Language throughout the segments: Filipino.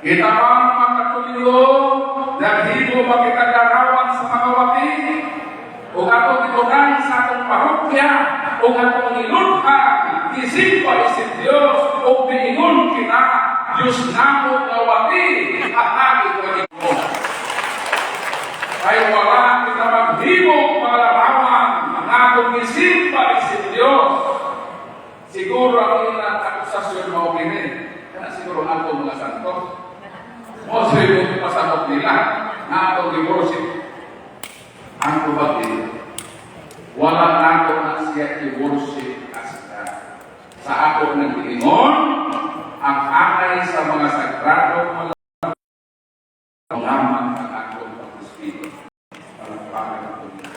Kita bang makatuligo, naghibo ba kita garawan sa mga wati? O ato itunan sa atong parokya, o ato niluthan, isimpa isip Diyos, o biingon kita, Diyos namo nga wati, atagi ko ito. Kaya wala kita maghibok mga larawan, ang atong isimpa isip Diyos. Siguro ang ilang akusasyon maupinin, kaya siguro atong mga santos. O sa'yo yung pasakot nila na atong i-worship. Ang kubatid, wala nato na siya i-worship asita. Sa ako ng Panginoon, ang angay sa mga sagradong mga lamang ang akong pag-espiritu. Palagpakan ako nila.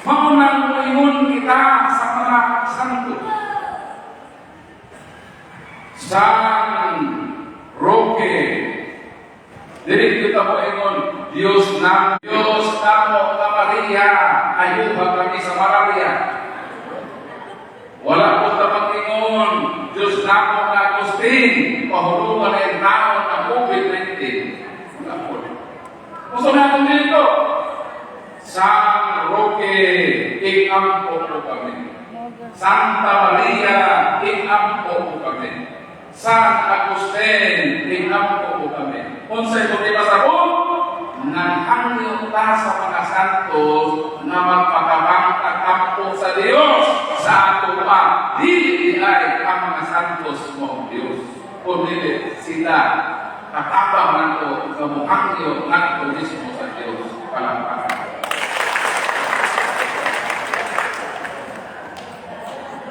Maunang Panginoon kita sa mga santo. San Roque, dili kita mo ingon, Diyos namo ka Maria, ayuha kami sa malaria. Wala po ta mag-ingon, Diyos namo ka Agustin, pahulungan ang tao ng COVID-19. Wala po. Gusto natin dito, San Roque, ikampo po kami. Santa Maria, ikampo po kami. San Agustin, ikampo po kami. Kung sa'yo kung di masabo, nanghangyo ta sa mga santos na magpakabangkakampo sa Diyos sa ato pa. Dili ay ang mga santos mo, Diyos. Kundi sila katabang nato sa muhangyo nato mismo sa Diyos. Palampakan.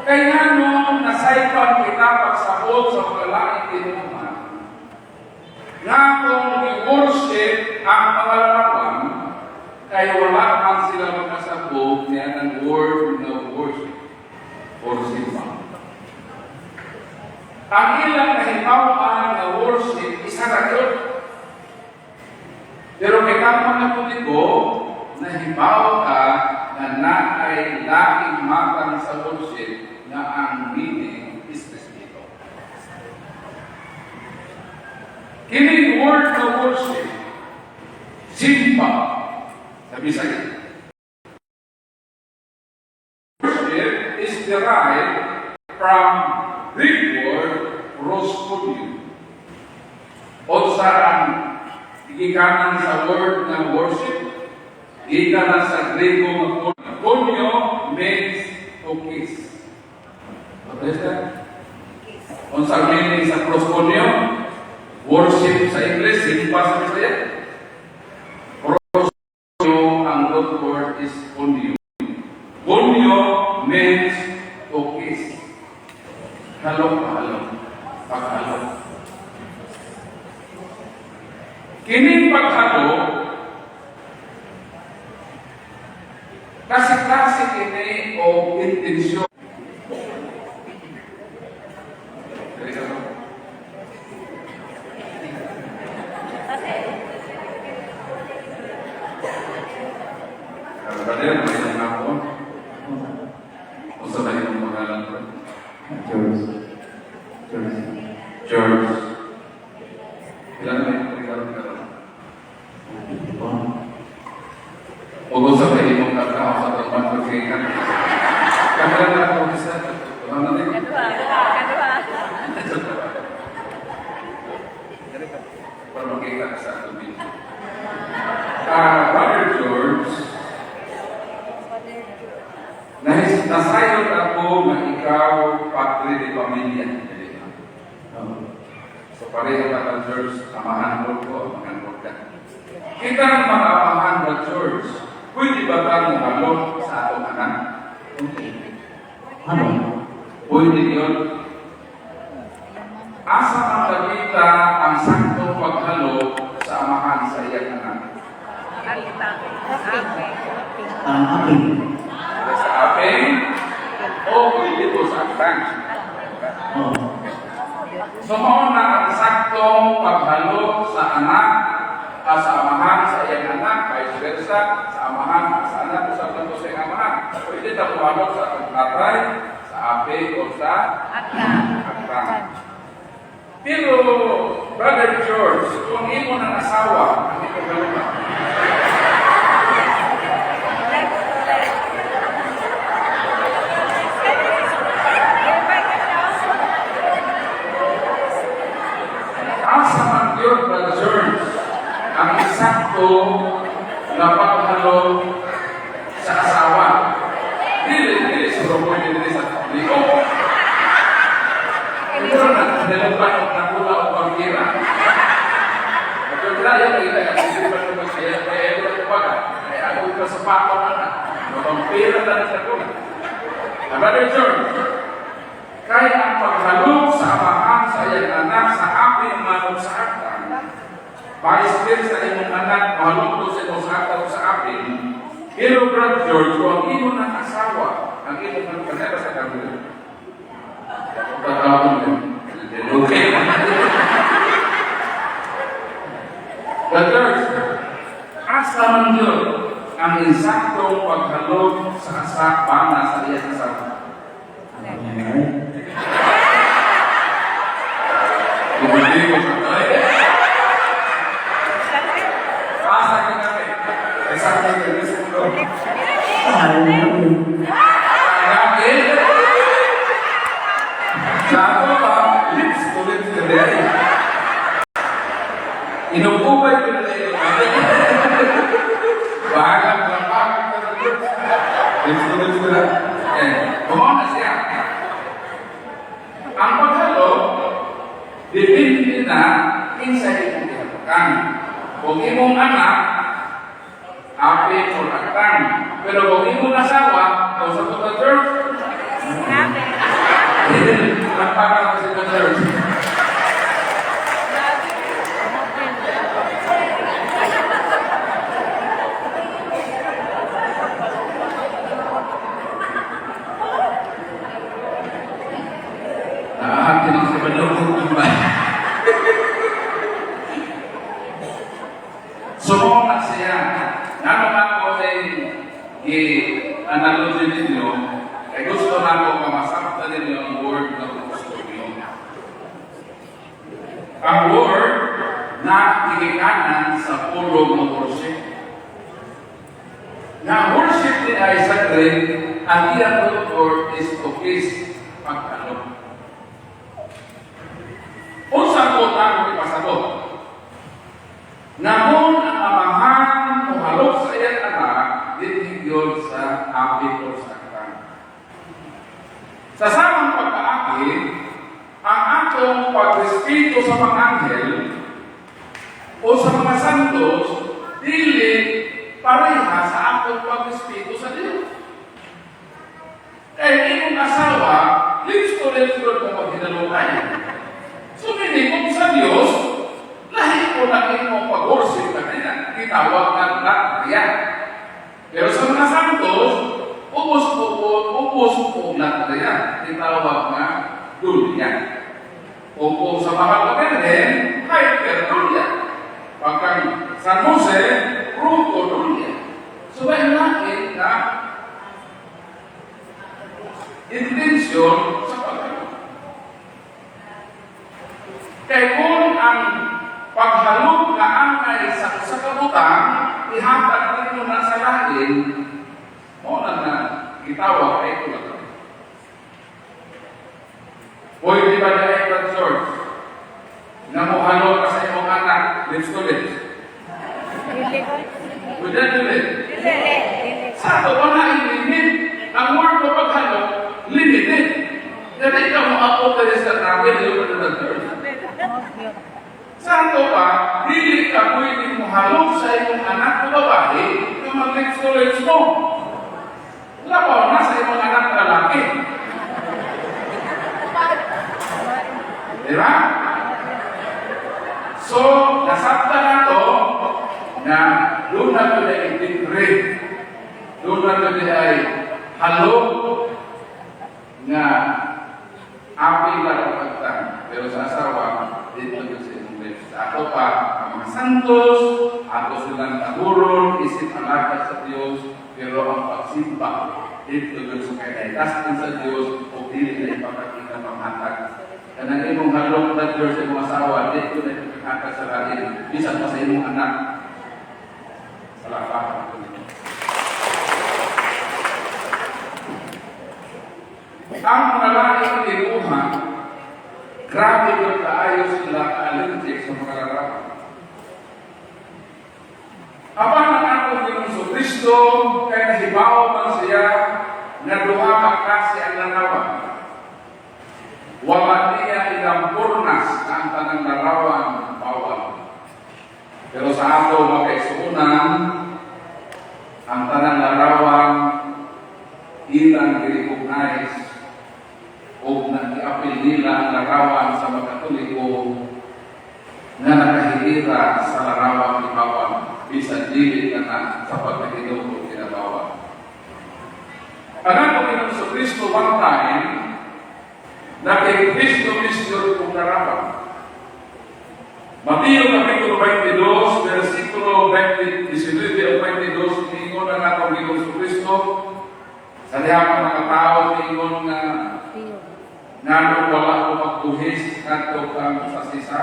Kaya nung nasaypan kita pagsabot sa mga laing tinuman, nga kung i-worship ang pangalawan, kaya wala man sila magkasabot niya ng word na worship or simba. Ang ilang nahibawan na worship, isa na yun. Pero kita mga putigo, nahibaw ka na naay laking matang sa worship na ang meaning is respeto. Kining word na worship, simba, sabi sa iyo. Worship is derived from Greek word proskuneo. O sarang gikanan sa word na worship, gikanan sa Grego na kunyo means to kiss. What is that? Kung sa meaning sa proskuneo, worship sa English, simpa sa Bisaya. Proskuneo, ang root word is kunyo. Kunyo means to kiss. Halong-halong. Paghalong. Kining paghalo, kasi kini o intensyon. Brother, may ako. Kung sabihin mo pangalan ko? George. Ilan na yung pagkaroon ka rin? Kung sabihin mo kakao sa itong pagkakikan. Kamera na ako isa. Ano na rin? Kadua. Para makita ka sa tubig. Brother George, nasayot ako na ikaw padre de pamilya. So pareho ka ka George, amahan ko, amahan ko ka. Kita ng mga amahan na George, pwede ba tayo halo sa atong anak? Ano? Pwede yun. Asa ang nakita ang saktong paghalo sa amahan sa iyang anak? Ang aking. Sa apeng o dito sa aktan. So na ang saktong paghalo sa anak, sa amahan sa iyang anak, vice versa, sa amahan sa anak, sa tanto sa iyang amahan. Pwede na pumalok sa tatay, sa ape o sa aktan. kung imo ng asawa, ang imo galuhan. Asa man yun, Brother George, ang eksakto na paghalo sa asawa. Dili sa roboy, dili sa liko. Ito na, nilaban o nakula o pagkira. Pagkira yung kita kasi di ba naman kaya ito ang baga. Kaya ako ito sa pato na na. Mapampira na sa kuna. Brother George, kaya ang paghalo sa amahan sa iyang anak sa aking manong sa akta, vice versa sa imong anak, mahalong sa imong sa akta o sa akin, pero Brother George, kung ang imo ng asawa, ang imo ng kanila sa kabila, patawag mo, okay. Brother George, asa man yun ang insaktong paghalog sa asapana sa iyang asawa? Hindi ko sa tayo. Asa ka namin? Isang ka namin sa mundo. Namin? Sa ako pa, lips to lips ka rin. Inupubay ko na ito. Bahagang lapakit ka na lips. Lips to lips ka na. Kumaw na siya. Ang paghalo, dipindi na inside yung tinatakan. Kung imong anak, api o taktan. Pero kung imong asawa, kung sa tuta church, lampakan ko sa church. Akin ang sabanong kumbay. So, siya, naman ako ay i-analogy ninyo, ay gusto na ako mamasakta ninyo ang word na gusto ninyo. Ang word na ikikanan sa pulong ng worship. Na worship din ay sacred, ang iyang word is to please pagkalog. Kung sagot ako ipasabot, namun ang amahan o halok sa iyang anak, ditigyon sa apit o sa aktan. Sa samang pagkaakit, ang atong pagrespeto sa mga anghel o sa mga santos, dili pareha sa atong pagrespeto sa Diyos. Kaya imong asawa, lips to lips ko maghinalukay. So, hindi kung sa Diyos, lahi ko na mo pag-worship na kanya. Itawag ng latriya. Pero sa mga santos, ubos po latriya. Itawag na dulya. O sa mahal na rin, hyper-dulya. Pagkang San Jose, fruto-dulya. So, may nakin na intensyon sa pagkakas. Kaya kung ang paghalog na angay sa kabutang, ihatag na ito na sa lahin, o na itawag ay ito lang. Pwede ba na Edward George na muhalog ka sa iyong anak, lips to lips? Pwede ulit. Sa ito ba na i-limit? Ang word na paghalog, limited. Kaya ikaw mo ako ka sa namin, yung Edward George. Santo pa, dili ka pwedeng muhalog sa iyong anak na babae na mag-lips to lips mo. Labaw na sa iyong anak na lalaki. Diba? So, nasabta na to na doon na ito na integrate. Doon na ito ay halog na api lang pagtang. Pero sa asawa, dito ko sa English. Sa ako pa, ang mga santos, ako silang taburon, isip alaga sa Diyos, pero ang pagsimba, dito ko sa kailangan sa Diyos, o dili na ipapakita panghatag. Kanang imong halong tatlo sa imong asawa, dito na ikakaka sa lain, bisan pa sa imong anak. Salamat po nito. Ang mga lalaki ng inuha, grabe yung kaayos sila ka-allergic sa mga lalaki. Habang ang atong Ginoong Kristo, kaya nahibaw man siya na duha kasi ang larawan. Wala niya ilang purnas na ang tanang larawan bawal. Pero sa ato makaisuunan, ang tanang larawan ilang i-recognize o nag-i-apil nila ang larawan sa mga Katoliko na nakahilira sa larawan ni bawal. Bisan dili na sa pagkakinom o kinabawal. Ang atong Ginoong Kristo one time, na kay Kristo kung larawan. Mateo Kapitulo 22, versikulo 19 o 22, ningon ang atong Ginoong Kristo, sa lihang mga tao, ningon nga wala ko magtuhis nato kang sa sisa.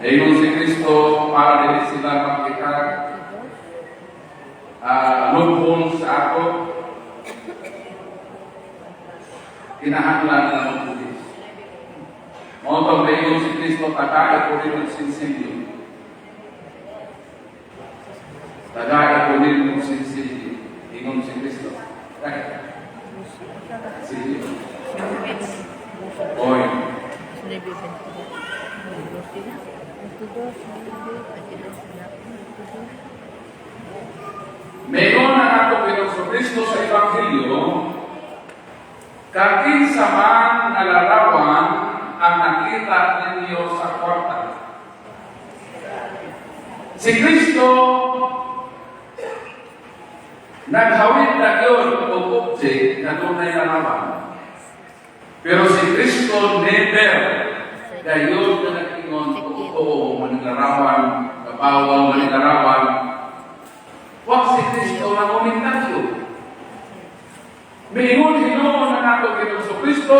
Ingon si Kristo para din sila makita lubhon sa ako. Kinahanglan na magpulis. Motong na ingon si Kristo, tagay ko rin ng sinsilyo. Tagay ko rin ng sinsilyo. Ingon si Kristo. Sinsilyo. Oy. Mayroon na atong Ginoong Kristo sa Ebanghelyo, kakinsa man na larawan ang nakita ninyo sa kwarta. Si Kristo naghawid na yun o object na tunay na larawan. Pero si Kristo never gayon na nag-ingon o manilarawan, kabawal manilarawan. Wag si Kristo na komentaryo. Mingon Ginoo na nato Ginoong Kristo,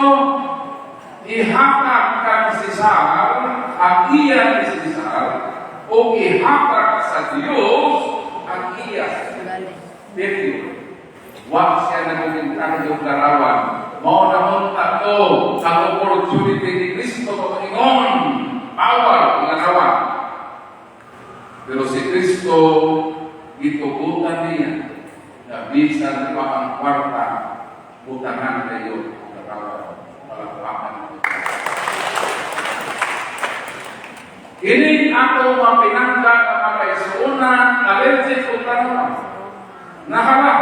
ihakak ka si Cesar, ang iya ni Cesar, o ihakak sa Diyos, ang iya sa Diyos. Wag siya na komentaryo larawan. Mao na mong tato ang opportunity ni Kristo mag-ingon, bawal larawan. Pero si Kristo, itugutan niya na bisan pa ang kwarta, butangan kayo larawan, palakpakan. Ini ato mapinangga na makaisuunan, allergic o larawan. Nahala,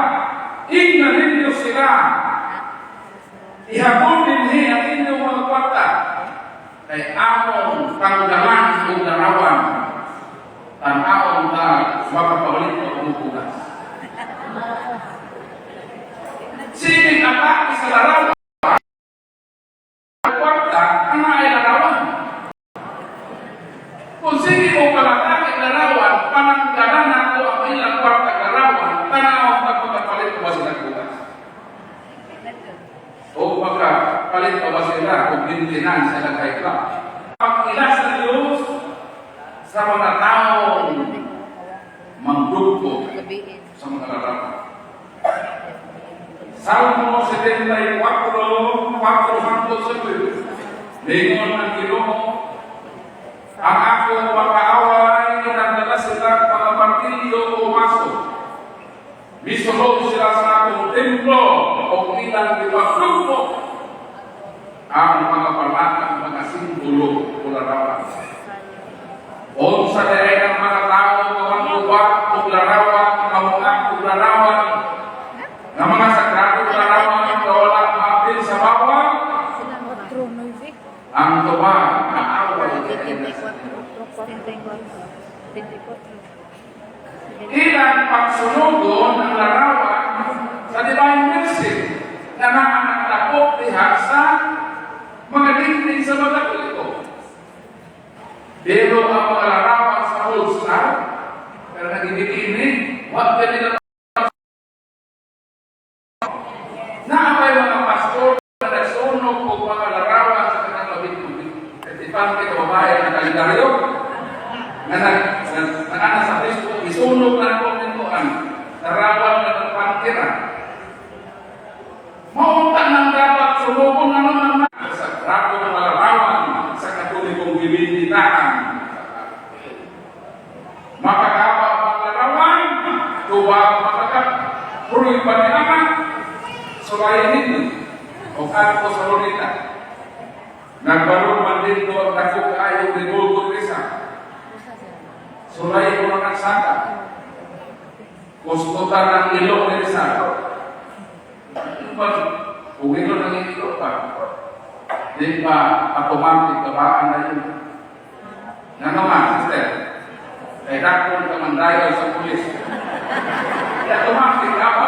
igna ninyo sila, ihapon din ang inyong mga kwarta kay among tanggalan o larawan tanawang na makapawalit o kumukulas. Sige atake sa larawan kwarta, ang ay larawan. Kung sige mo palatake larawan, pananggalan na ko ang ilang kwarta larawan, tanawang na makapalit o ba sila kulas. O palit pa ba sila kung bintinan sa lagay ka? Pag-ilas na Diyos sa mga taong mangdugtog sa mga larawan. Salmo 74, 4-7. Lingon ng Ginoo, ang akong makaaway nagdala sila mga martilyo o maso. Misulog sila sa akong templo o ilang ipagdugtog ang mga palatang mga simbolo o larawan. O sa dere ng mga tao mga tuwag o larawan, kamuang o larawan, na mga sagrado larawan na wala maapil sa bawal, ang tuwag na away ilang pagsunugon ng larawan sa Divine Mercy na naanagtakot diha sa mga dingding sa mga Katoliko. Pero ang mga larawan sa Ulster, pero nagiging wag ka nila naabay mga pastor na nagsunog o mga larawan sa importante kababayan ang kalendaryo. Nga sa Facebook, isunog na ako pintuan. Narawan na ng pantira. Maunta nang dapat sulubong naman sa grapo ng malarawan sa katulikong bibinditaan. Makakapa ang malarawan, tubag makakapuloy pa ni Ama, sulayin o kanto sa Lolita. Nagbalong man dito ang takot ayaw ni Bulgo Risa. Sulayin mo ng saka. Kuskutan ng ilong ni Risa. Kung ilo ng ilong pa, di ba automatic kabaan na yun? Nga naman, sister, ay dakon ka man dahil sa pulis. Automatic ka ba?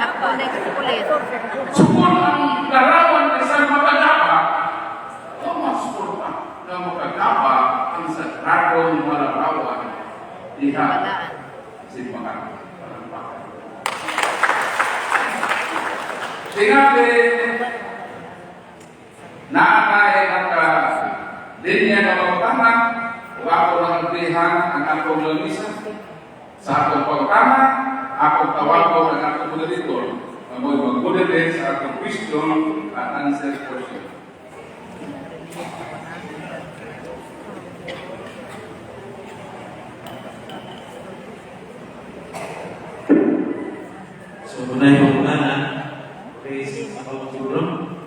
Ako na sa pulis. Sukun ang larawan ng isang makagapa, masukun pa na makagapa ang sa dakon malarawan diha simbahan. Sinabi, naanay ang linya na pagtama, kung ako nangagrihan ang akong lamisa, sa akong pagtama, akong tawag ang akong moderator, na mo'y mag-moderate sa akong question at answer portion. So, tunay po muna na praise sa pagtulong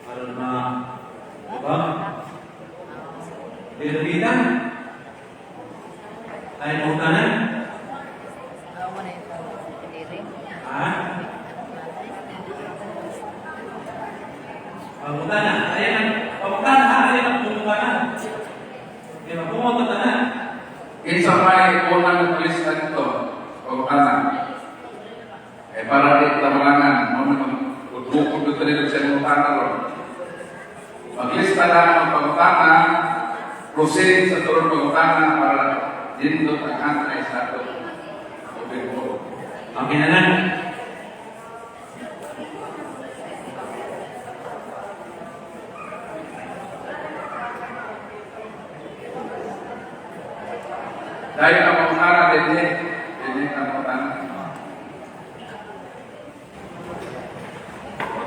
para na diba? Bida-bida tayo muna na Ako na yung diri. ha? Pamunta na ayan pamunta na ayan ang pumunta na diba? Pumunta na Kinsa may unang nagpalista nito, pagkakanan. Para di tamalangan, mag-bukod dito nito siya ng utana ron. Maglista na ang pagutana, proceed sa turong pagutana para dito ang antay sa ito. okay na lang Dahil ang pagutana, din ang pagutana.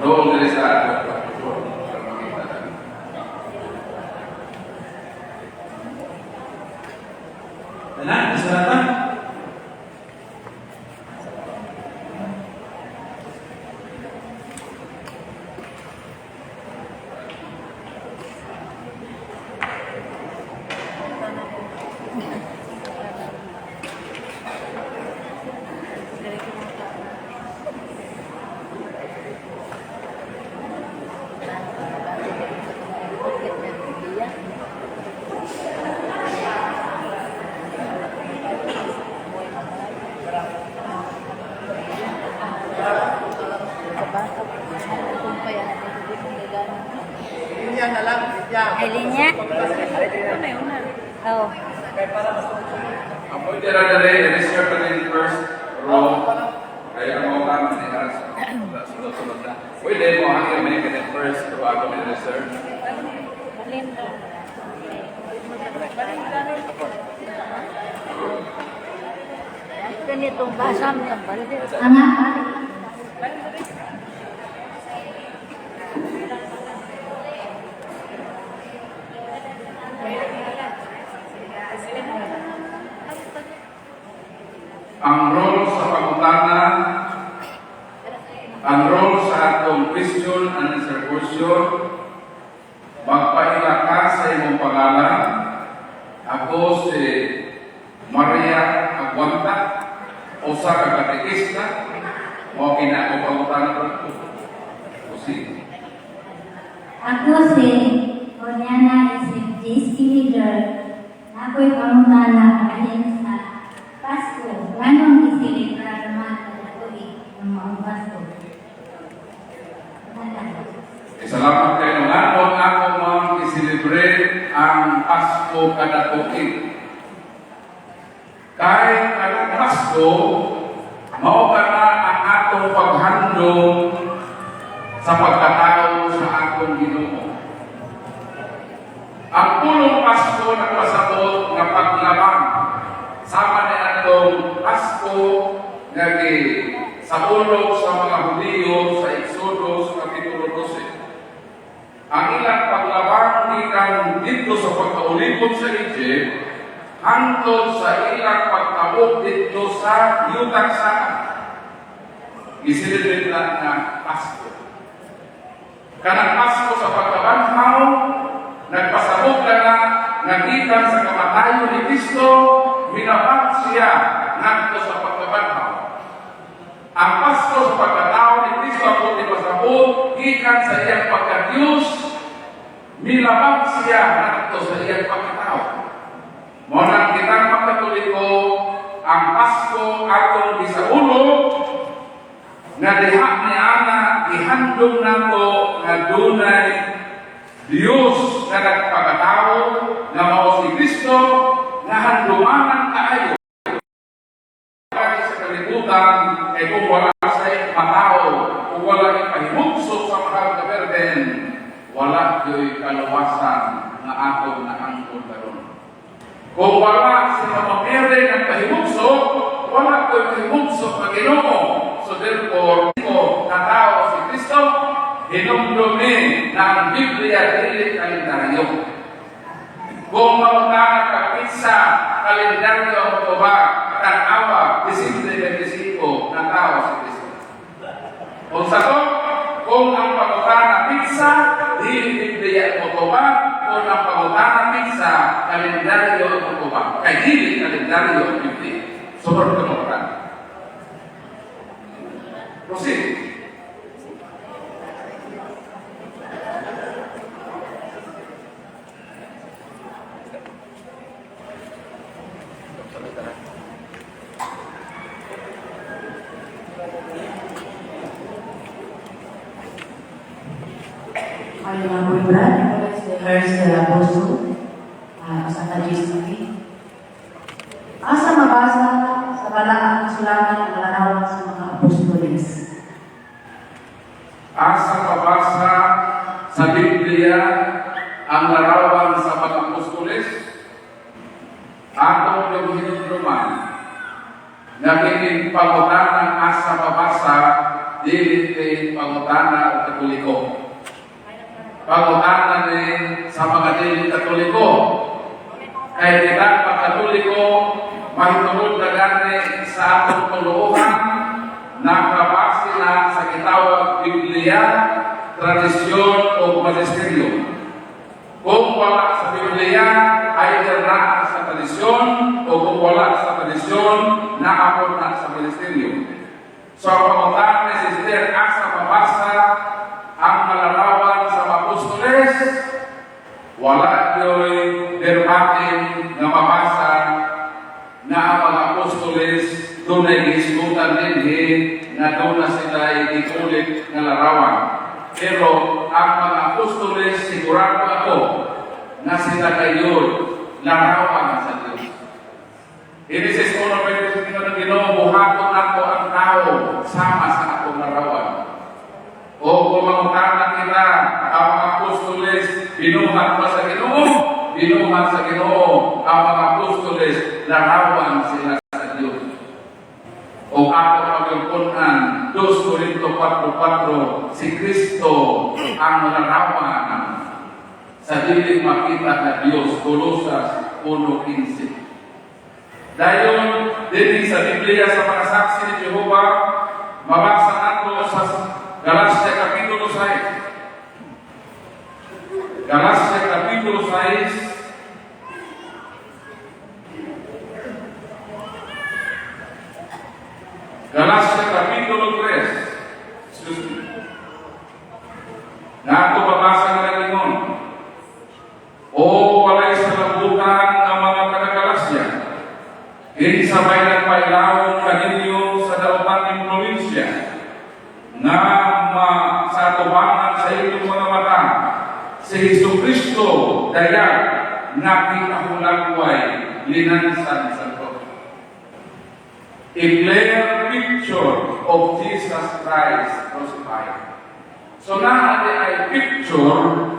Doon dari sa ato. Dala, nasalatan Ay, linya? Una, una. Oo. Ang pwede na dali, reserve pa rin first row. Kaya ang mga tama ni Haras. Sunod na. Pwede mo hanggang may ka first row ako may reserve. Balin to. Ganitong basam ng balde. Ang role sa pagutana, ang role sa atong question and answer portion, magpaila ka sa imong pangalan. Ako si Maria Aguanta, usa ka katekista, mo kina ko pagutana ko. Kusi. Ako si Oriana Isip J.C. Leader. Ako'y pamutana kahalin sa Pasko. Ganong isilip para naman sa tuig ng mga Pasko. Salamat kayo ng atong ako mong i-celebrate ang Pasko kada tuig. Kahit ang Pasko, mao ka na ang atong paghandong sa pagkatao sa atong Ginoo. Ang pulong Pasko nagpasabot nga paglaban sama ni atong Pasko nga sa ulog sa mga Hudiyo sa Exodus kapitulo 12. Ang ilang paglaban gikan dito sa pagkaulipon sa Egypt hangtod sa ilang pagtabok dito sa yutang saan. Isilibit lang na Pasko. Kanang Pasko sa pagkabanhaw, nagpasabot ka na nagikan sa kamatayon ni Kristo, minabag siya ngadto sa pagkabanhaw. Ang Pasko sa pagkatao ni Kristo ako ipasabot, gikan sa iyang pagkadiyos, minabag siya ngadto sa iyang pagkatao. Monang kitang pagkatuliko, ang Pasko atong gisaulog, nga diha ni ana ihandog nato nga dunay Dios nga nagpakatao nga mao si Kristo nga handumanan kaayo para sa kalibutan kay kung wala sa matao kung wala ipahimugso sa mahal na Birhen wala yo'y kaluwasan nga atong naangkon karon. Kung wala si Mama Mary ng pahimugso wala ko'y pahimugso sa Ginoo. So therefore, na tao si Kristo, hinumdumi na ang Biblia dili kalendaryo. Kung mautana ka pizza, kalendaryo ang matubag, tanawa, Disimple 25, na tao si Kristo. Kung sato, kung ang pagutana pizza, dili Biblia ang matubag, kung ang pagutana pizza, kalendaryo ang matubag. Kaya dili kalendaryo ang Biblia. Sobrang kemurahan. Proceed. Ay mga bulan, rehearse the apostle sa KGSTV. Asa mabasa sa balaang sulatan ng larawan sa mga apostoles. Asa mabasa sa Biblia ang larawan sa mga apostoles? Atong yung hinumduman nagiging pangutana asa mabasa dili kay pangutana o Katoliko. Pangutana ni sa mga dili Katoliko. Kaya kita pagkatoliko, mahitungod na gani sa atong tuluhan, nakabase na sa kitawag Biblia, tradisyon o magisteryo. Kung wala sa Biblia, ay na sa tradisyon, o kung wala sa tradisyon, naapon na sa magisteryo. So, ang pangutan ni Sister asa mabasa ang malarawan sa apostoles, wala yo'y dermatin na mabasa na ang mga apostoles doon ay isbutan din na doon na sila ikulit na larawan. Pero ang mga apostoles sigurado ako na sila kayo larawan sa Diyos. Inisis ko na pwede ng Ginoo, buhaton ako ang tao sama sa akong larawan. O kumangutana kita ang mga apostoles, binuhat pa sa Ginoo, binuhat sa Ginoo ang mga apostoles, larawan sila sa Diyos. O ako pagimpunan, 2 Corinto 4:4, si Kristo ang larawan sa diling makita na Diyos, Kolosas 1:15. Dahil din sa Biblia sa mga saksi ni Jehovah, mabasa nato sa Galacia kapitulo 6. Galacia kapitulo 6. Galacia kapitulo 3. Excuse me. Na ako babasa na ringon. O walay sa labutan ang mga taga-Galacia. Hindi sabay ng pailawang kaninyo sa daupang probinsya na sa atubangan sa inyong mga mata si Jesucristo dayag na pinahulagway linansan sa to. A clear picture of Jesus Christ crucified. So na ay picture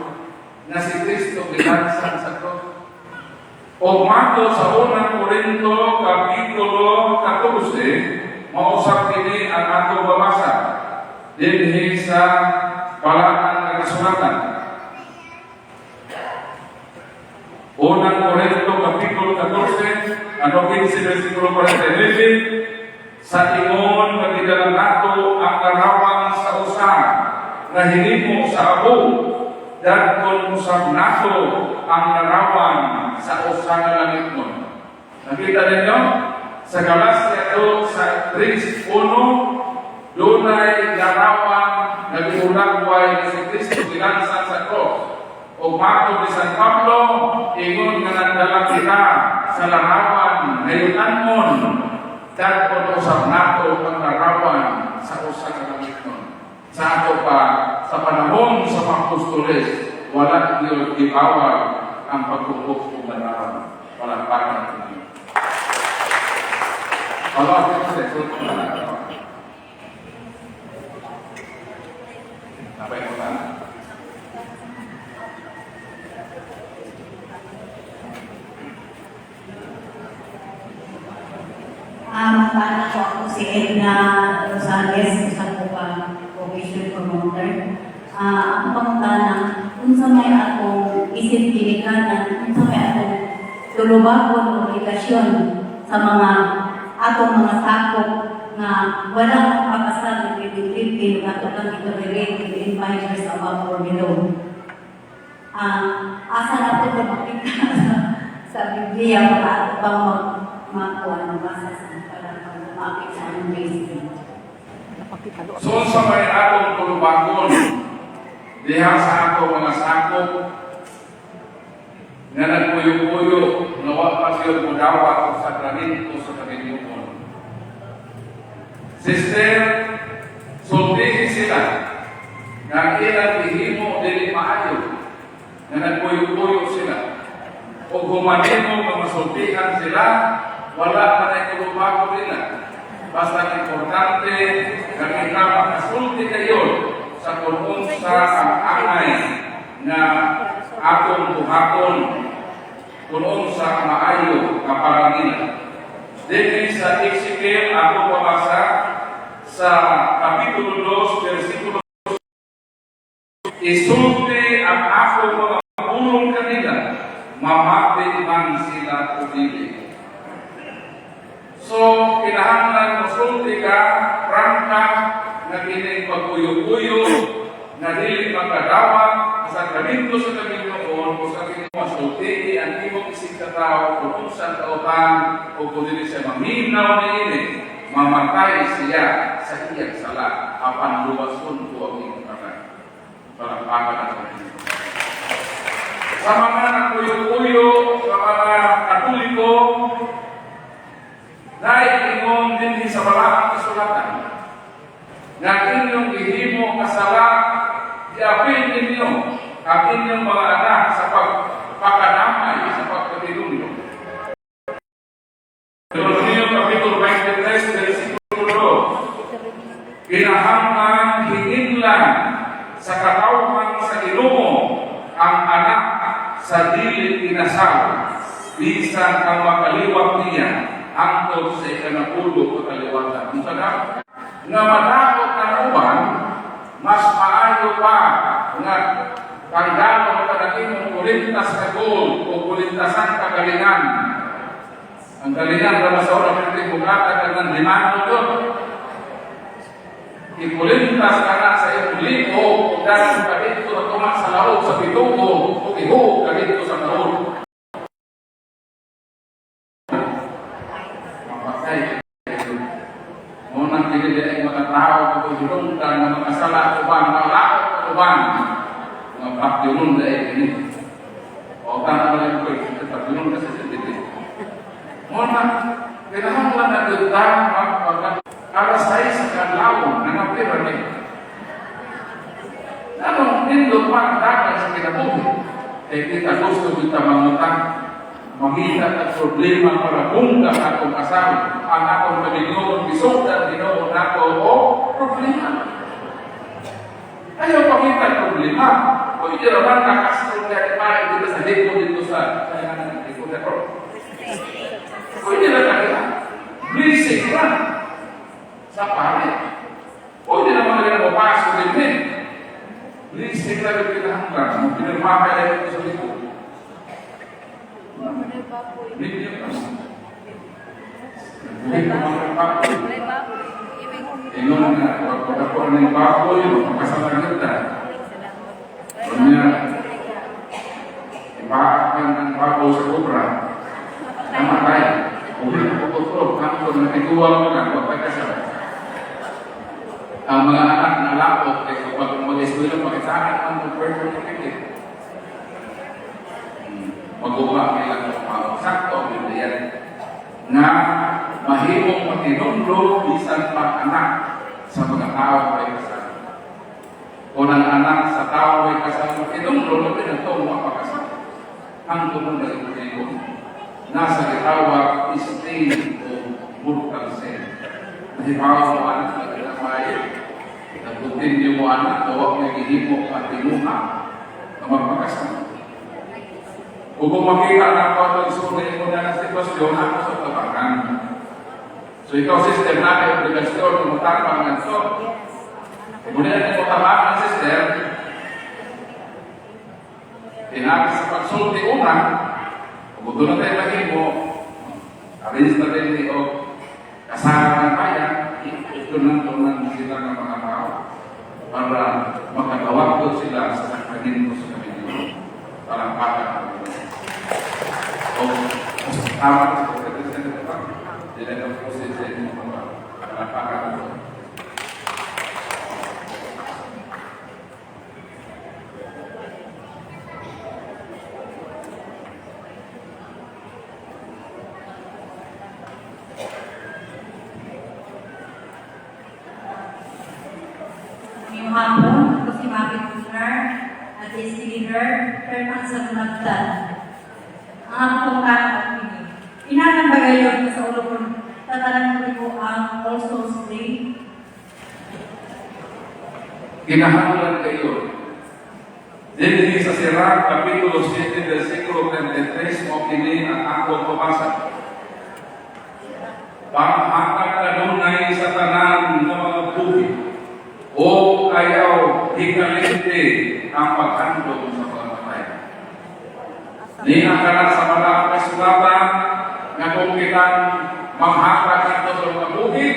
na si Kristo ginagsan sa krus. O mato sa unang Korinto kapitulo 14, mausap kini ang ato babasa dinhi sa palaan nga kasulatan. Unang Korinto kapitulo 14, ano 15 versikulo 49, sa ingon magidalan nato ang karawang sa usa na hinimo sa abo, dadkon usab nato ang larawan sa usa nga langit nun. Nakita ninyo? Sa Galacia 2 sa 3:1, dunay larawan na giulagway na si Kristo ginagsan sa krus. O matod ni San Pablo, ingon nga nagdala kita sa larawan na yutanmon, dadkon usab nato ang larawan sa usa nga langit nun. Sa ato pa, sa panahon sa mga apostoles, wala niyo ibawal ang pagkubok ng larawan. Palakpakan natin. Kalau kita sudah selesai, apa yang pertama? Paano po ako si Edna Rosales, isang po pa vocation promoter. Ang pangutana, kung sa may akong isip kinikanan, kung sa may akong tulubagon o obligasyon sa mga atong mga sakop na walang pakasal ng bibig-bibig at ang ito-relate in 5 years above or below. Asa na po ito makita sa Biblia para ato pang makuha ng basa sa pag-mapit sa anong basic. So sa may atong tulubagon, diha sa ato mga sakop nga nagpuyo-puyo, nawa pa siya mudawa o sakramento sa Panginoon. Sister, sultihin sila nga ilang ihimo dili maayo nga nagpuyo-puyo sila. O humanimo nga masultihan sila, wala man ay tulubagon nila. Basta importante nga kita makasulti kayo sa kung sa ang-angay na atong buhaton kung sa maayo kaparanginan. Dito sa Ezekiel, ako pabasa sa kapitulo 2, versikulo 2, isulti ang ako mga pulong kanila, mamati man sila pumili. So, kinahanglan masulti ka, prangka, na kining pagpuyo-puyo, na dili magkadawa, sa sakramento sa Panginoon, o sa kining masulti, ang imong isip ka tao, kung saan kautan, o kung dili siya maminaw na ini, mamatay siya sa iyang sala, apan luwason ko ang iyong kamay. Palakpakan ang Panginoon. Sa mga nagpuyo-puyo, sa mga Katoliko, dahil ingon din sa Balaang Kasulatan, na inyong ihimo kasala, iapin ninyo ang inyong mga anak sa pagpakadamay, sa pagkatilunyo. Deuteronomio kapitulo 23, versikulo 2, kinahanglan hinginlan sa katawhan sa ilumo ang anak sa dili kinasal, bisan ang makaliwat niya angkot sa ikanapulo kakaliwatan. Nga madakot na uban, mas maayo pa nga tanggalong kadakimong kulintas na gold o kulintasan kagalingan. Ang galingan na sa oras ng bukata ka ng limano yun. Ikulintas ka na sa iyong liko o dahil ka dito na tumak sa laot sa bitugo o ihog ka dito sa laot. Munang dili ay mga tao kung hilungkan ng mga sala uban, mga laot uban, mga pakyunong dahil ini. O tanong lang ko, pakyunong kasi sa dili. Munang, kinahanglan na gudang alas 6 sa kanlawon, nangapira niya. Anong nindot pa dapat sa kinabuhi? Kita gusto kita mangutang, makita at problema para bungga akong asawa, ang akong Panginoon, bisodan Ginoo nako o problema. Ayaw pakita problema. O iti raman nakastro kaya tayo dito sa likod dito sa likod na ko. Pwede na talaga. Blessing lang. Sa pare. Pwede naman nila mapasok din eh. Blessing lang yung pinahanggan. Pinagmamay na ito sa likod. Hindi pa. Hindi pa mga baboy. Ingon na, pag ako ng baboy, makasalangan na. Kanya, ipaakan ng baboy sa kubra. Namatay. Uwi na pututrog. Kanto na tiguwal mo na, huwag kasal. Ang mga anak na lapot, ay kapag mag-eskwela, makisahan ang birth certificate. Magawa nilang sakto, yan na mahimong matinundlo bisan pag-anak sa mga tao ay kasal. Kung ang anak sa tao ay kasal, matinundlo na pinagtong mapakasal. Ang tulong na ito nasa gitawag istin o mortal sin. Nahibawa mo anak na kinamayo, nagpuntin mo anak, tawag na gihimo at tinuha na magpakasal. Kung makita na ako ang sulit mo na ng sitwasyon, ako sa tabangan. So ikaw, sister, na obligasyon, tumutapang ng so. Kung na mo tabangan, sister, tinapos sa pagsulti una, kung doon na tayo lagi mo, arrange na rin o kasama ng bayan, ito ng sila ng mga tao para makatawag ko sila sa sakanin mo sa kamilyo. Parang baka. Tama sa pagkakasya ng ito. Dila po sa inyo mga kalapakan. Ngayong hapon, ako si Mabit Kunar at si leader, Fairman sa Kulagtan. Ang akong kakapin. Inanang bagayon sa ulo ko, tatalang ko ang All Souls Day. Kinahanglan kayo. Dili sa Sirach, Kapitulo 7, versikulo 33, mo kini ang akong pabasa. Panghakat kanunay sa tanan ng mga buhi, o kayaw hikalinte ang paghandog sa pagpapay. Ninakalat sa mga kasulatan na kung kitang manghakat ito sa mga buhi,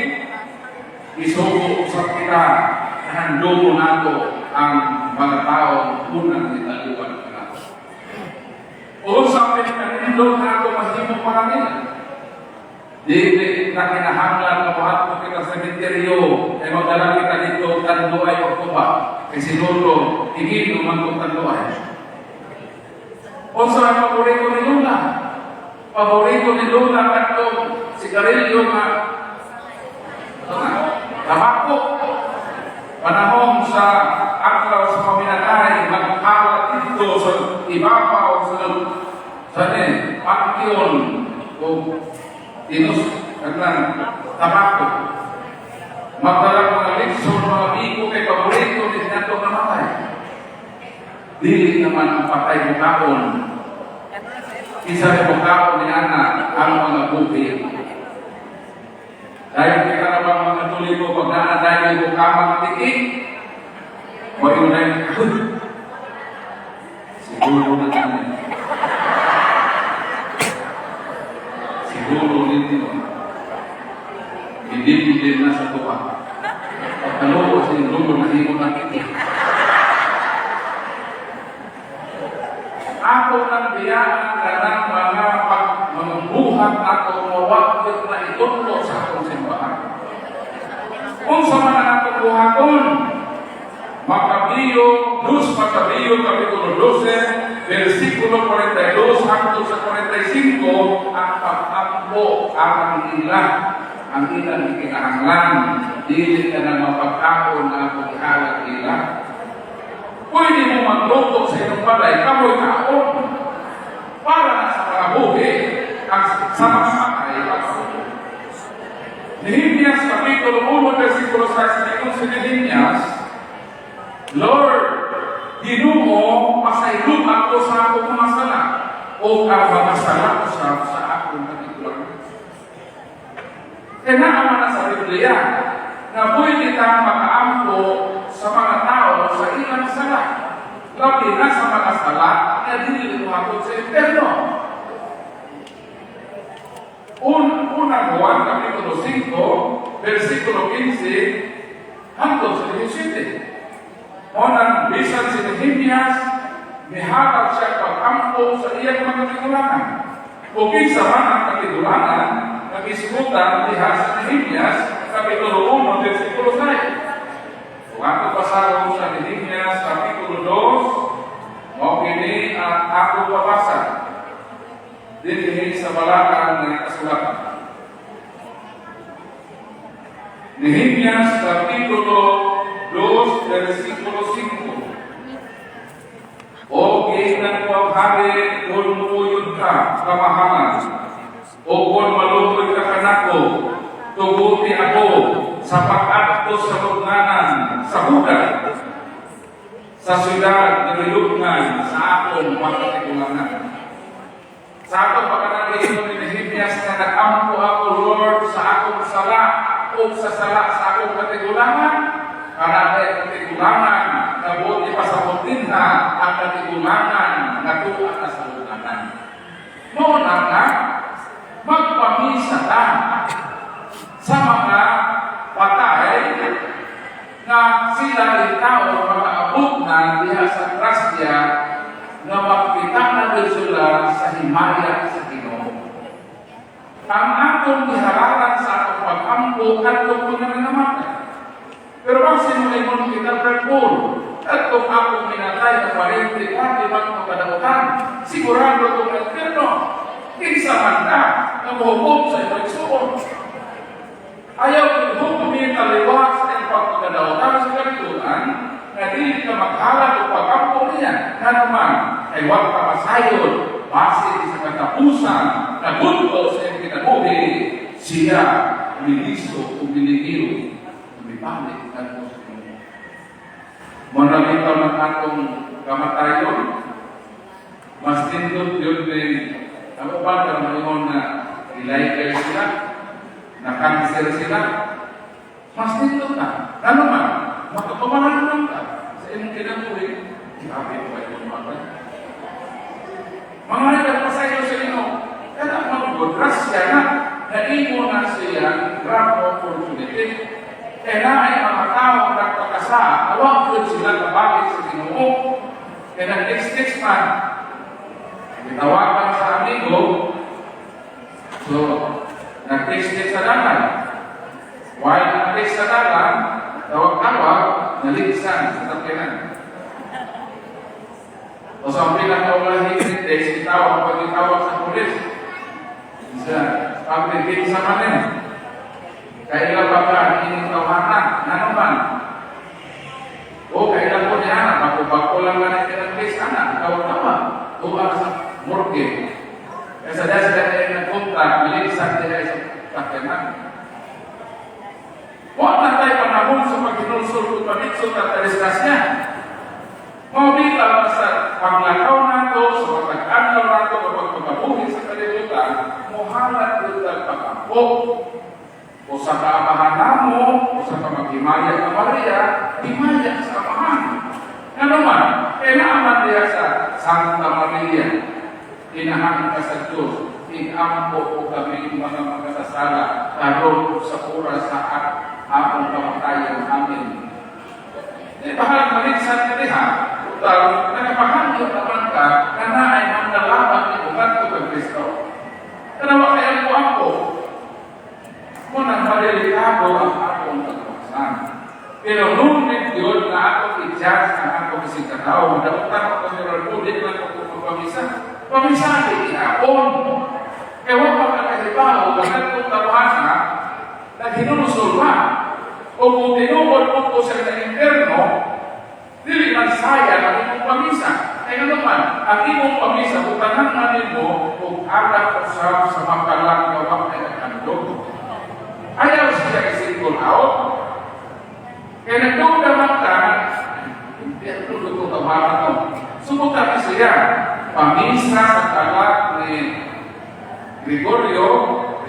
isugo sa kita na handog mo nato ang mga taong unang italuan ka nato. O sa pinagandog nato mahimo pa nila. Di na kinahanglan na buhat mo kita sa cemeteryo ay magdala kita dito tanduay o tuba kay sinulo higit naman kong tanduay. O sa paborito ni Luna, paborito ni Luna katong sigarilyo na tabako. Panahon sa aklaw sa paminatay, magkakalat dito sa ibabaw sa pantiyon o tinus, tabako. Magdalang mga litson, mga biko kay paborito ni Sinato namatay. Dili naman ang patay bukaon. Isa rin bukaon ni Ana ang mga buki. Dahil kita na bang mga tuloy ko pag naanday ng bukamang tiking, mayon na yung siguro na namin. Siguro ninyo, hindi na sa tuwa. Pagkalo ko siguro na himo na tiking. Ako nang biyaan ka ng mga buhat ako mawakit na itutlo sa akong simbahan. Kung sa mga natubuhaton, Makabiyo, Kapitulo 12, versikulo 42 hangtod sa 45, ang pag-ampo ang ilang ikinahanglan, dili ka na mapagkakon na akong ihalag ilang. Pwede mo magluto sa inyong balay, kamoy kaon, para sa mga buhi, sa mga patay, Nehemias Kapitulo 1, versikulo 6, si Nehemias, Lord, Ginoo, pasaylo ako sa o ang mga sala sa akong katigulangan. Kaya naman sa Biblia, na pwede kang makaampo sa mga tao sa ilang sala. Labi na sa mga sala na dili lumabot sa impyerno. Unang Juan, Kapitulo 5, versikulo 15, hanggang sa 17. Unang bisan si Nehemias, miharap siya pag-ampo sa iyang mga katigulangan. O kinsa man ang katigulangan, nag-ismutan diha sa Nehemias, Kapitulo 1, versikulo 5. Kung ako pasarong sa Nehemias, Kapitulo 2, o kini ang ako babasa. Dinhi sa balakan ng kasulatan. Nehemias, Kapitulo 2, versikulo 5. O giingnan ko ang hari, kung muyod ka, kamahalan. O kung malutoy ka kanako, tuguti ako sa pag-adto sa lugnanan, sa hugat, sa syudad, nilulugnan sa akong mga katigulangan. Sa akong pagkakalimutan ni Nehemias na nag-ampo ako, Lord, sa akong sala o sa sala sa akong katigulangan, para ay katigulangan na buti pa sa na ang katigulangan na tuwa na sa lugnanan. Noon nga, magpamisa ka sa mga patay na sila ikaw makaabot na diha sa grasya na magpita na sila sa himaya sa Ginoo. Ang akong gihararan sa akong pag-ampo katong mga namatay. Pero ang sinulimon kita perpul, katong akong minatay na 40 di bang kadautan, sigurado kong nagpirno, kinsa man na hukom sa ibang suon. Ayaw kong hukumin taliwas sa ibang kadautan sa kalituan, na di ka maghalat o pag-ampo niya, na naman ay huwag ka masayod, base sa katapusan, na bunto sa iyong kinabuhi, siya miliso o binigil, umibalik at muslim. Manalitaw ng atong kamatayon, mas tindot yun din, ang upan ka naman na ilay sila, na cancer sila, mas tindot na. Ano man, makapamahan lang ka sa iyong kinabuhi, grabe ko ay lumabay. Mga nagpasayo sa inyo, kaya mag-grasya na imo na siya grand opportunity. Kaya na ay mga tao nagpakasa, awag ko sila kabalik sa Ginoo. Kaya next month, itawagan sa amigo, so, nag-text sa dalan. While nag-text sa dalan, tawag-tawag, naligsan sa takinan. O sa pinakaulang text, itawag pag-itawag sa pulis. Isa, pag-ibig sa manin. Kailan ba ka ining tawanan? Ano man? O kailan po niya anak? Ako lang na nag-text anak. Tawag-tawag. O sa morgue. Kaya sa dahil nag-contact, naligsan nila sa takinan. Huwag na tayo panahon sa pag-inulsul o pamitsot at alistas niya. Mabila sa paglakaw nato, sa pag-anlaw nato, kapag pagkabuhin sa kalibutan, muhalat dito ang pag-ampo. O sa kaamahan mo, o sa pamaghimaya ng Maria, himaya sa amahan. Nga naman, kailangan niya sa Santa Maria, inahan ka sa Diyos, inampo ko kami mga magkasasala, karon sa oras sa akong kamatayan amin. Bahal maligsan ka niya, utang, nagpahangyo naman ka, na naay ang nalaman ni Bukat ko kay Kristo. Kanawa kaya po ako, munang madelikado ang akong pagpasan. Pero nung yun na ako i-judge ang akong isikataw, dapat ako kami ulit lang ako magpamisa. Pamisabi iapon. Kaya huwag magkakahibaw, bakit kung tawahan na, naghinulusol na. O kung tinubod mo po sa impyerno, dili man saya ang imong pamisa. Kaya naman, ang imong pamisa, kung tanang mo, kung anak usap sa makalang gawang ay nagkandog. Ayaw siya isingle out. Kaya nagdog naman ka, impyerno luto tawahan mo. Subukan siya. pamisa sa kalak ni Gregorio,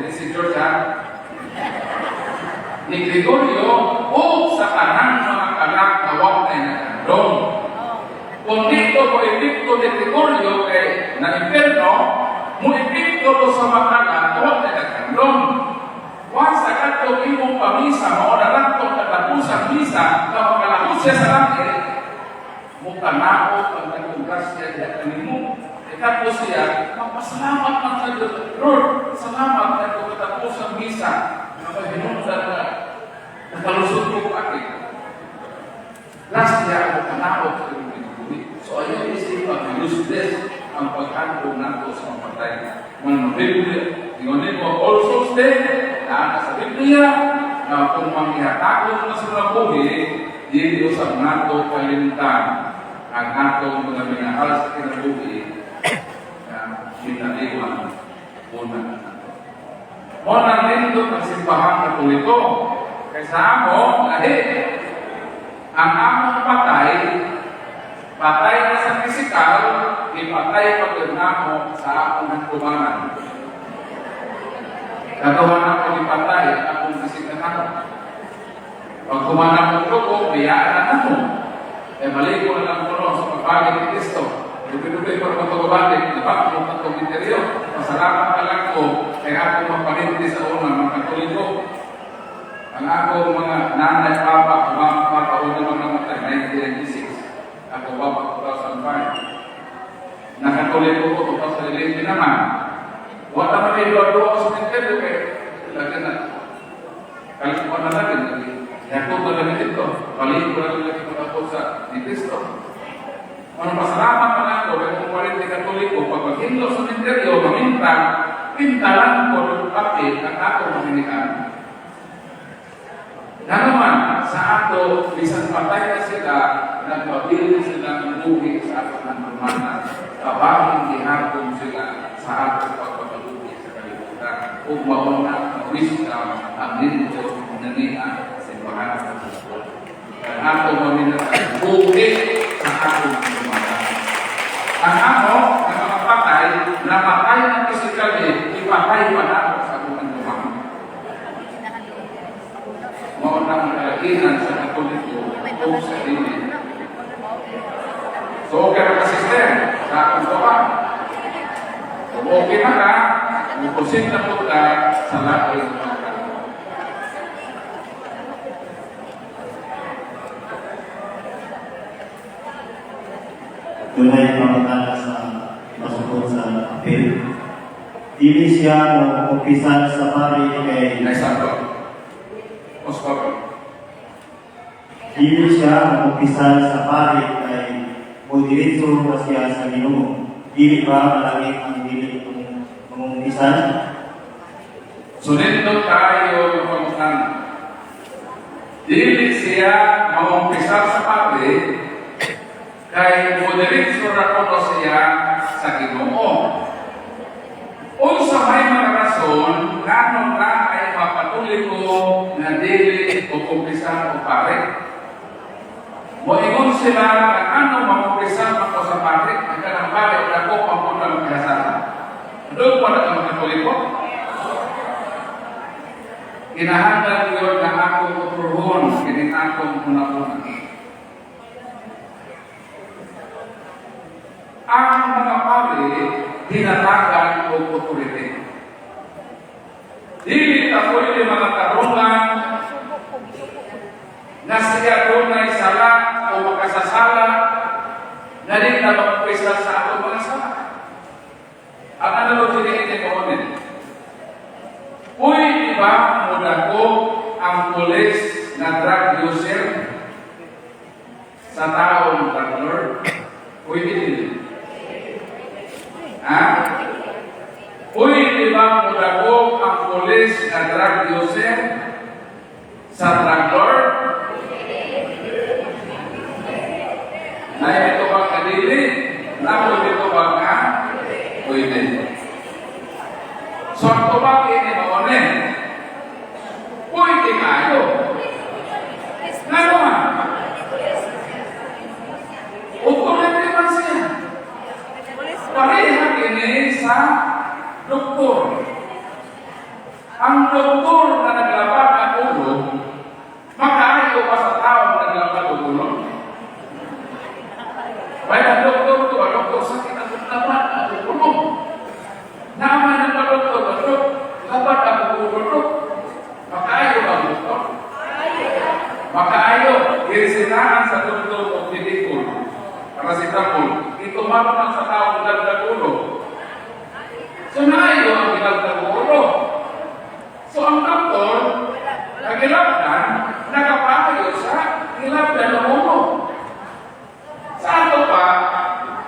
ini si Georgia, ni Gregorio o sa kanang mga kalak na wag na nakandong. Kung dito mo ipikto ni Gregorio kay na impierno, mo ipikto mo sa mga kalak na wag na nakandong. Wag sa katong imong pamisa, maunarantong katapusang misa, na makalahos siya sa langit, mo kanao ang nagtungkas niya diya kanimo. Tapos siya, magpasalamat man sa Lord, salamat na ito katapusang misa, na paghinundan na nakalusot ko akin. Last niya, ako kanao sa iyong. So ayun isip pag-useless ang paghandog nato sa mga patay. Mga Biblia, ingonin mo, also stay, na sa Biblia, na kung manghihatagod na sa mga buhi, dito sa nato kalimutan ang atong mga minahal sa kinabuhi na pinaliwan una nato. Muna nito ang simbahan na tulito. Kaysa ako, ang among patay na sa pisikal, ipatay pagkagna sa akong nagkumanan. Nagawa na ko ipatay akong pisikal. Pag kumanan ko ko, biyaan na ako. Balik ko na lang ko sa pagbalik ni Kristo. Dupi-dupi ko na pagbalik, diba? Kung itong interior, masalamat ka lang ko, kaya ako magpalinti sa una, mga katuloy ko. Ang ako mga nanay, papa, mga naman namatay, 1996. Ako baba, 2005. Nakatuloy ko 2011 naman. Wala naman may doon sa interior, kaya talaga na. Kalikuan na natin, Yakub na lang ito, balik ko lang lagi matapos sa ni Kristo. Ang pasalamat na lang ko, kaya kung walit ni Katoliko, pag maghinlo sa interior, mamintang, pintalan ko ng papel ang ato maminikan. Na naman, sa ato, bisan patay na sila, nagpabilin sila ng buhi sa ato ng pamana. Kabahing gihapon sila sa ato pagpapaluhi sa kalimutan. Kung mauna ang wisdom, ang nito, nanihan, bahasa tersebut. Dan aku meminta bukti aku kemana. Dan aku napakai nanti sekali dipakai pada satu rumah. Mau nak keyakinan satu itu sendiri. So kaya asisten sa kuwa. Okay maka, mukusin na po ka sa lahat. Tunay pangutana sa masukod sa apel. Dili siya mag-umpisan sa pari kay Dili siya mag-umpisan sa pari kay diretso pa siya sa Ginoo. Dili ba malangit ang dili mag-umpisan? Sunod tayo ng pangutana. Dili siya mag-umpisan sa pari kay moderitso na kono siya sa Ginoo. Unsa may mga rason nganong na ay mapatuloy ko na dili o kumpisan o pare. Moingon sila na ano makumpisan ako sa pare, ang kanang pare na ko pampunan kasasan. Doon pa na ang katoliko. Kinahanglan yun na akong uturuhon, kinin akong unang-unang. Ang mga pari hinatagan o otorite. Dili ta pwede mga tarungan na siya doon ay sala o makasasala na di na magpisa sa atong mga sala. Ang ano sinihin ko ulit. Pwede ba muna ko ang pulis na drug user sa taong drug? Pwede din. Pwede ba mudagog ang pulis na drug user sa drug lord? Na ito ba kadili? Na pwede ito ba nga? Pwede. So ito ba kininoone? Pwede kayo. Nga naman. Utuloy naman siya. ini sa doktor. Ang doktor na naglabag ang ulo, makaayo pa sa tao na naglabag ang ulo. Kaya ang doktor ito, ang doktor sakit ang naglabag ang ulo. Naman ang doktor, labag ang ulo. Makaayo ang doktor. Makaayo, irisinaan sa doktor o medikul. Paracetamol, ito marunong sa tao ng dagdag ulo. So naayo ang dagdag ulo. So ang doktor, nagilapdan, nakapayo sa ilapdan ng ulo. Sa ato pa,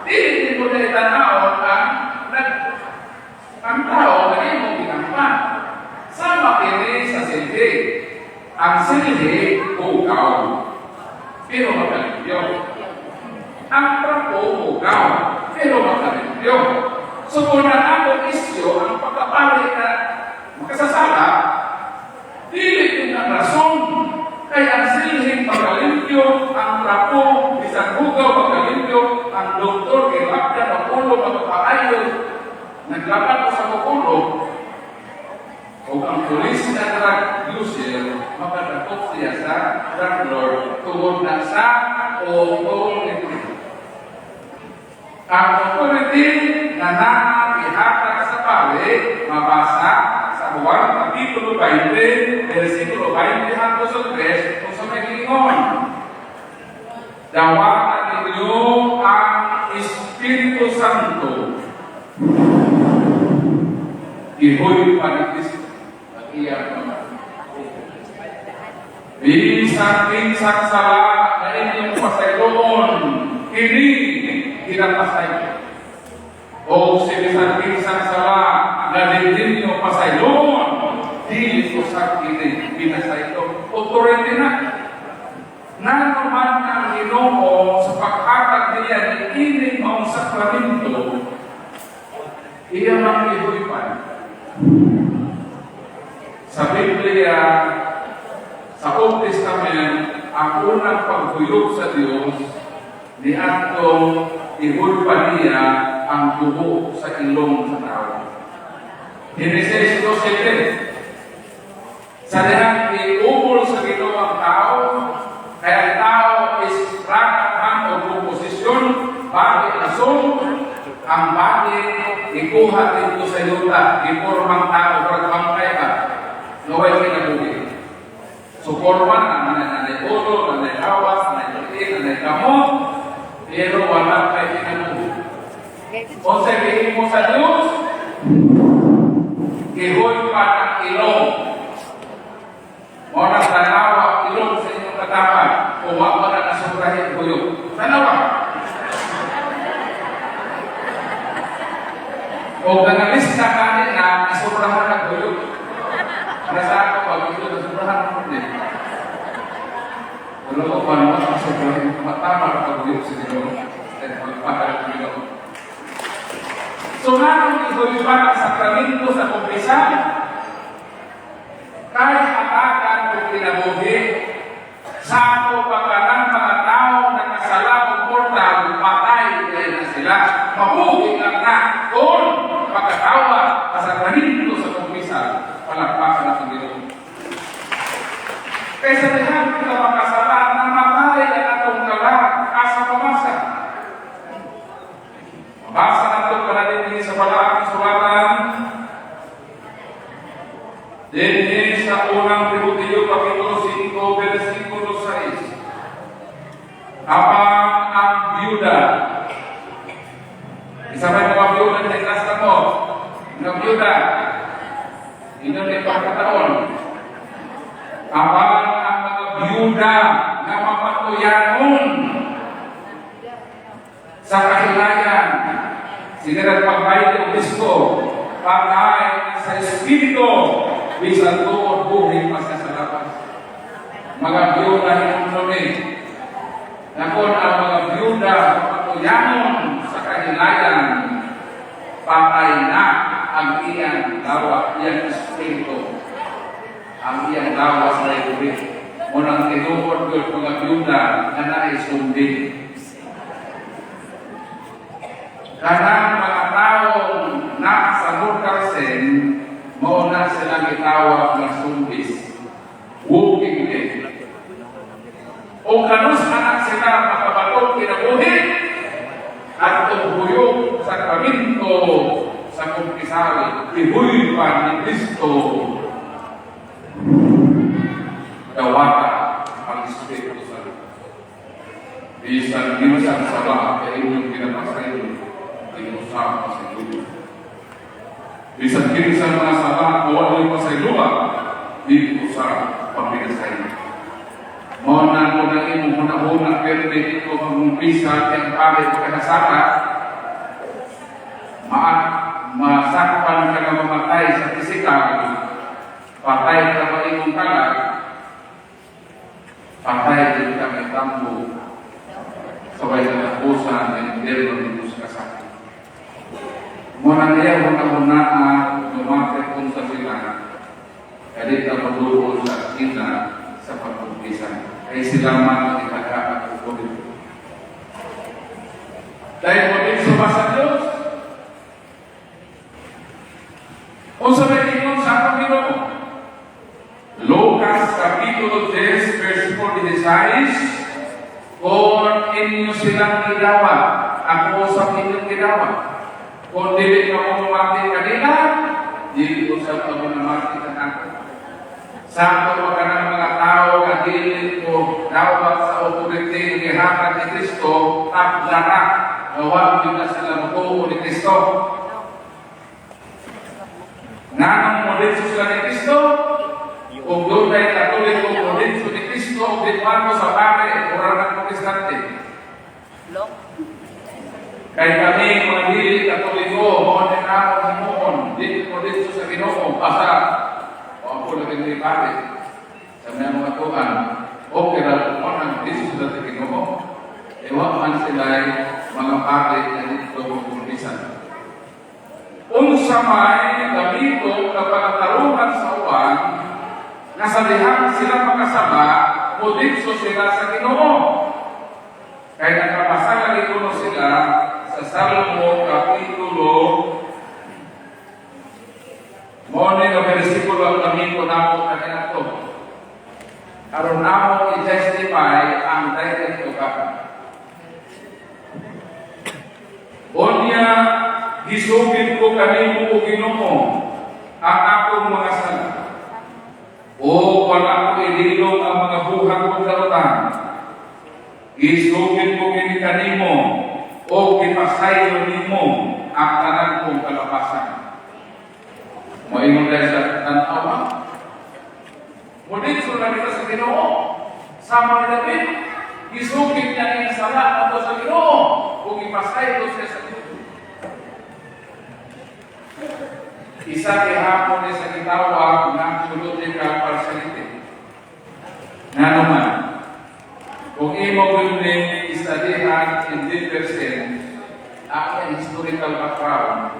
hindi mo na itanawon ang tao na iyong ginampan. Sama kini sa silhi. Ang silhi, bukaw. Pero magalimpyo. Ang trapo, bukaw. Pero magalimpyo. So kung na ako isyo, ang pagkapali na makasasala, dili din ang rason. Kaya ang silhing magalimpyo, ang trapo, isang bukaw magalimpyo, ang doktor, ilapdan ang ulo, magpapaayo, naglaban ko sa ulo, o ang pulis na drug user, makadakot siya sa drug lord tungod na sa authority. Ang authority na nakihatag sa pare, mabasa sa Juan Kapitulo 20, versikulo 20 hanggang sa 3, kung sa may lingon. Dawakan ninyo ang Espiritu Santo. Ihoy pa ni Kristo. Binsang sala na inyong pasayloon, kini kinapasay. O binsang sala na inyong pasayloon, dili ko sa kini pinasayloon. Authority na. Naman ang Ginoo sa paghatag niya ni ining ang sakramento, iya mang ihoy-pan. Sa Biblia, sa Old Testament, ang unang paghuyog sa Diyos ni atong ihulpan niya ang dugo sa ilong sa tao. Genesis 2:7. Sa dihang iubol sa Ginoo ang tao, kaya ang tao is rakahan o proposisyon, bagay asong, ang bagay ikuha dito sa yuta, ipormang tao, pagpangkay ka. Naway kinabuhi. So, forman, nanay ulo, nanay awas, nanay puti, nanay kamot, pero wala kayo kinabuhi. Kung sabihin mo sa Diyos, ihoy pa ng ilong. O nang tanawa, ilong sa inyong katapan, umawa na nasurahin ko yun. Tanawa. O nangalista ka rin na nasurahan ng gulog. Nasa ako pag ito, nasurahan ng gulog. Pero kung paano nasurahin, matama na pag-gulog sa gulog. At magpahal ng gulog. So nga, ito ba ang sakramento sa kumpisa? Kahit hatakan o kinabuhi, sa ako pagkanang mga tao na kasalang portal, patay din na sila. Mabuhi lang na kung pagkatawa kasakramento sa kumpisa, palagpasan na sa Ginoo. Kaysa dihan kita makasala, namatay ang atong kalag, asa pamasa. Mabasa na ito para din sa Balaang Sulatan. Din sa unang Timoteo Kapitulo 5, versikulo 6. Habang ang byuda, isabay mga byuda na ikas mo, ng byuda, ito na pagkataon. Habang ang mga byuda na mapatuyanon sa kahilayan, sinirat pagbayad ng Kristo, patay sa Espiritu, bisan tuod buhay pa sa labas. Mga byuda hinunod nakon ang mga byuda mapatuyanon sa kahilayan, patay na ang iyang dawa, iyang Espiritu, ang iyang dawa sa liburit. Munang tinuod ko mga byuda na naisundin. Kanang mga taong silang gitawag nga sumbis, walking dead. O kanus anak sila makabatog kinabuhi at tungkuyog sa kaminto sa kumpisari, ibuy pa ni Kristo. Dawata ang Espiritu Santo. Bisan minsan salah kaya inyong pinapasayo, inusap sa iyo. Bisan minsan mga salah o ano yung pasayluwa, inusap pagpinasayo. Mohon ko na imo hunahuna pero dito mag-umpisa ang pagay ko kahasaka, masakpan ka na mamatay sa pisikal, patay ka ba imong kalag, patay din ka may tambo, sabay na tapusan ng delo ng Diyos kasakit. Muna niya hunahunaan lumapit kung sa sila, kaya ka maduro sa sina sa pag-umpisa. Ay sila man ipagkakat ko dito. Dahil mo din sa Diyos, kung sabihin mo sa akong Ginoo, Lucas Capitulo 10, verse 46, kung inyo silang ginawa, ako sa inyong ginawa. Kung dili ka mo mati kanila, dili ko sa ako na mati ka ako. Sa ako ka ng mga tao na dili ko dawat sa authority ng ihakan ni Kristo, tapdara, gawag yun na sila magtuo ni Kristo. Nanang moditso sila ni Kristo, kung doon ay katulik kong moditso ni Kristo, o bitman mo sa pare, orang ng protestante. Kaya kami mga dili katuliko, mohon din ako sa mohon, dili moditso sa Ginoo, basta, o ako na rin pare, sa mga tuhan, okay na kung ang moditso sila sa Ginoo, ewan man sila ay mga pare na dito kumpisan. Unsa may gamito na pagkatarungan sa uwan, nasalihan sila makasama, moditso sila sa Ginoo. Kaya nakapasala ito sila sa Salmo Kapitulo, mone na versikulo ang gamito na po kanina ito. Aron namo i-justify ang title ito ka. Onya, gisugid ko kanimo o Ginoo ang akong mga sala. O wala ko ililong ang mga buhang kong darutan. Gisugid ko kini kanimo o kipasayo nimo ang tanan kong kalapasan. Moingon dahil sa tanawa. Mudit na kita sa Ginoo. Sama ni David, gisugid niya ang sala ato sa Ginoo o kipasayo siya sa Ginoo. Isa kihapon ni sa gitawag ng sulutical partiality. Nga naman, kung imo building istadihan in 10% ang historical background,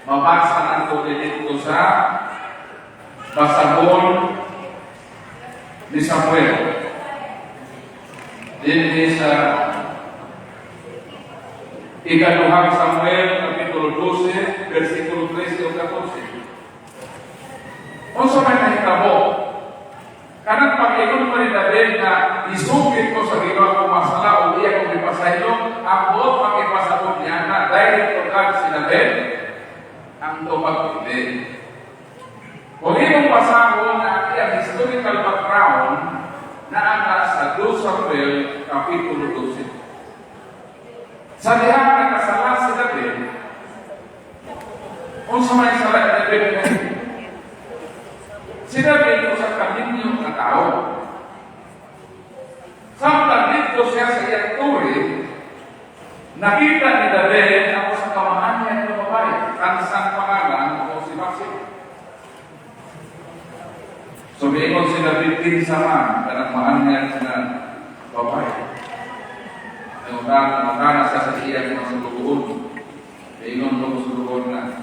mabasa na ito dito sa basahon ni Samuel. Din sa ikaduhang Samuel, Kapitulo 12, versikulo 13 o 14. Kung sa may nahitabo, kanang Panginoon mo ni David na isugid ko sa ginawa kong masala o iya kong ipasaylo, ang buot makipasabot niya na dahil ito si David, ang tupag-pili. Kung imong pasahon na ang historical background na ang sa 2 Samuel, Kapitulo 12. Sa diha na kasala si David, kung sa may sala ni David na si David o sa kaminyong na tao. Samtang dito siya sa iyang turi, nakita ni David ako sa kamahan niya ng babae, kansang pangalan o si Batseba. So, biingon si David din sama, kanang mahan niya na babae. Magkana sa iyang mga sulugoon. Biingon mo sulugoon na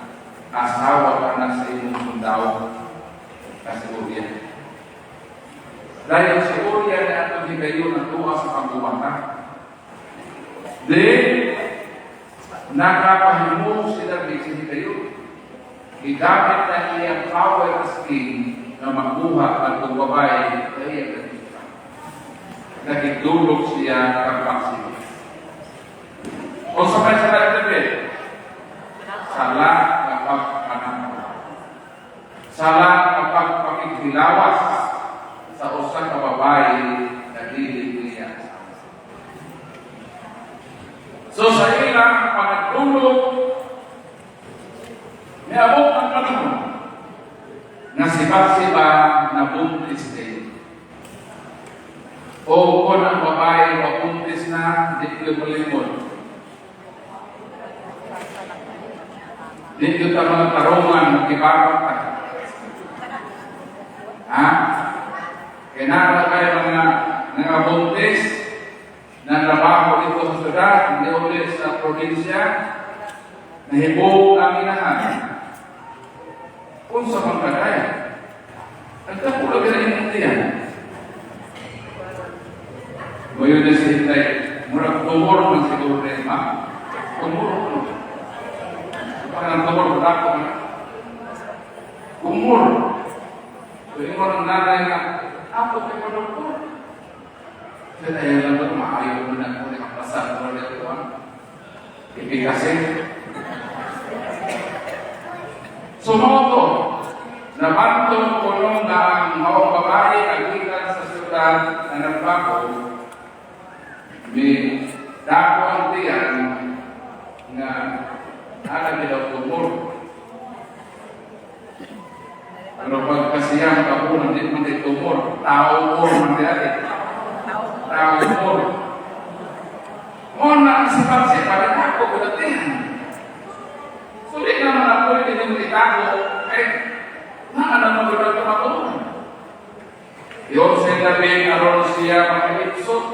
asawa ka na sa iyong sundao. Kasi Uriah. Dahil si Uriah na atong higayon ang tuwa sa pagbuwata. Then, nakapahimu si David si higayon. igamit na iyang power as king na makuha ang babae na iyang nagkita. Nagitulog siya kapag kung sa may salat nabi, sala kapag pananaw. Sala kapag pakighilawas sa usa ka babae na dili niya. So sa ilang panagtulog, niabot ang panahon na siba-siba na buntis din. O kung ang babae mabuntis na, di ko malimod. Di ko mga tarungan, magkibarot ka. Ha? Kaya kayo mga buntis na trabaho dito sa syudad, hindi ulit sa probinsya, nahibog ang inahan. Kung sa mga kagaya, nagkapulag na yung tiyan. Ngayon na si Hintay, murag tumor man siguro rin, ma? Tumor ko. Parang tumor, ako na. Tumor. So, yung mga nanay na, ako kayo ko doktor. Kaya tayo lang ba, maayaw mo na kung nakapasal ko rin ito. Ipikasin. Sumoto, nabantong kulong na ang mawang babae kagitan sa syudad na nagbago. May dako ang tiyan na nalagay daw tumor. Pero pagkasiyang kapunan, hindi man din tumor. Tao or man din. Tao or. Muna ang sipag-sipag, ako bulatihan. Sulit naman ako yung itago, naman naman tumatulog. Yun sa labing aron siya makilipsot.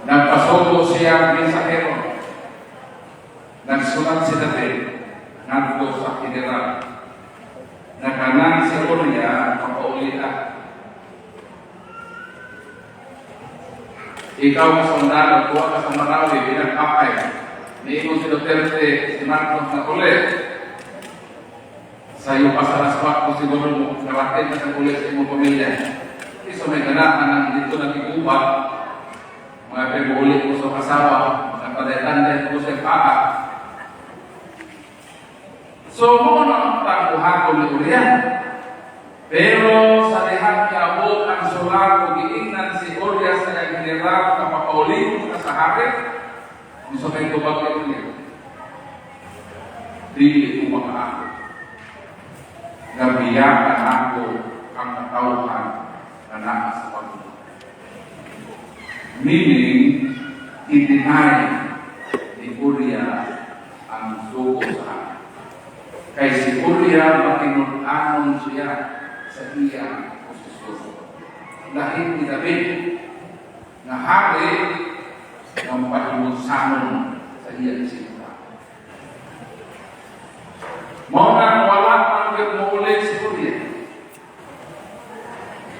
Nagpasubo siya mensahero. Nagsulat si David, nagdo sa general. Nakanan si Uriah, papaulita. Ikaw ka sundalo, tuwa ka sa Marawi, bilang kapay. Niingon si Duterte, si Marcos na ulit. Sa iyo pa sa laswak mo siguro mo, narating na sa ulit sa iyong pamilya. Iso may ganahan ng dito nagigubat, mga pag-ulit mo sa kasawa, nagpadaitan ko sa paa. So, mo na ang tangguhan ni Uriah. Pero sa lihat niya abot ang sulat o giingnan si Uriah sa general na papaulit na sa hari, gusto kayo tubag niya. Dili ko makaako. Nabiyakan ako ang katauhan na nasa sa pagbubuhay. Meaning, i-deny ni Uriah ang suko sa hari. Kaya si Uriah makinunanon siya sa iyang posisyon. Dahil ni David na hari ng pahimusanon sa iyang simbahan. Maunang wala pang nagmuulit si Uriah.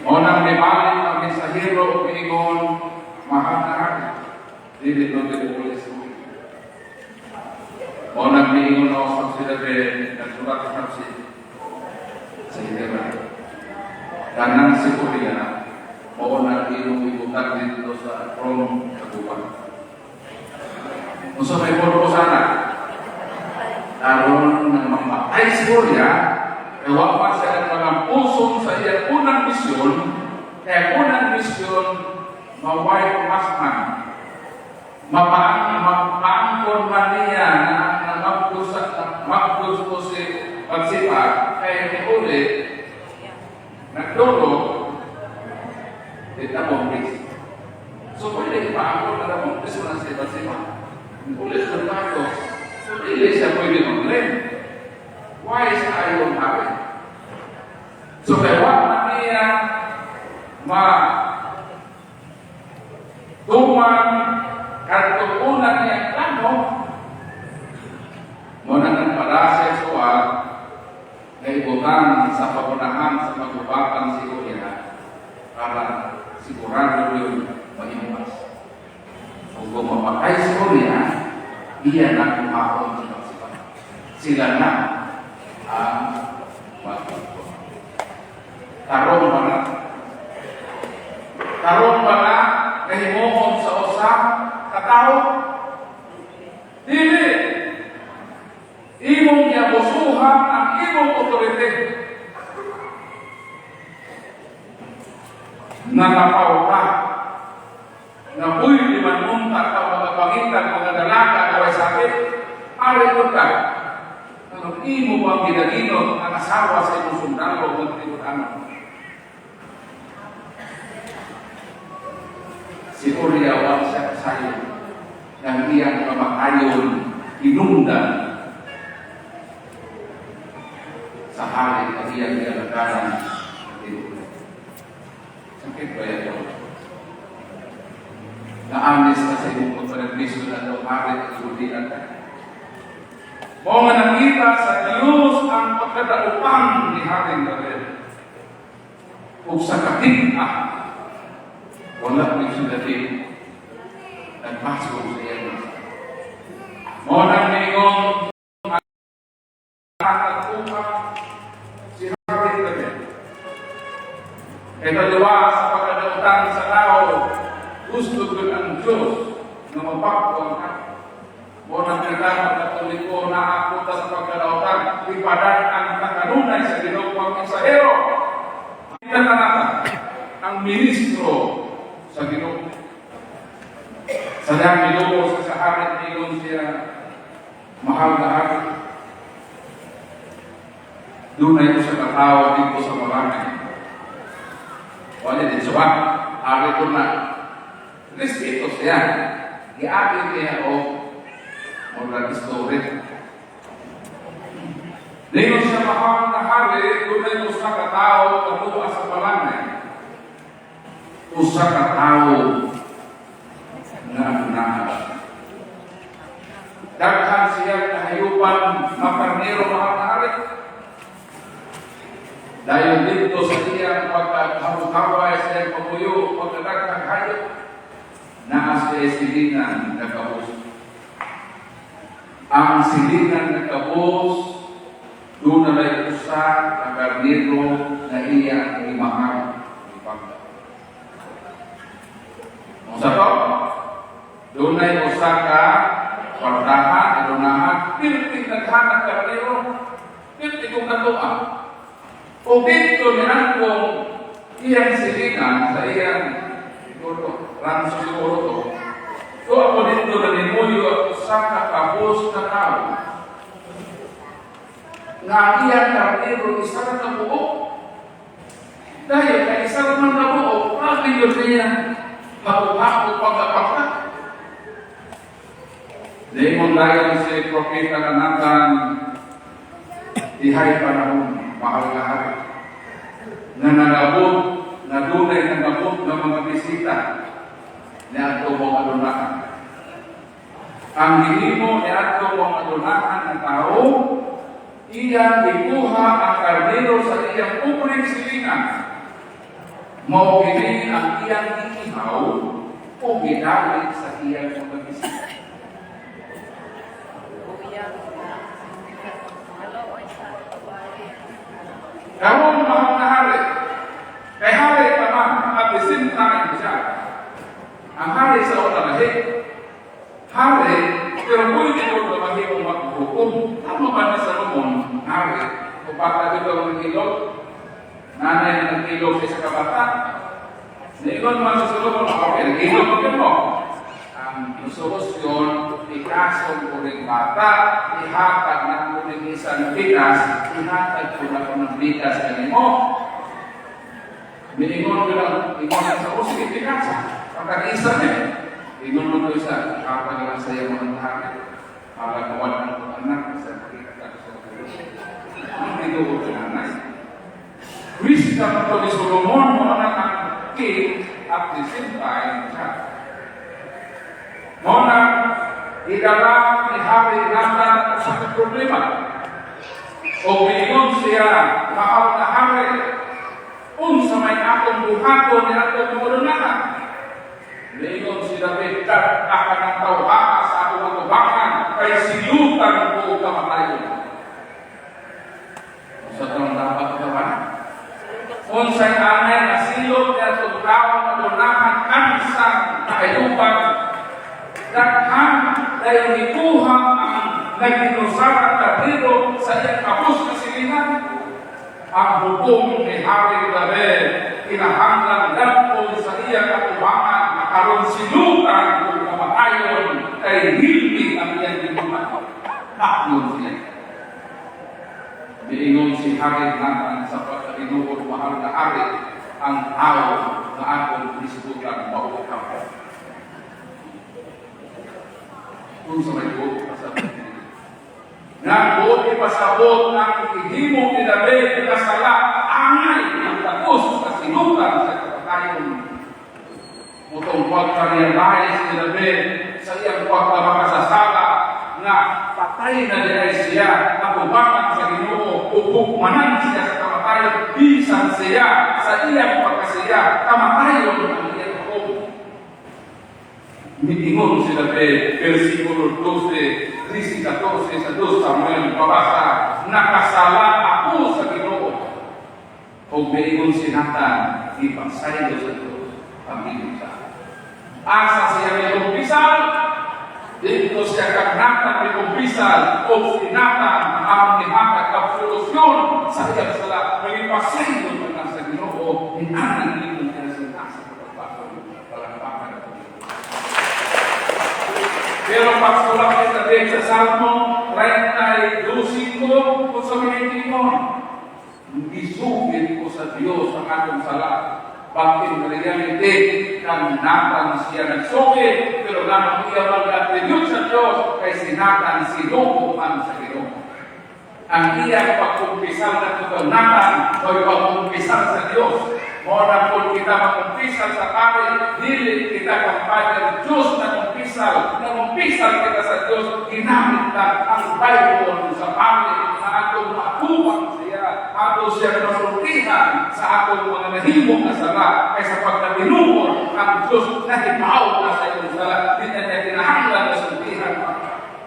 Maunang may balik ang mensahero umiingon, mahal na hari. Hindi nagmuulit si Uriah. Maunang umiingon ako sa si David, nagsulat sa sa general. Kanang si Uriah, maunang inuwibutan dito sa throne sa gubat. Kung may puro ko sana, naroon ng mamatay si Uriah, gawa pa siya ng mga pusong sa iyang unang misyon, kaya unang misyon, maway pumasman, mapangkon man niya na magpus ko si pagsipag, kaya ni ulit, nagdulog, di na bumpis. So, pwede ipaangkon na bumpis mo na si pagsipag. Ulit ng tayo. So, hindi siya pwede mag-lem. Why is ayaw hari? So, kaya wala niya tuman katutunan niya plano muna ng parasexual na ibutan sa pagunahan sa magubatan si Uriah para sigurado yung mahimuas. Kung mapatay si Uriah, iyan ang kumahon sa pagsipan. sila na ang magpapagawa. Karon ba na kahimuon sa usa ka tawo? Dili. Imong giabusuhan ang imong otorite. Nanapaw ka. Napuy di man unta ka mga pangitan, mga dalaga, kaway sakit. Ari ko ka. Ang imo bang ginagino ang asawa sa imong sundalo ng tinudanan? Si Uriah wala siya kasayo ng iyang kamakayon inundan sa hari ng iyang ginagaran. Sakit ba ito? Naamis na sa imong pagpanagliso na daw hari ng Judian. Mga nakita sa Diyos ang pagkadaupang ni Haring David. Kung sa kating wala ni siya David nagpasok sa iyo. Mga nangyayong nagpapang si Haring David. Ito liwa sa pagkadaupang sa tao, gusto ko ang Diyos na mapakawang ka. Bonang kailangan at tuliko na ako sa pagkalautan, ipadan ang nakanunay sa ginawang Israelo. Kita na natin ang ministro sa Ginoo. Sa dami Ginoo sa sahabat niyon siya mahal na hari. Doon na ito sa katao dito sa marami. Wala din siya. Hari ko na. Respeto siya. Iagin niya o orang story. Dino siya mahal na hari, doon ay usa ka tao katuwa sa palangay. Usa ka tao na anunahan. Daghan siya kahayupan makarnero mahal na hari. Dahil dito sa iyang pagkakaway sa iyang pabuyo, pagkadaghang hayop, naas sa silingan nagkabuso. Ang silingan ng kabos, doon na rin usa ang karnero na iya imahal ipagda. Kung sa to, doon na rin usa ka kwartahan, adunahan, pilping naghanap karnero, pilping kong natuan. O dito nilang kong iyang silingan sa iyang siguro, ranso siguro to, so ako dito na nimuyo sa kakabos na tao. Nga iyang karnero, isa na nabuo. Dahil kay isa naman nabuo, bakit yun niya hapo-hapo pagkapagka? Lemon dahil si Propeta na Nathan, dihay panahon, mahal na hari. Nananabot, na dunay nanabot ng mga bisita ni ato mong adunahan. Ang hinimo ni ato mong adunahan ng tao, iyang ikuha ang karnero sa iyang ubring silingan. Mao kini ang iyang ihaw o ginamit sa iyang mga bisita. Karon mahal na hari. Kay hari pa man, at the same time siya. Ang hari sa una lahi. Hari, pero kung hindi mo lahi mong maghukom, tama ba na sa lumon, hari? Kung bata dito ng ilog, nanay ng ilog sa kabata, nailon man sa lumon, okay, nag-ilog mo. Ang solusyon, ikasong ko rin bata, ihatag na ko rin isang bigas, ihatag ko na ko ng bigas kanin mo. Biningon ko lang, ingon sa usik, bigas. Pagkag-isa niya, ingon ko isa, kapag lang sa iyo mga tahanan, palagawan ng mga anak, sa pagkakag sa pagkakag. Ang tinuod ng nanay. Wisdom ko ni Solomon, mga ang king, at the same time, siya. Mona, idala ni Hari Nathan sa problema. O bilingon siya, mahal na hari, sa may akong buhato ni atong kumulunahan. Bilingon si David, kat akan ang tawhaka sa akong magubakan, kay silutan ko kamatayon. Sa taong dapat kawan. Unsay anay na silog niya itong tao na lunahan kansang nakayupag. Daghan dahil ikuha ang nagdinosara kadiro sa iyang kapos na silingan. Ang hukom ni Hari David kinahanglan dagko sa iyang katubangan aron silutan kung kamatayon kay hilmi ang iyang ginuman. Takyon siya. Diingon si Hari Nathan sa pagkatinuod mahal na hari ang tao na akong disputan mauukap. Kung sa may buot pasabot nga buot ipasabot ang ihimo ni David na sala angay ang tapos sa sinutan sa kapatayon. Mutong pagka-realize ni David sa iyang pagkamakasasala nga patay na di ay siya, nakubangan sa Ginoo, upukmanan siya sa kamatayon, bisan siya sa iyang pagkasiya, kamatayon ang iyang hukom. Mitingon si David, versikulo 12, 13-14 sa 2 Samuel, babasa, nakasala ako sa Ginoo. O mitingon si Nathan, ipagsayo sa Diyos, pamilya siya. Asa siya may kumpisal, dito siya kagnatan may kumpisal, o sinatan ang nihatag absolusyon sa iyang sala, may ipagsayo na sa Ginoo, inanan dito siya sa nasa kapagpapag, palangpakan. Pero pagsulak ni David sa Salmo 32, kung sa minitingon, isugit ko sa Diyos ang atong sala. Bakit reality kang Nathan siya nagsugit, pero naman iya mag-attribute sa Diyos kay sinatan sinuko man sa Ginoo. Ang iya pagkumpisal na ito Nathan o pagkumpisal sa Diyos. Mora kung kita magkumpisal sa pari, dili kita kampanya Diyos na kumpisal kita sa Diyos, ginamit na ang Bible sa pari na atong matubang siya, ato siya masultihan sa atong mga nahimong na sala, kaysa pagkabinuon ang Diyos na hibaw na sa iyong sala, di na niya kinahanglan na sultihan.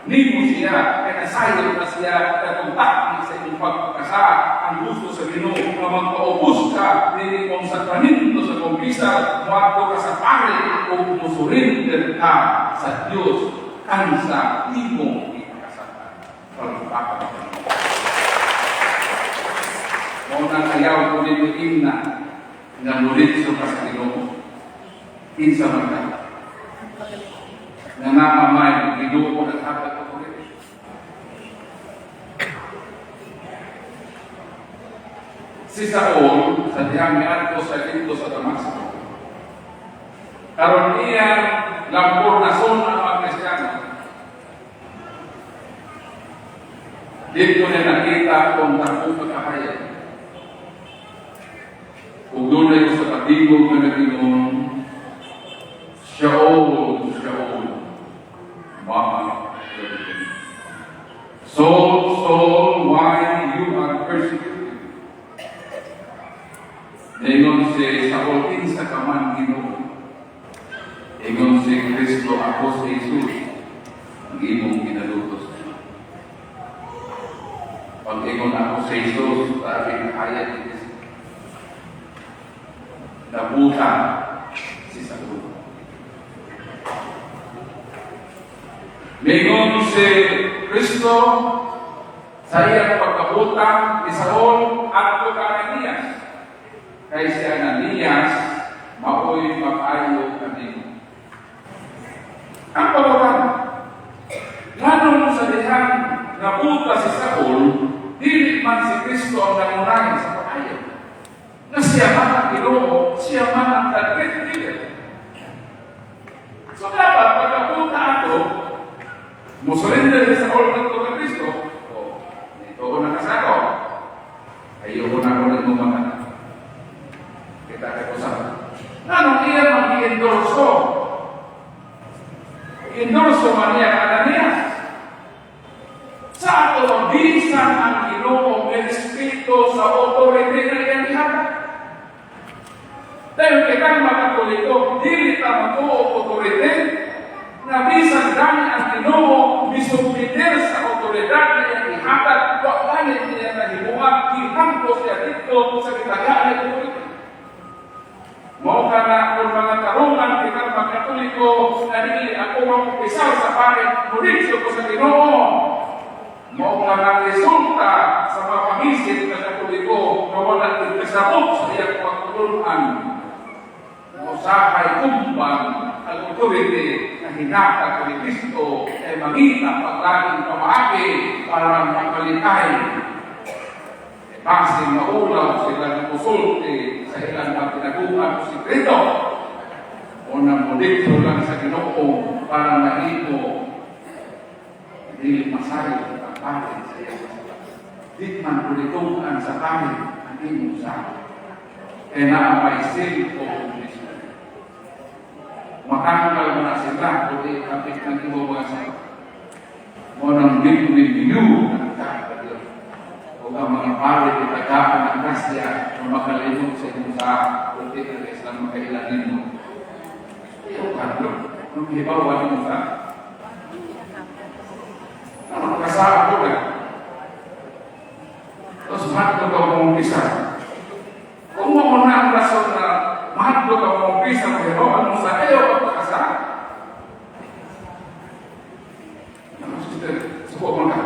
Nimo siya, kaya nasayang na siya, natuntak sa inyong pagkakasa, ang gusto sa Ginoo na magpaubos ka, hindi mong sakramento sa kumpisal, muadto ka sa pari, o musurinder ka sa Diyos, kansa imong ikasatan. Pagpapakatan. Muna kayaw ko nito imna, nga nuritso ka sa Ginoo, kinsa man ka. Nga namamay, Ginoo ko naghatag ko rin. Si Saul, sa diyang niadto sa dito sa Damasco, karon iyang lampor na son ang mga Kristiyano. Dito niya nakita kung takong pagkakaya. Kung doon na yung sa katigong na nag-inom, Shaul, Mama, Saul, why you are persecuted? Ingon si Saul, kinsa ka man Ginoo. Ingon si Kristo, ako si Jesus, ang imong ginalutos. Pag ingon ako si Jesus, sabi kaya ni Kristo. Nabuta si Saul. Ingon si Kristo, sa iyang pagkabuta ni Saul at Ananias. Kay si Ananias, maoy mag-ayo kanino. Ang pagkabutan, ganun sa dihang nabuta si Saul, dili man si Kristo ang nangunahin sa pag-ayo. Na siya man ang Ginoo, siya man ang taglit-lit. So dapat, pagkabuta ato, musurrender ni Saul ng kay Kristo, ito ko nakasako, ayoko na ko rin umaman. Kita kakusap. Anong iya mag-i-endorso? I-endorso man niya Ananias. Sa ato, bisan ang Ginoo may Espiritu sa authority na iyang ihatag. Dahil kitang makatuliko, dili ta mag-o authority, na bisan dami ang Ginoo misubmiter sa otoridad na iyang ihatag, wag ganit niya na himuha, ito sa kitagaan ng Katoliko. Mo ka na kung mga tarungan kita magkatoliko na dili ako mag-umpisa sa pare, mulisyo ko sa Ginoo. Mo ka na resulta sa mga pamisit na Katoliko na wala nagkasabot sa iyang pagtulungan. Mo sahay kumbang ang authority na hinatag ni Kristo ay mangita paglaging pamahagi para mapalitay. Base maulaw sila ng kusulti sa ilang mga pinaguhan si Kristo. O namulito lang sa Ginoo para mahito hindi masayo ang pangit sa iyang masalat. Di man pulitukan sa pangit ang iyong sa kaya naamay sin o Kristo. Makakal mo na sila kundi kapit ng iyong mga sa mo nang big-big-view ng kakadil. O ang mga pare di tagaan ng grasya na makalimot sa inyo sa puti ng Islam makailanin mo. Iyo kadlo, nung hibawan mo ka. Ano kasama ko ka? Tapos mahal ka mong isa. Kung mo na ang rason na mahal ka mong isa mo hibawan mo sa iyo pagkakasama. Ano sister, suko mo na.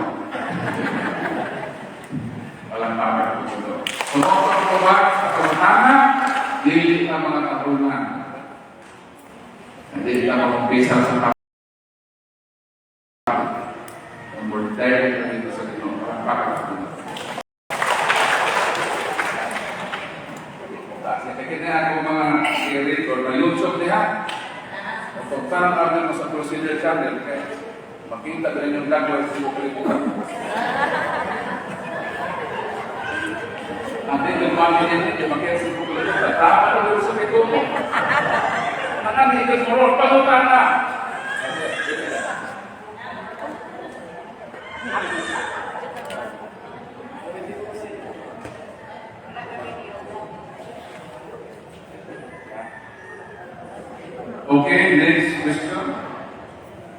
Walang pamer po ito. Kung ako ba sa kamatana, dili ang mga tarunan. Hindi lang mag-umpisa sa kapatid. Ang mortality na dito sa Ginoo, parang pakakaroon. Sige na ako mga i-read or na YouTube niya. Kung saan kami mo sa procedure channel, kaya makita na yung gagawin sa bukulikutan. Nanti yung mami niya, yung makita sa bukulikutan. Tama na doon sa may kumo. Anak ikut murul palutan na. Okay, next question.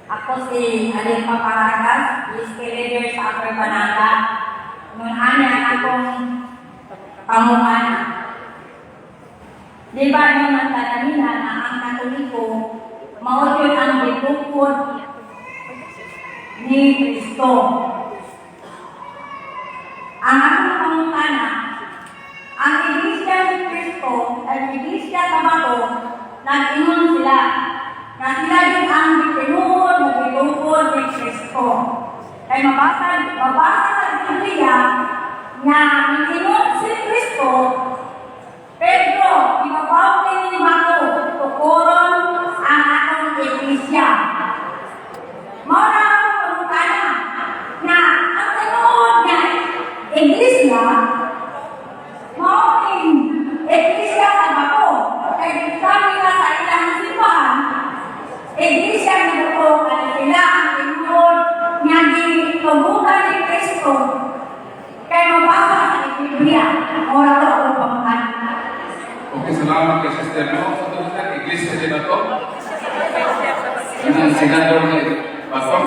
Ako si Aling Paparagas, List Leader sa Upper Banata. Ngunhanya akong pamumana. Di ba nung nagtatanina na ang Katoliko, maudyon ang ditungkod ni Kristo. Ang aking pamumana, ang Iglesia ni Kristo at Iglesia Tabato, nag-ingon sila na sila din ang bitinuod na bitungkod ni Kristo. Kaya mabasa sa Biblia na bitinuod si Kristo, Pedro, ibabaw ni Bato, tukuron ang atong Iglesia. Mara ako pagkana na ang tinuod niya Iglesia, mauling Iglesia sa Bato, kaya sabi na sa ilang simbahan, Iglesia ni Bato, kaya sila ang tinuod niya tubukan ni Kristo. Kaya mabasa sa Biblia, mara ito ako pagkana. Okay, salamat kay Sister Mo. Sa ito na, Iglesia din na ito. Yan ang senador ni Pastor.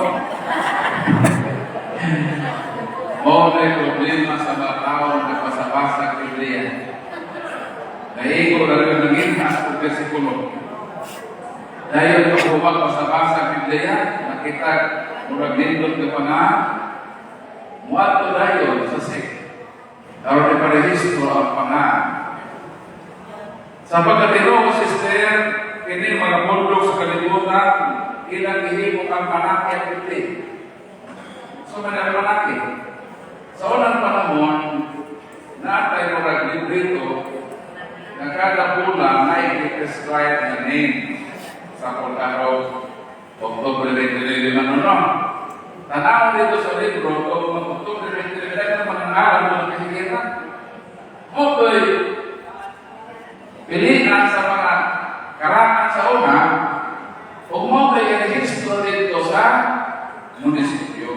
O may problema sa mga tao na pasabasa ng Biblia. Naigo na rin ng inhas o versikulo. Dahil kung pasabasa ng Biblia, nakita murag nindot ka pa nga, muato dayon sa sek. Dapat iparehistro ang pangalan. Sa pagkatino, sister, kini mga bundok sa kalibutan, ilang ihimo ang manaki at piti. So, mga manaki. Sa unang panahon, natay mo naglibrito, na kada bulan na i-prescribe na name sa pagkaraw, October 23 na no. Tanaw dito sa libro, kung October 23 na mga ngalan mo ng kahigitan. Okay. Pilihan sa mga karangan sa una, kung mo kayo registro dito sa munisipyo.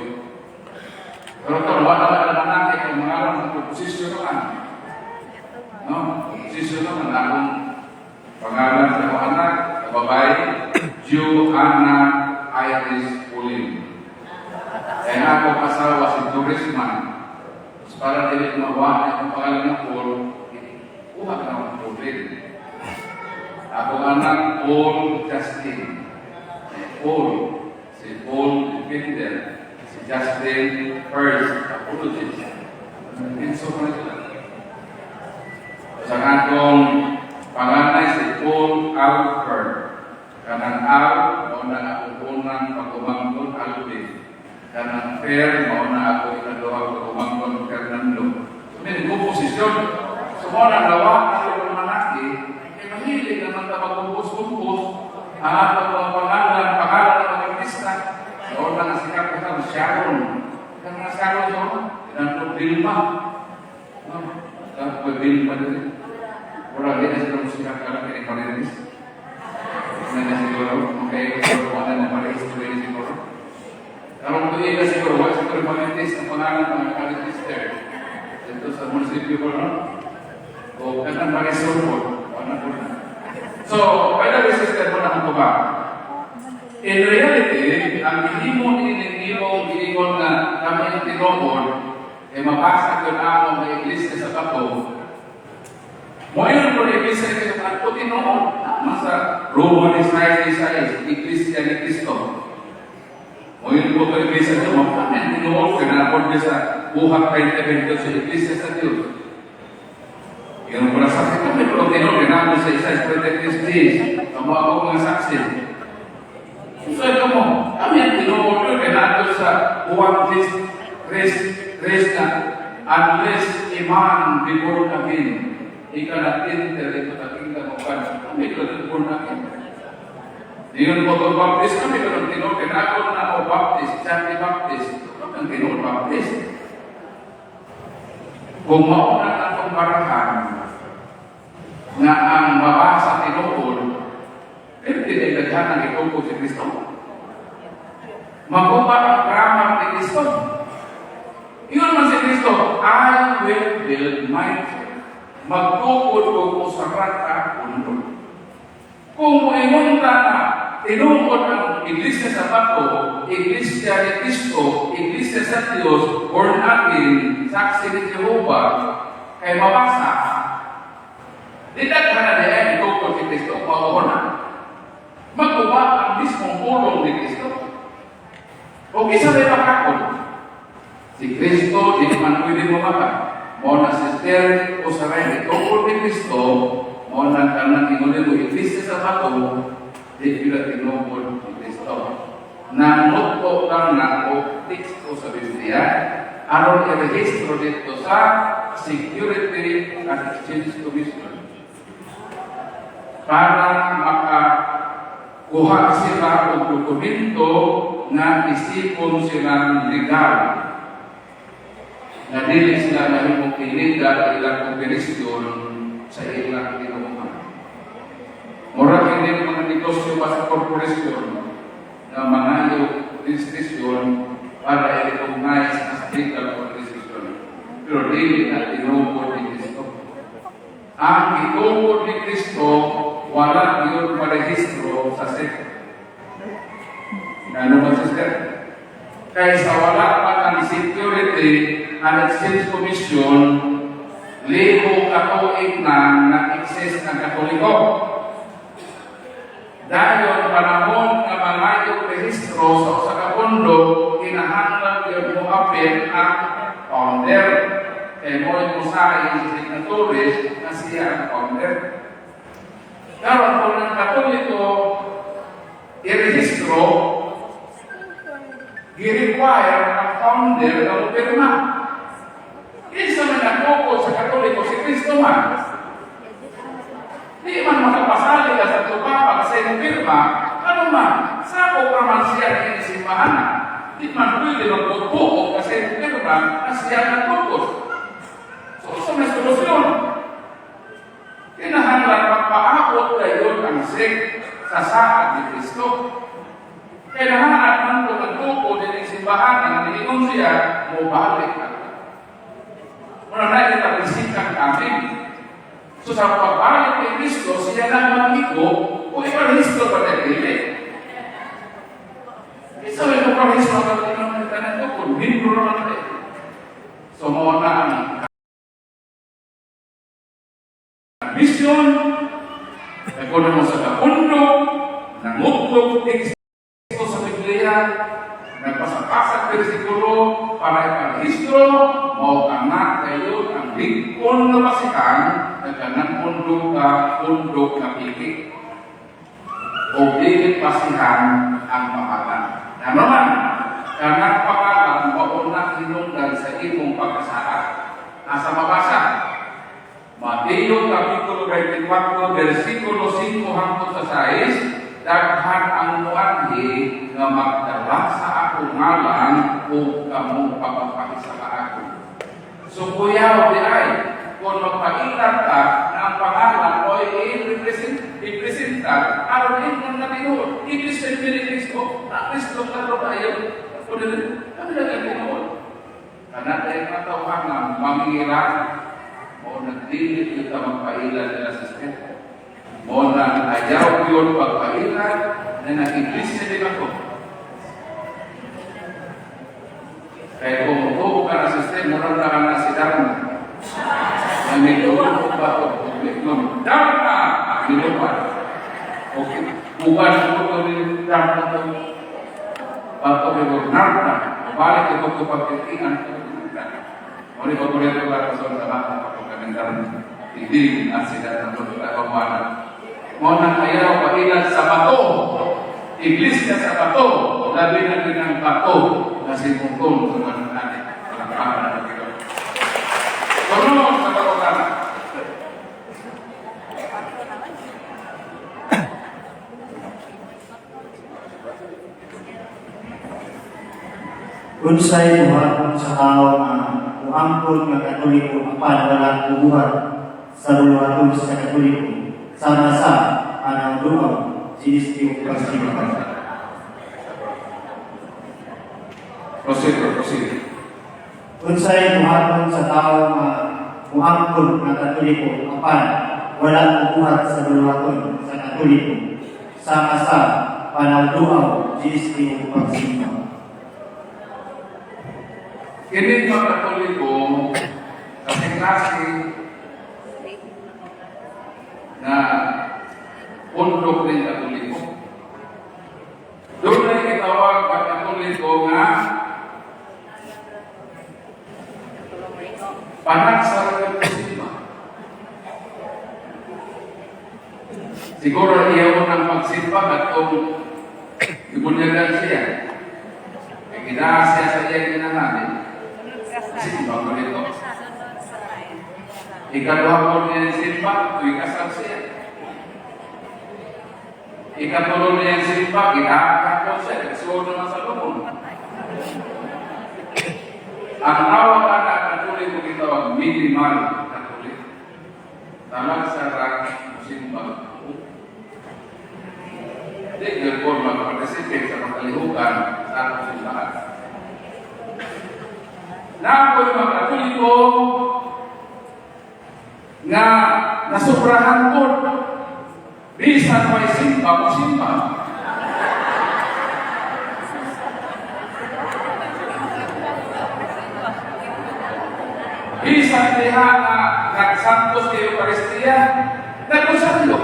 Pero ito, wala naman natin kung mga alam ng proposisyon naman. No? Proposisyon naman akong pangalan sa mga anak, sa babae, Joanna Iris Pulin. Kaya ako kasawa si Doris Man. para dili mawa ang pangalan ng Paul, kuha ka ng Paul din. Ako anak Paul Justin. Paul, si Paul Defender, si Justin First Apologist. Pinso ko na sila. Sa kanong panganay si Paul Alford. Kanang Al, mauna ako unang pagkumangkon Alvin. Kanang Fair, mauna ako ikaduha pagkumangkon Fernando. So, may komposisyon. So, mauna gawa ako ng manaki, ay mahilig naman na magkumpos-kumpos ang atong mga pangalan ng mga artista. So, na nga sikat ko sa Sharon. Kanang Sharon so, tinanong Vilma. Pag Vilma din. Wala din na sila musikat ka lang kini Paredes. Na siguro, okay, siguro wala na Paredes to rin siguro. Karong tuloy na siguro, wala siguro Paredes ang pangalan ng mga Paredes-ter. Ito sa munisipyo ko, no? O kanang Paredes po, wala po na. So, by the way, sister po na ba? In reality, ang giingon na kami ang tinumod, ay mabasa ko na ako ng iglesia sa Bato. Ngayon po na iglesia sa Bato, tinumod. Masa Roman Israel, iglesia ni Cristo. Ngayon po ang iglesia sa Bato, tinumod, kinapod niya sa buhak 20-20 sa iglesia sa Diyos. Yan po na saksi kami, pero tinumod, kinapod sa isa Christi, ang mga mga saksi. So, ito mo, kami ang tinumod, kinapod sa buhak Christ na unless iman before kami, ikanatin dari katatingga mo kan, kami kailangan born again. Ngayon po ito baptist, kami kailangan tinod, kinakot na ako baptist, John Baptist, kami ang tinod baptist. Kung mauna na itong barahan na ang mabasa tinod, pero tinilagyan ang itungkol si Kristo. Mabuba ang grammar ni Kristo. Yun man si Kristo, I will build my church. Magtukod ko sa rata ulo. Kung imunta na tinungkod ang iglesia sa Bato, iglesia ni Kristo, iglesia sa Diyos, born again, saksi ni Jehovah, kay mabasa, didaghan na niya itukod si Kristo, pauuna. Magkuha ang mismong ulong ni Kristo. O isa rin makakot. Si Kristo, di naman pwede mababa. Muna sister o saray, itungkol ni Kristo, muna ka nang inunin mo iglesia sa Bato, di pila tinungkol ni Kristo. Nanuto lang na o teksto sa Biblia, aron i-registro dito sa Security and Exchange Commission. Para makakuha sila o dokumento na isipon silang legal. Na dili sila nahimong illegal ilang operasyon sa ilang tinuungan. Mura hindi mga negosyo pa sa korporasyon na mga institusyon para i-recognize as legal organization. Pero dili na tinungkol ni Kristo. Ang itungkol ni Kristo, wala yun marehistro sa sekta. Ano ba, sister? Kaysa wala pa ng Security and Exchange Commission, libo katuig na exist ng Katoliko. Dahil panahon na malayong rehistro sa usa ka pondo, kinahanglan yun mo apel ang founder. Kaya mo yung usahin sa signatories na siya ang founder. Karon kung ng Katoliko, i-rehistro, i-require ang founder na upirma. Isa man nagtukod sa Katoliko si Kristo man. Di man makapasali ka sa tupapa kasi upirma, ano man, sako pa man siya na inisimbahan. Di man pwede magputpukot kasi upirma na siya nagtukod. So, isa may solusyon. Kinahanglan magpaabot kayo ang sek sa saad ni Kristo. Kailangan man kung nagtuko din ang simbahan na nilingon siya, mubalik agad. Muna na itablisikan amin. So sa pagbalik ni Kristo, siya lang mag-iko kung iparehistro pa na dili. Isa rin iparehistro pa na dili ng ito kung hindi naman dili. So muna ang telebisyon, nagkunan mo sa kapundo, nangutlog teksto sa Biblia, nagpasapasag bersikulo para ipanghistro, mao anak kayo ang lingkon na basihan, nagkanang pundo ka piki. O dili pasihan ang pangalan. Ano man, kanang pangalan, mauna hinungdan sa imong pagkasala. Asa mabasa? Mateo Kapitulo 24, versikulo 5 hangtod sa 6, daghan ang muadhi nga magdala sa akong ngalan o kamong pagpapakisala ako. So kuyaw di ay, kung magpailan ka na ang pangalan o i-representa, aron din na tinuod, i-present ni Kristo, na Kristo ka ro kayo, kami na tinuod. Karena tayo matawang mangilan, mo nagdilit kita magpailan nila sa Kristo. Mo na ayaw yun pagpailan, na nag-Ingles na din ako. Kaya kung mutubo ka na sistema, murang na ka na si Dharma. Na may tulong ko ba ito? Dharma! Ginupan. Okay. Bukan ko ito rin Dharma ito. Bato may Dharma. Balik ito ko pagkitian ko. Muli ko tuloy ito para sa mga kapag kaming Dharma. Hindi ang sila ng mga kawanan. Muna ayaw pailan sa bato. Iglesia sa bato. Labi na din ang bato na simungkong sa mga natin. Palangkapan na natin. Tunong sa barokan. Unsay buhaton sa tao nga uangkon nga Katoliko apan wala buhat sa luwaton sa Katoliko sama sa anang duha sinistiu pagsimulan. Proceed. Unsay buhaton sa tao nga uangkon nga Katoliko apan wala buhat sa luwaton sa Katoliko sama sa anang duha sinistiu pagsimulan. Kini mga Katoliko, kasi klase na pundok ng Katoliko. Doon ay itawag mga Katoliko nga panagsarang Kusima. Siguro iyaw ng magsimba at kung ibunyagan siya. Kaya ginasya sa iya ginananin. Simba ko nito. Ikadwa po niya yung simba, tuwing kasal siya. Ikatulong niya yung simba, kinakakak po siya, nagsuod naman sa lumon. Ang tawag na Katolik ko gitawag minimal Katolik. Talag sa rang simba. Hindi ko mag-participate sa pagkalihukan sa ating simbahan. Na ako'y mga Katoliko nga nasubrahan ko bisan may simba mo simba. Bisan diha na nagsantos sa Eucharistia, nagusalo.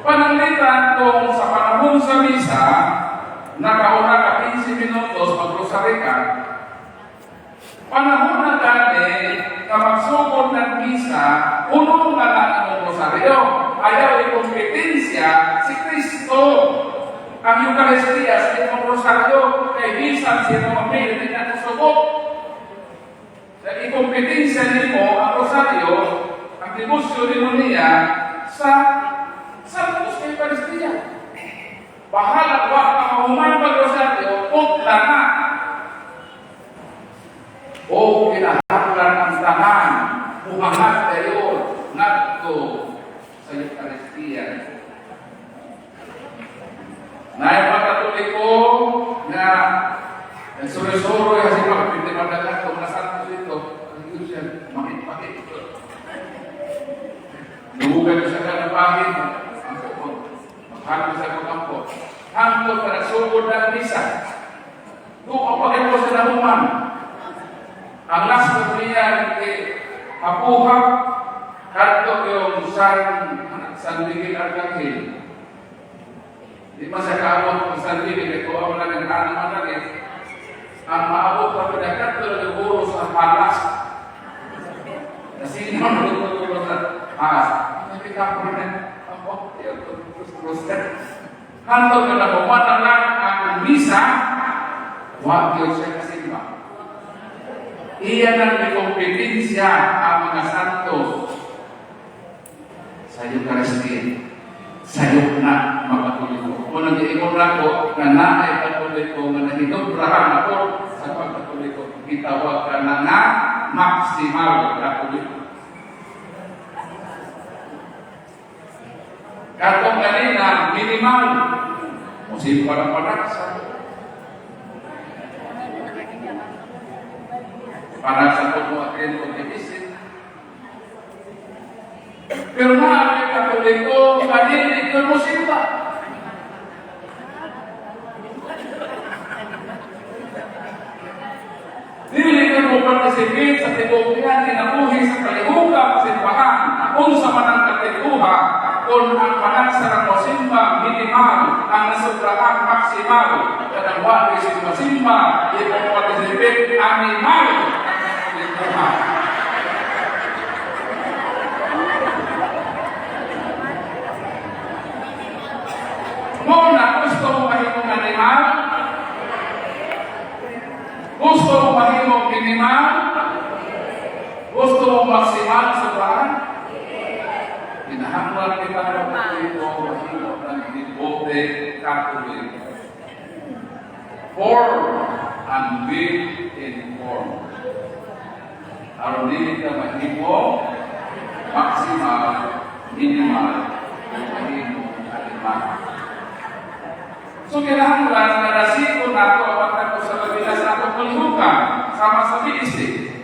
Pananglitan kung sa panahon sa misa, nakauna ka 15 minutos mag-rosary ka, panahon na gani na magsugod ng misa, puno nga lang ang rosaryo. Ayaw ikompetensya si Kristo. Ang Eucharistia sa itong rosaryo, kay bisan siya mamili din ang subok. Sa ikompetensya nimo ang rosaryo, ang debosyo nimo niya sa Santos kay Eucharistia. Bahala wa ka mahuman pag-rosaryo, putla na. O kinahanglan ang tahan, umangat kayo, nagto sa Eucharistia. Naay mga Katoliko na nagsuro-suro kasi makapindi madagat kung nasantos ito, ang ito siya, makit-makit. Nuhugan ko siya ka ng pahit, maghanap sa kampo. Hangtod ka nagsugod ng misa. Doon ang pagkain ko sa nahuman. Ang last ko niya, hapuhap, kanto yung San Miguel Arcangel. Di pa sa kaabot ng San Miguel, ito ang lang ang managit. Ang maabot pa pinakat ko ng guro sa palas. Kasi naman ito guro sa palas. Nakita ko rin, hanto ka na bumata lang ang misa, wag yun siya kasimba. Iyan ang ikompetensya ang mga santo sa Eucharistia. Sayok na mapatuloy ko. Kung nag-iikot na ko, na naay patuloy ko, na nahidobrahan ako sa pagpatuloy ko, itawag ka na nga maksimal patuloy ko. Katong kanina, minimal. O sino pa lang panaksa. Para sa pagmuakin ko divisin. Pero na ang Katoliko, malinig ng musimba. Dili ka mo participate sa tibokyan, tinabuhi sa kalihugang simbahan, kung sa manang katikuha, kung ang panaksa ng musimba, minimal, ang nasubrahan, maksimal, at ang wali sa musimba, di mo participate, animal, Muna, gusto mo mahimong animal? Gusto mo mahimong minimal? Gusto mo maksimal sa bahan? Pinahanglan kita ng Katoliko, mahimong ng Dibote Catholic. Form and will inform. Aron dili ka mahimong maksimal, minimal, mahimong animal. So, kinahanglan na nasiko nato ang ko sa kabilas nato kalihukan sama sa basic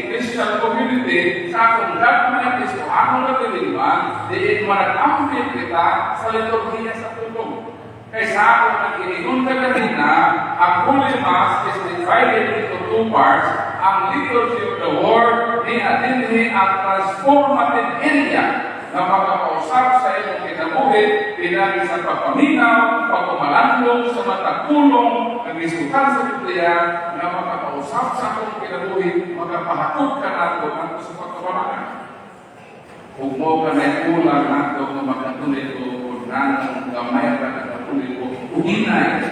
Christian community sa akong gagmay Kristo, akong nagdiliman, diin marag-ampit kita sa liturhiya sa tulong. Kaysa akong nag-iinunta kanina, ang Holy Mass is divided into two parts. Ang liturgy of the Word, dinhi ang transformative area na makakausap sa inyong kinabuhi, pinagi sa pagpaminaw, pagkumalandong, sa matagulong, nag-isukan sa Biblia, na makakausap sa akong kinabuhi, magkapahakot ka nato ang sa pagkawalaan. Kung mo ka may kulang nato na magkatuloy ko, kung nanong gamay ka nagkatuloy ko, uhinay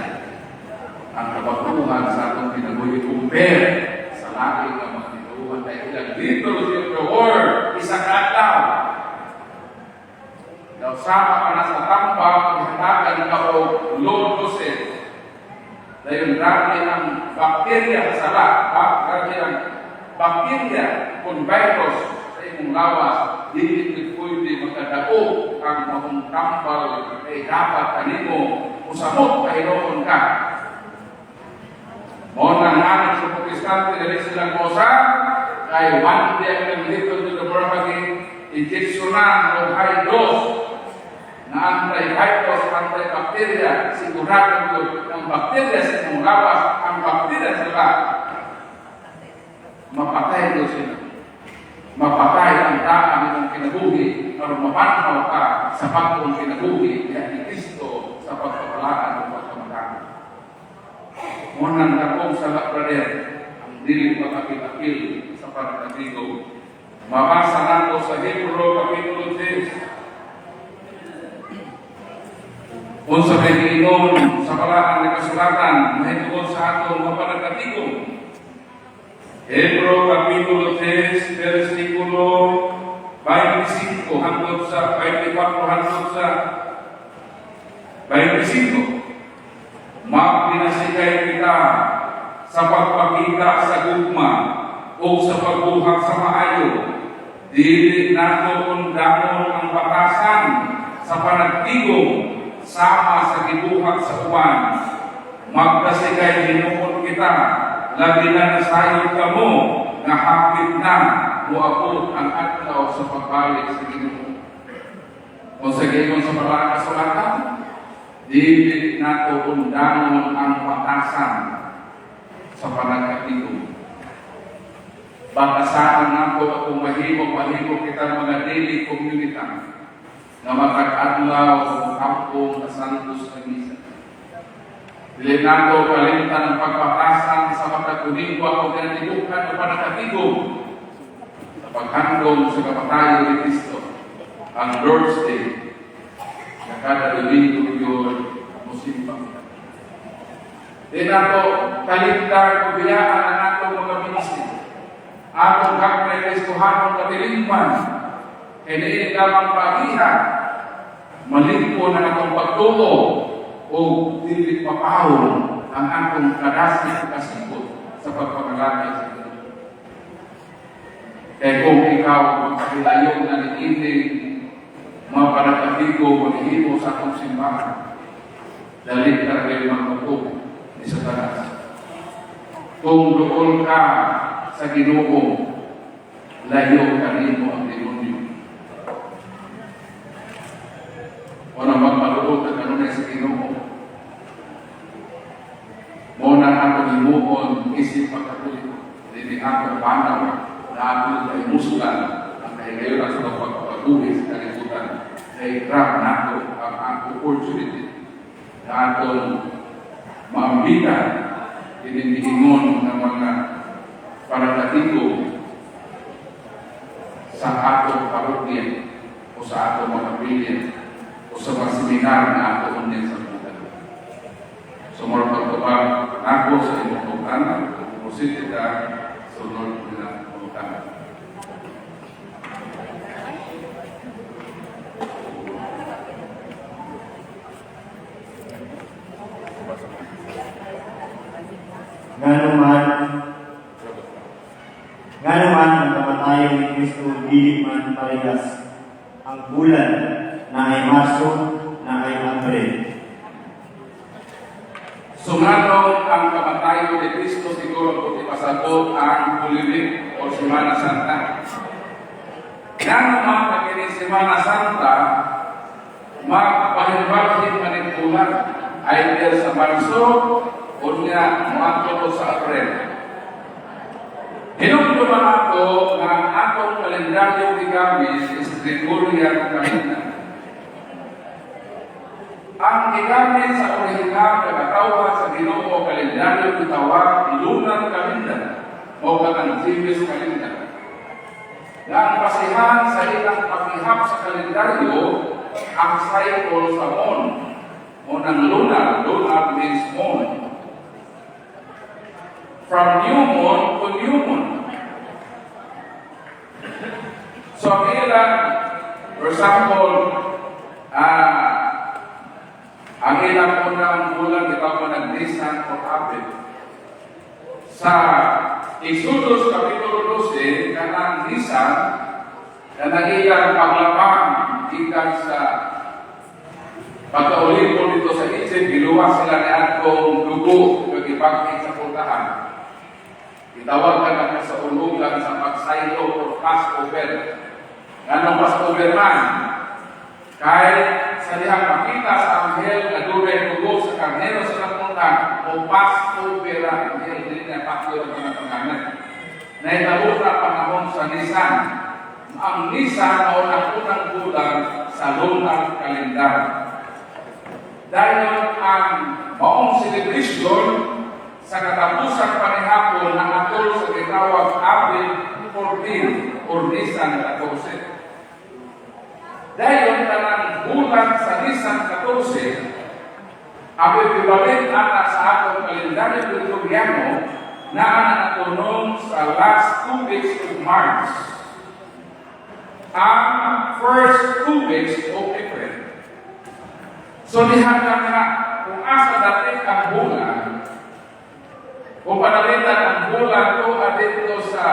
ang kabakuhan sa akong kinabuhi, compare sa lagi ng mga tinuhan ay ilang liturgy of the Word, isang adlaw. Daw sama ka na sa tambang, hatagan ka o Lord Joseph. Dahil grabe ang bakterya sa lahat, grabe ang bakterya kung virus sa imong lawas, hindi pwede magkadao ang mahong tambal ay dapat kanimo usamot kahiroon ka. Muna namin sa Protestante na silang mosa, kay one day ang dito to the Burmagi, injeksyonan o high dose na anti-virus, anti-bacteria, sigurado ko ang bakterya sa inyong lawas, ang bakterya sa lahat, mapatay ko sila. Mapatay ang daan ng kinabuhi, para mapanhaw ka sa bagong kinabuhi ni Kristo sa pagpapalaan ng pagkamatang. Munang takong sa brother, ang dili pagkakil sa pagkatigo. Mabasa nato sa Hebrew Kapitulo 10. Kung sa may Panginoon, sa palaan ng kasulatan, mahitungkol sa atong mapanagkatigong. Hebrew Kapitulo 10, versikulo 25 hanggang sa 24 hanggang sa 25. Magpinasigay kita sa pagpakita sa gugma o sa pagbuhat sa maayo. Dili nato kung damon ang batasan sa panagtigong sama sa gibuhat sa uwan. Magpasigay hinuon kita, labi na nasayod ka mo, na hapit na muabot ang adlaw sa pagbalik sa Ginoo. Kung sa Ginoo sa palaan kasulatan, dili nato kung damon ang batasan sa panagkatigong. Batasan nato akong mahimo kita mga daily community na matag-adlaw o kampong na santos na misa. Dili nato kalimtan ang pagpatasan sa matag-uningwa o kinatibukan o panakatigong sa paghandong sa kapatayo ni Kristo, ang Lord's Day, na kada Domingo yun musimpang. Di nato kalimtan o biyaan na nato mga ministry. Atong gagmay Kristohanong katilingpan, kaya lamang pagihan, malimpo na atong pagtuo o dili papahon ang atong kadasig kasipot sa pagpagalagay sa Diyos. Kaya kung ikaw magkakilayo na niinig, mga panagkatigo, maghihimo sa atong simbahan, dalit na rin magpatuo ni Satanas. Kung doon ka sa Ginoo, layo ka rin mo ang demonyo. O na magpaluot na kanunay sa Ginoo. Muna ako himuon isip pagkatuliko. Hindi ako panaw na ako ay musulan ang kahigayon sa pagpapatuloy sa kalibutan. Kaya grab na ako ang opportunity na atong maambitan inindihingon ng mga panagkatigo sa atong parokya o sa atong mga pilya o sa mga seminar na atong unin sa bulan. So, mga pagtubag ako sa inyong pagtanan, pusit kita sunod nila pagtanan. Nga naman ang kamatayan ni Kristo dili man parehas ang bulan na ay Marso na ay Abril. Sumanong ang kamatayan ni Kristo siguro kung ipasabot ang Holy Week o Semana Santa. Nga naman pagkini Semana Santa, magpahimbagin maning bulan ay sa Marso o niya mga sa Abril. Hinong naman ako na ang atong kalendaryo gigamit is Gregorian calendar. Ang gigamit sa orihinal na katawhan sa Ginoo kalendaryo gitawag lunar calendar o katang Jewish calendar. Na ang basihan sa ilang pakihap sa kalendaryo ang cycle sa moon o ng lunar means moon. From new moon to new moon. So, ilan, for example, ang ilang unang bulan, ito ako nag-Nisan o April. Sa Exodus Kapitulo 12, kanang Nisan, kanang ilang paglabang ikan sa pagkaulit po dito sa Egypt, giluwas sila ni atong dugo, pag-ibagin sa puntahan. Itawag ka na sa ulugan sa pagsaylo o Passover. Anong Passover man? Kahit sa dihang makita sa anghel na dunay dugo sa karnero sa napuntan o Passover ang anghel din na pakyo ng mga panganan. Naitabo na panahon sa Nisan. Ang Nisan o unang bulan sa lunar kalendar. Dahil ang maong celebration sa katapusan panihapon na atol sa gitawag April 14 o Nisan 14. Dahil tanang bulan sa Nisan 14, ang equivalent ata sa atong kalendaryo Gregoriano na natunong sa last 2 weeks of March. Ang first 2 weeks of April. So dihan na kung asa dating ang bulan, kung panalitan ang bulan to dito sa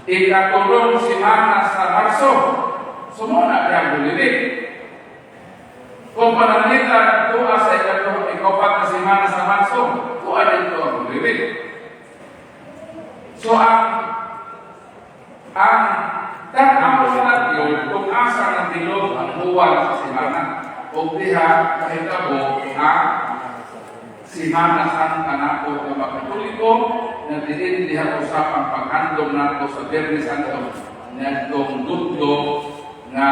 ikatulong semana sa Marso, sumuna ang bulilit. Kung panalitan to sa ikapat na semana sa Marso, to dito ang bulilit. So ang tanaw natin kung asa ng bilog ang buwan sa semana, o diha kahitabo ang simanasan kanako nga makatuliko na diin diha usapang paghandom nato sa Biyernes Santo ngadtong dugdo nga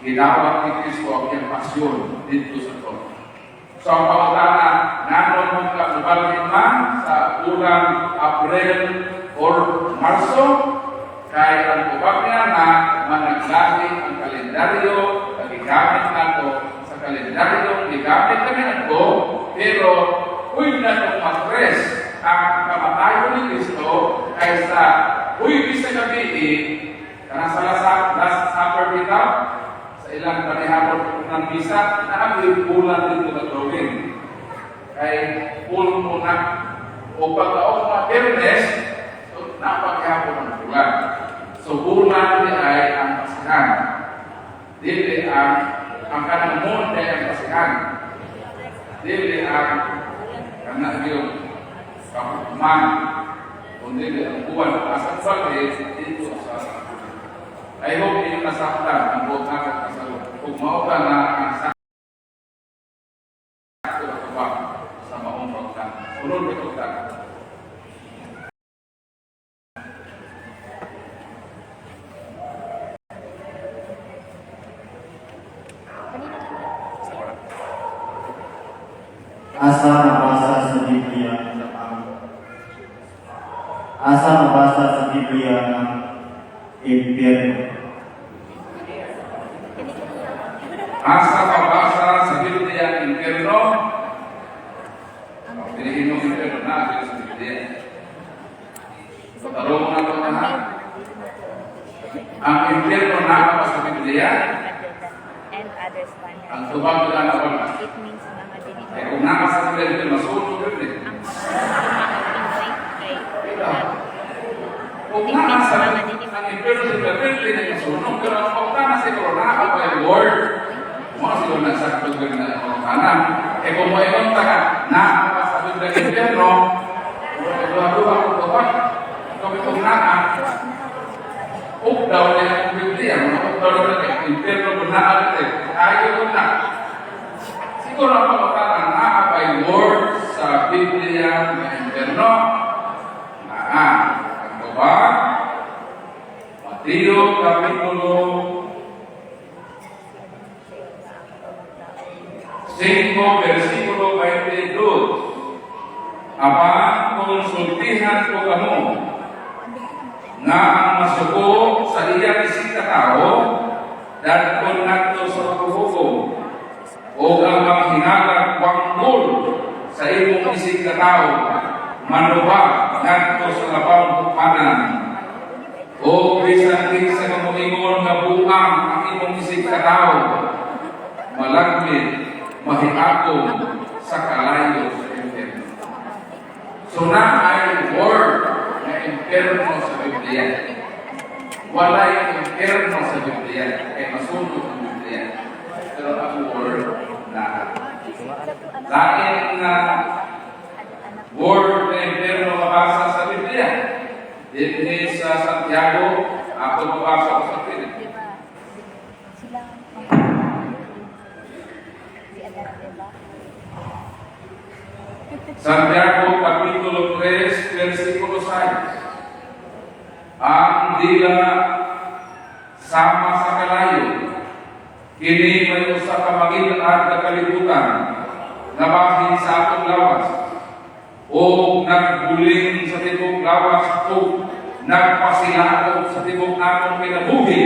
gidawat ni Kristo ang iyang pasyon dito sa toro. So ang pangutana, nanon mo ka mubalhin man sa bulan April or Marso, kaya ang ubag niya na managlahi ang kalendaryo na gigamit nato sa kalendaryo, gigamit kami nato, pero huwag na itong matres ang kamatayo ni Kristo kaysa huwag sa gabi karena last supper kita sa ilang panihapon ng misa na ang bulan dito na gawin. Kay pulo mo na o pagkaong mga Biyernes, so napaghapon ng bulan. So bulan niya ay ang pasihan. Dili ang kanang moon ay ang pasihan. Dili ang kanang yung kapagman. Kundi ang buwan asal bagay dito sa I hope hindi nasaktan ang buong akong kasalo. Kung mauta na ang saktan sa maong pagtan. Sunod ito ka. Asa mabasa sa Biblia Asa mabasa sa Biblia ng impyerno. Asa pabasa sa Biblia ng impyerno. Pilihin mo impyerno na sa Biblia. Tarong na ito na. Ang impyerno na sa Biblia. And other Spanish. Ang tubag na wala. It means mga dinito. Eh kung nakasa sila ito, masunod rin. Ang mga Pinoy ay Kung nakasa ang impyerno sa Biblia na masunod, pero ang pagkana siguro nakakaba yung word. Mga siguro nagsakto rin na ang pagkana. Eh kung mo ibang taka, nakakaba sa Biblia ng impyerno, dua-dua kung tubag, kung itong naka, daw niya ang Biblia, mga daw niya ang impyerno benar ayaw ko na. Siguro ang pagkakana nakakaba yung word sa Biblia ng impyerno. Ang tubag, Mateo Kapitulo 5, versikulo 22. Apa konsultihan ko kamo nga ang masuko sa iyang isip tao dan kung nato sa paghuhukom o ang mga hinalag wanggol sa imong isip tao manubag nato sa labang hupanan o bisan din sa kamuingon nga buang ang imong isip tao malagmit mahihakong sa kalayo sa impyerno. So na ay word na impyerno sa Biblia. Walay impyerno sa Biblia. Kaya masunod ang Biblia. Pero ang word na lain na word na impyerno mabasa sa Biblia. Dito sa Santiago, ako mabasa ko sa Biblia. Sila Santiago Kapitulo 3, versikulo 6. Ang dila sama sa kalayo, kini may usa ka magitan at kalibutan, nabahin sa atong lawas, o nagbuling sa tibok lawas, o nagpasilakot sa tibok atong kinabuhi,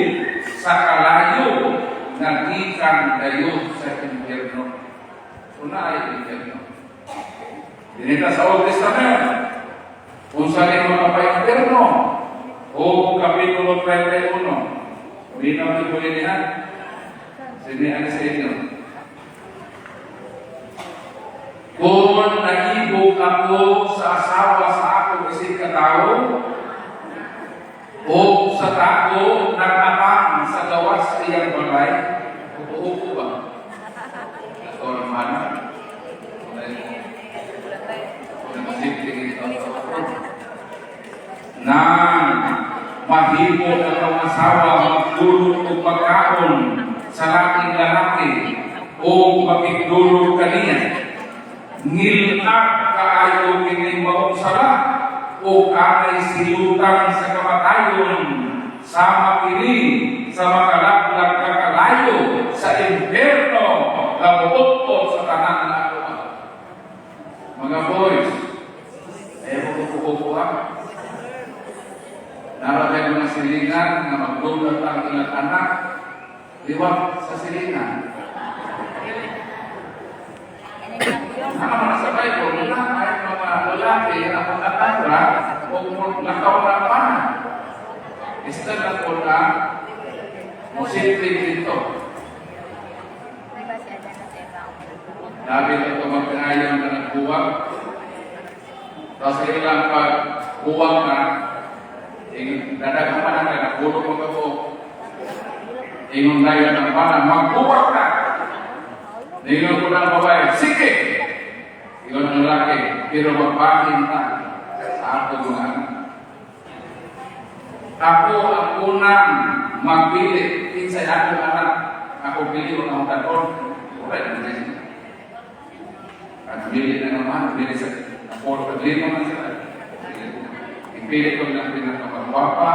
sa kalayo, nagikan kayo sa impyerno. Una ay impyerno. Dinita sa Old Testament, kung saan yung mga impyerno, o Kapitulo 31, binaw ni Bulinihan, sinihan sa inyo. Kung nahibog ako sa asawa sa akong isip katao, o sa tako nagapang sa gawas sa iyang balay, upo ba? Ito naman. Nang mahimo ang asawa magdulog o pagkaon sa laking lalaki o makikdulog kaniya, ngilak kaayo kining maong sala o kanay silutang sa kamatayon sama kini sa makalaglag kakalayo sa impyerno labuot sa tanan na ako. Mga boys, ayaw ko kukuha. Narabay mga silingan na maglulat ang ilang anak, liwag sa silingan. Sabay ko, ay mga lalaki na pagkatara o nakaurapan. Isa na po na musipin dito. Nabi na ito magkayang na nagbuwag. Tapos ilang pagbuwag na, dadagang pa na nagpulong mo ako. Ingon tayo ng parang magbuwag ka. Ningon ko ng babae, sige! Ingon ng laki, pero magbahin na sa ato mga anak. Ako ang unang magpili, kinsay ato anak, ako pili ko ng taon. Alright, naman. At pili na naman, pili sa ako, pili naman sila. Ipili ko ng pinakapagwapa,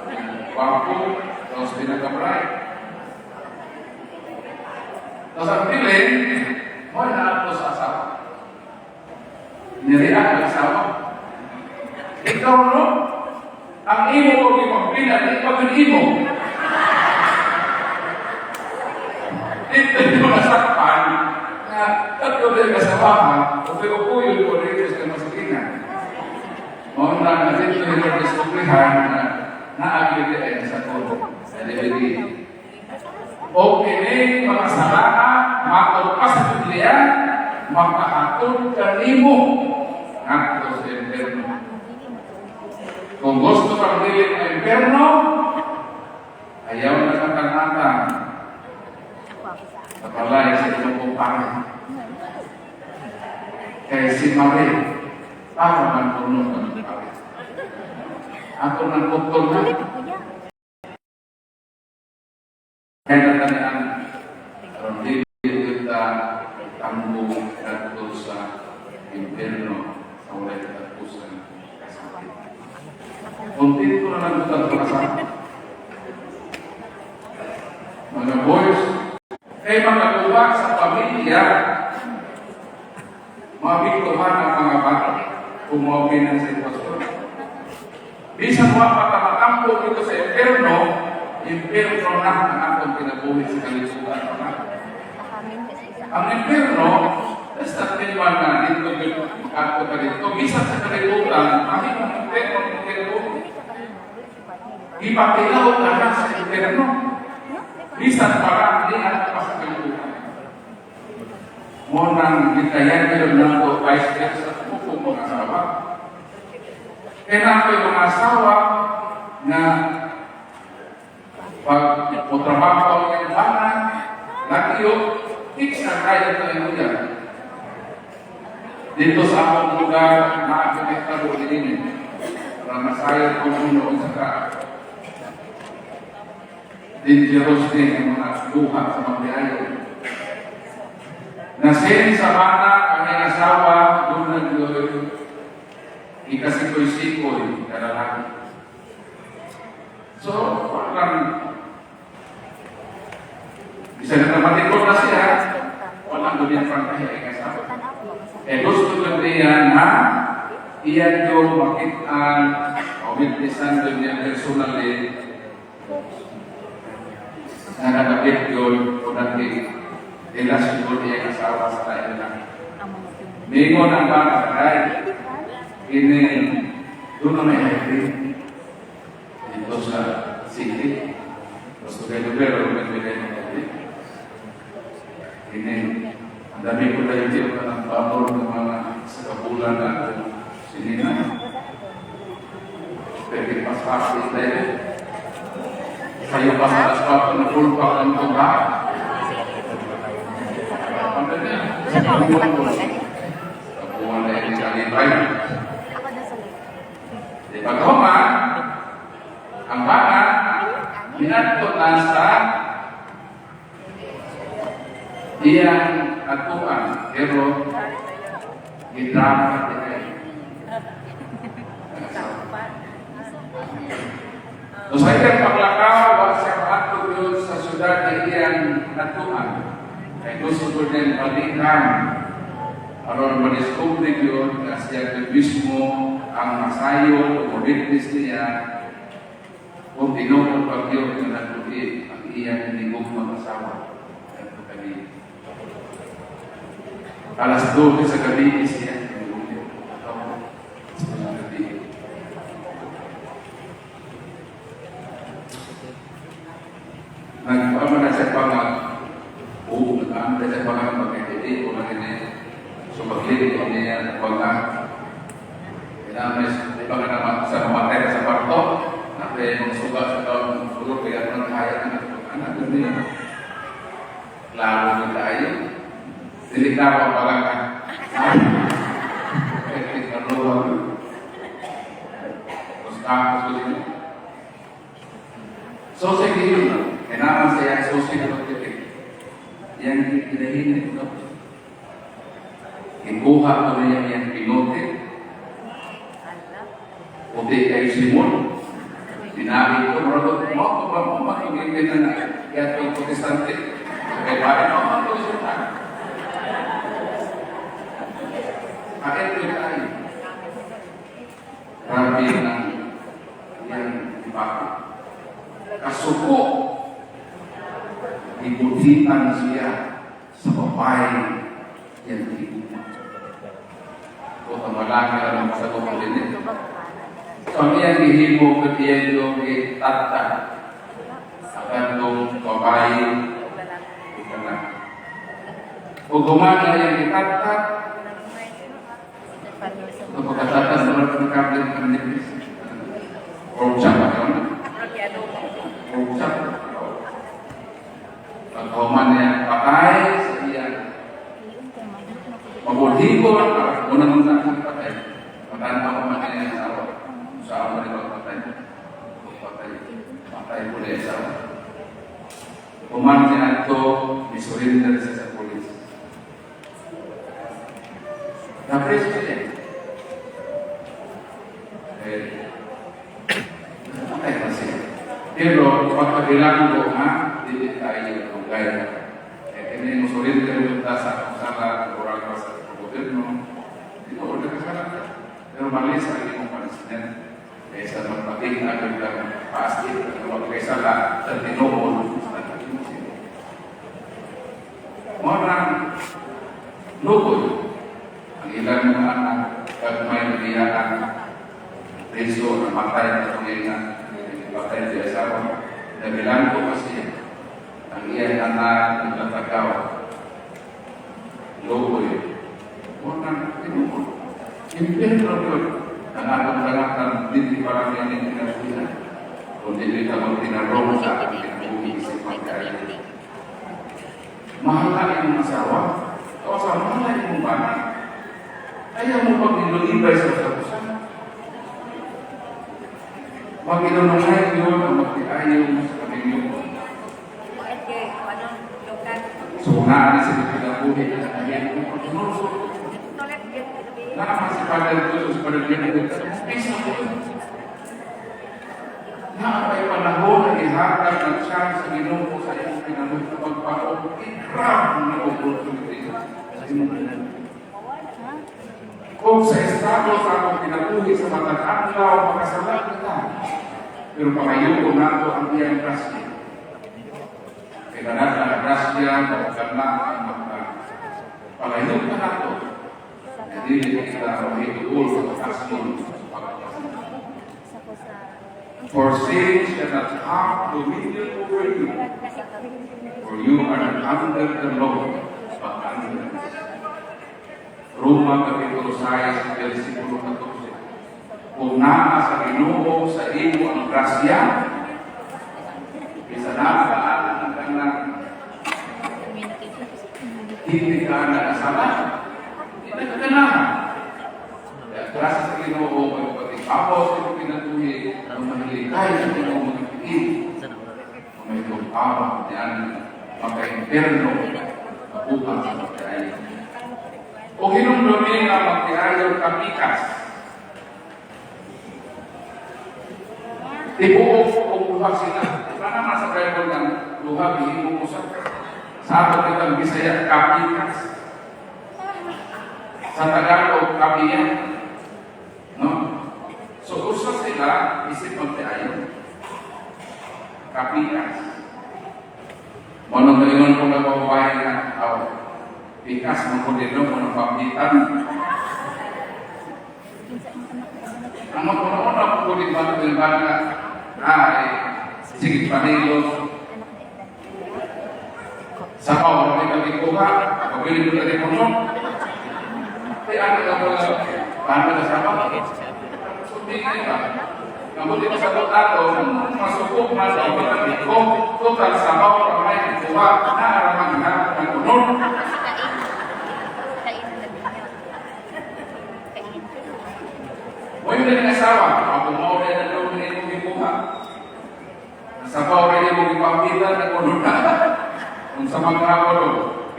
pinakagwapo, tapos pinakabright. Tapos ang pilin, mo na ako sa asawa. Niriak ang asawa. Ikaw, no? Ang imo ko ipagpili at ipag-imo. Ito yung masakpan na tatlo rin kasabahan o pinupuyo ko rin sa masikingan. Mo na dito yung diskuplihan na naagli sa todo. Sa DVD. O kini mga salaha, matulpas sa Biblia, makahatod kanimo ngadto sa impyerno. Kung gusto kang dili ng impyerno, ayaw na kang kanatan. Sa palay sa inyong kumpara. Kaya si Maria, para man puno ka ng pari. Ako nang putol na. Kaya natanyaan, karon dili kita tanggung ngadto sa impyerno sa walay katapusan kasakit. Kuntit ko na lang ito ang kasama. Mga boys, kay makakuha sa pamilya, mabiktuhan ang mga bata kung mawin ang sitwasyon. Bisan mo matamakampo dito sa impyerno na ang atong kinabuhi sa kalisutan. Ang impyerno, basta tinwan na dito yung ato ka dito. Bisan sa kalibutan, kami ang impyerno ng kinabuhi. Ipakilaw ka na sa impyerno. Bisan parang di ato pa sa kalibutan. Munang gitayan kayo ng ito vice versa kung mga asawa. Kaya na yung mga asawa na pag trabaho ang ibanan, laki yun, fix na kaya ito yung yan. Dito sa akong lugar, nakakita ko din para masaya ko muna sa ka. Dangerous din ang mga luha sa magbiyayo. Nasin sa bata, ang asawa, doon nag-doon, ikasikoy-sikoy, kalalaki. So, parang bisa na matikot na siya, walang dunia pang kaya kasama. Gusto lang niya na iyan yung makitaan o witnessan doon niya personally na nagabit yun o natin relasyon doon niya kasawa sa tayo lang. Mingon ang bata kay ini doon na may hybrid dito sa city. Gusto kayo pero magbigay ng hybrid. Ini, ang dami ko tayo dito ng pabor ng mga sa kapulan na sinina. Pwede pas-pasok tayo. Kayo pa sa aspato na pulpa ng tuba. Ang ganyan. Kapulan na yung kalibay. Di pagkaman, ang bata, minato na sa iyang atuan, pero Gidrama din kayo. So sa ilang paglakaw, sa paatog yun sa syudad na iyang natuan, ay gusto ko din balikan aron madiscover yun na siya mismo ang masayo o witness niya kung tinukod pag yun na natuloy ang iyang hinigong mag-asawa. Ito kami. Alas 12 sa gabi siya. Nagpapa na sa pangag, nag-aamda sa pangag pagkakiti ko na rin so maglilit ko niya pangag. Kailangan may iba ka naman sa mamatay sa parto, natin yung suga sa taon ng sulo, kaya naman kaya na anak na niya. Lalo na tayo. Delikado ang pangag. So sa yun, kailangan saya sosial pagtitig. Yang kinahin ito. Ikuha ko na yung pinote. Puti kayo Simon. Sinabi ko, marunod mo, makikita na kaya itong protestante. Kaya bakit mo ang protestante? Bakit ko tayo? Grabe ng yang dipakit. Kasuko, ibutitan siya sa babae yang higuman. O kamalaki lang sa kukulinin. Kami yang dihibo ketiyan yung itata. Akan itong babae, ikanak. O gumana yang itata, o pagkatatan sa mga pagkakabit ng kanipis. O siya pa yun. Rusak. Pagkahuman niya patay sa iya. Mabuligon, unang-unang ang patay. Matanda ko man niya sa awa. Sa awa nila patay. Patay po niya sa awa. Human niya ito, isurrender siya sa polis. Na-preso siya. Patay pa siya. Pero pagkabilang ko nga, hindi tayo kugay. Kaya yung sulit ka rin sa kusala, oral ka sa gobyerno, hindi ko ulit kasala. Pero malis ang iyong panasinan. Kaya sa magpaping agad lang paastin, at magkasala sa tinuon sa nagkakimsin. Mga lukod, ang ilang mga anak, at may nabiyaan, preso na matay na tunginan, patay di asawa. Nabilang ko kasi ang iyang anak nagtatagaw. Loko yun. Huwag tinukod. Impirno yun. Ang anak-anakang hindi parang yan yung pinasunan. Kung hindi ka magtinarong sa aking pinabuhisip magkaya. Mahal ka yung asawa. O sa mahal yung bana. Ayaw mo pag nilulibay sa usapusan. Mag-inunungay yun ang mag-iayaw mo sa pamilyo mo. So, naan sa pagkakabuhi na kanyang pagkakunusok. Naman si Padre Jesús sa pagkakabuhi na space na po. Naapay panahon na ihatag ng chance sa Ginoo sa iyong pinamit na pagpaong i-grab na opportunity sa iyong pinamit. Kung sa estado sa akong pinabuhi sa matag adlaw, makasalat na tayo. Pero pamayo ko na ito ang iyang grasya. Kaya na ang grasya, magkana ang pamayo ka na ito. Hindi kita mahitugol sa kasyon sa pagkakasyon. For sins cannot have dominion over you, for you are not under the law, but under the grace. Roma Kapitulo 6, versikulo 14. Kung naa sa Ginoo sa imo ang grasya, bisa nakakaanan ang kanyang hindi ka nakasala, hindi ka ganahan. Kaya grasya sa Ginoo, magpapapos, ito pinatuhi, ang mahiligay sa Ginoo magpipin. May tumpawang diyan, magka-imperno, mabuka sa pagkain. O hinungdo kami nga magtiayon kapikas. Tibuok o luha sila. Para nasa Bible ng luha, bihimo ko sa ato kitang Bisaya, kapikas. Sa Tagalog, kapiyan. No? So, usa sila, isip magtiayon. Kapikas. Manong kalingon ko na babae na, pikas mo ko dito, manong papitan. Ang mga ko dito, ay, sige, panilos. Sa pao, may kalikuha, pagbilin mo na mo. Ay, ano ka pala, paano na sa pao? Sundin ka. Nabuti mo sa ato, masukok na sa ko, total sa pao, may kalikuha, naaraman na ng unod. O yun na asawa, ako mo rin na doon na itong ikuha. Nasabaw rin yung ipapitan na unod na. Kung sa mga ako,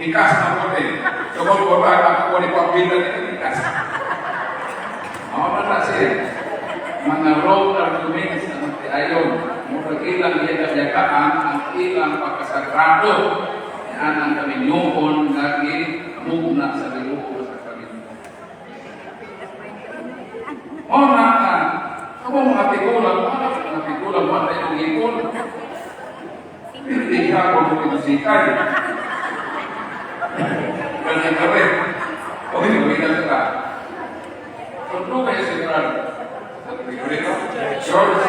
ikas na ko rin. So kung ko ba, ako rin ipapitan na ikas. Ako na siya. Mga road arguments na nagtiayon. Murag ilang yagaan ang ilang pagkasagrado. Yan ang kami nyukon lagi mugna sa diluko sa Panginoon. O mga mga tigulang, mga tayong ipon. Hindi ka ako magpitusikay. Ganyan ka rin. O hindi ko ka. Kung kayo sigurado, George,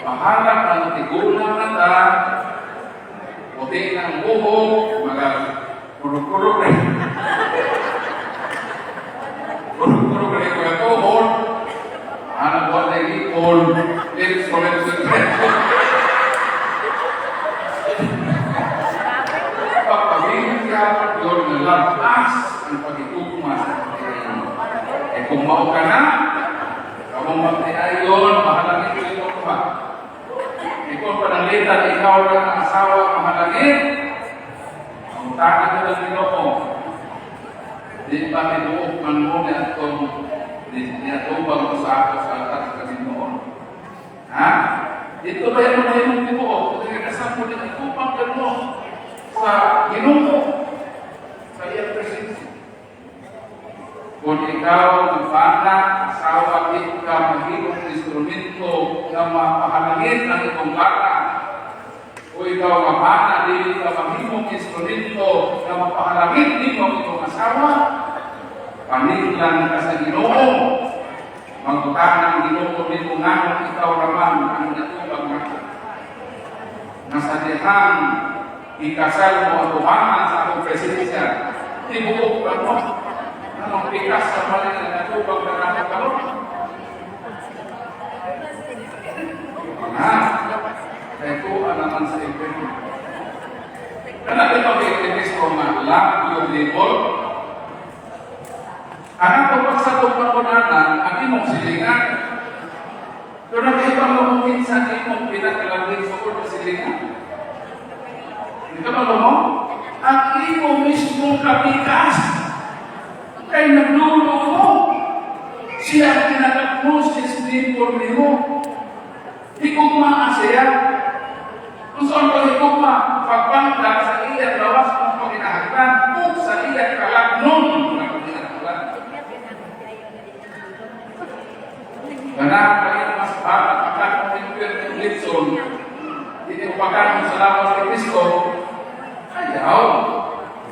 mahalap ng tigulang na ta, puti ng buhok, mga kuruk-kuruk rin. Kuruk-kuruk rin ko yung tuhod, anak buat na ipon, lips ko rin sa pagpagin ka, yun na labas ang pagitukuman. Kung mau ka na, kamu magtiayon, mahalangin ko yung kuha. Kung panalitan, ikaw lang ang asawa, mahalangin, ang takin na lang Ginoo. Di ba tinuok man mo niya itong niatubang mo sa ako sa atas sa Ginoo? Ha? Dito ba yan mo na yung Ginoo? Kung nagkasama mo din, itubang ka mo sa Ginoo. Sa iyang presensya. Kung ikaw, magpana, asawa, ka, mahirong instrumento na mapahalangin ang itong bata. O ikaw, mapana, di ka mahirong instrumento na mapahalangin din ang itong asawa. Paniglan ka sa Ginoo. Magbukaan ang Ginoo din kung anong ikaw naman ang natubag na. Nasa dihang ikasal mo ang tuhangan sa akong presensya. Tibuok ka mo. Anong pikas sa mali na natubag na nakakaroon? Kaya ito naman sa imperium. Anak ito kainis ko nga love your neighbor. Anak ko pag sa tugpakunanan, ang imong silingan. Pero nakaiba mo kung minsan imong pinakalawin sa ulo silingan. Hindi ka ba mo? Ang imong mismong kapikas. Kaya naglulo mo. Siya ang kinakaposes din por mo. Hikugma siya. Kung saan ko hikugma, pagpangda sa iya, lawas mo pagkinahaglan, kung sa iya kalagnon na pagkinahaglan. Ganang kayo mas bakat, akat mo yung litson, hindi upakan mo sa lawas ni Cristo, ayaw.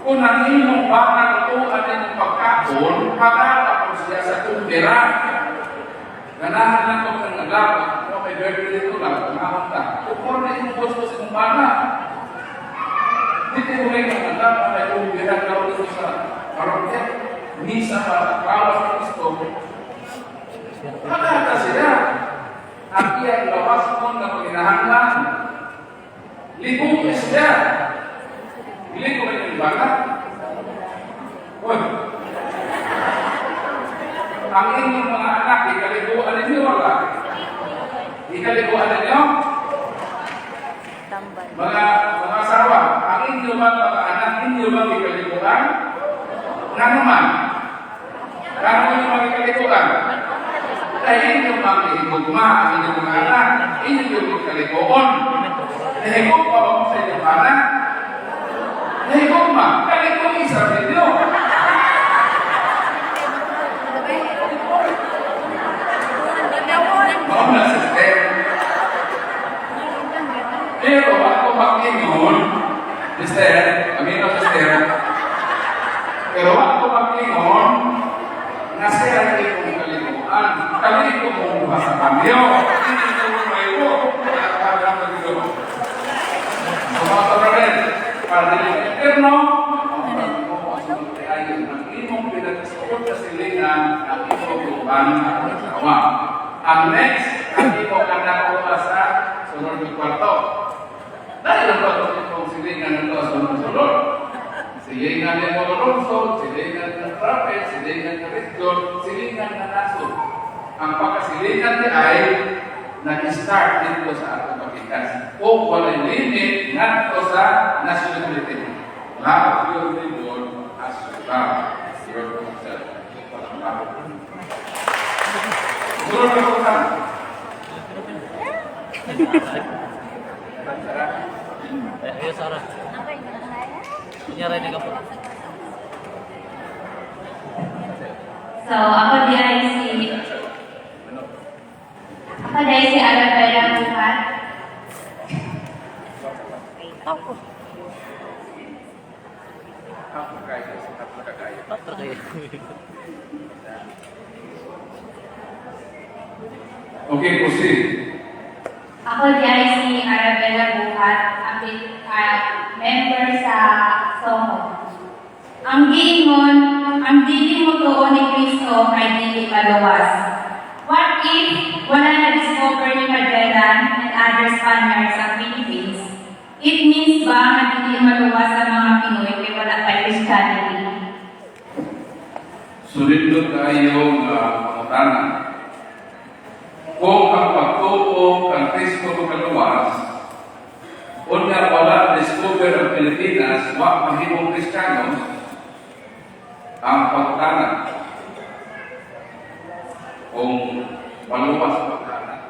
Kung nanginong bakal ito at yung pagkakon, pagkakon siya sa tumbera. Ganahan lang kung ng naglaban, kung may birthday ito lang, kumahon ka. Kung na yung gusto sa kumbana, hindi ko rin ang naglaban, may tumbera ka ito sa parokya, misa para kawas ng Kristo. Pagkaka sila, ang iyang lawas mo na paghinahanglan, libong siya. Hindi ko rin yung baka. Uy. Ang inyong mga anak, ikaliguan ninyo wala. Ikaliguan ninyo? Mga asawa, ang inyong mga anak, ninyo ba ikaliguan? Nga naman, Kaya inyong mga higugma, inyong mga anak, inyong yung kalikoon. Nahigugma ba mo sa inyong anak? Nahigugma, kalikoon isa ninyo. Oo na, sister. Pero ako mag-ingon, sister, amino sister, pero ako mag-ingon, nasira rin kong kalikuan. Kali ko kumuha sa kamyo. Hindi ko lumayo. Kaya parang nagiging. So mga kabaran, para din yung eterno, ang imong pinag-support sa silingan, ang imong lupan at nagtawa. Ang next, ang imong anak ko sa sunod ng kwarto. Dahil ang kwarto itong silingan ito sa sunod-sunod. Silingan ng mga lungsod, silingan ng traffic, silingan ng region, silingan ng nasod. Ang pagkasilingan ni ay nag-start dito sa atong Pilipinas. O walay limit ngadto sa nationality. Love your neighbor as you love yourself. Siguro na po ka. Ayo Sarah. Okay, kaya? Kunyari na ka po. So, ako di ay si Arabella Buhat. Ako. Tatlo kayo. Okay, proceed. Ako di ay si Arabella Buhat, member sa SOHO. Ang giingon, ang dili mo tuon ni Kristo ay dili maluwas. What if wala na-discover ni Magellan and other Spaniards sa Philippines? It means ba na dili maluwas ang mga Pinoy kay wala pa Christianity? Sunod tayong pangutanan. Kung ang pagtuo kang Kristo kaluwas, o na wala discover ang Pilipinas, wa mahimong Kristiyanos, ang pagtanan. Kung maluwas ang pagtanan.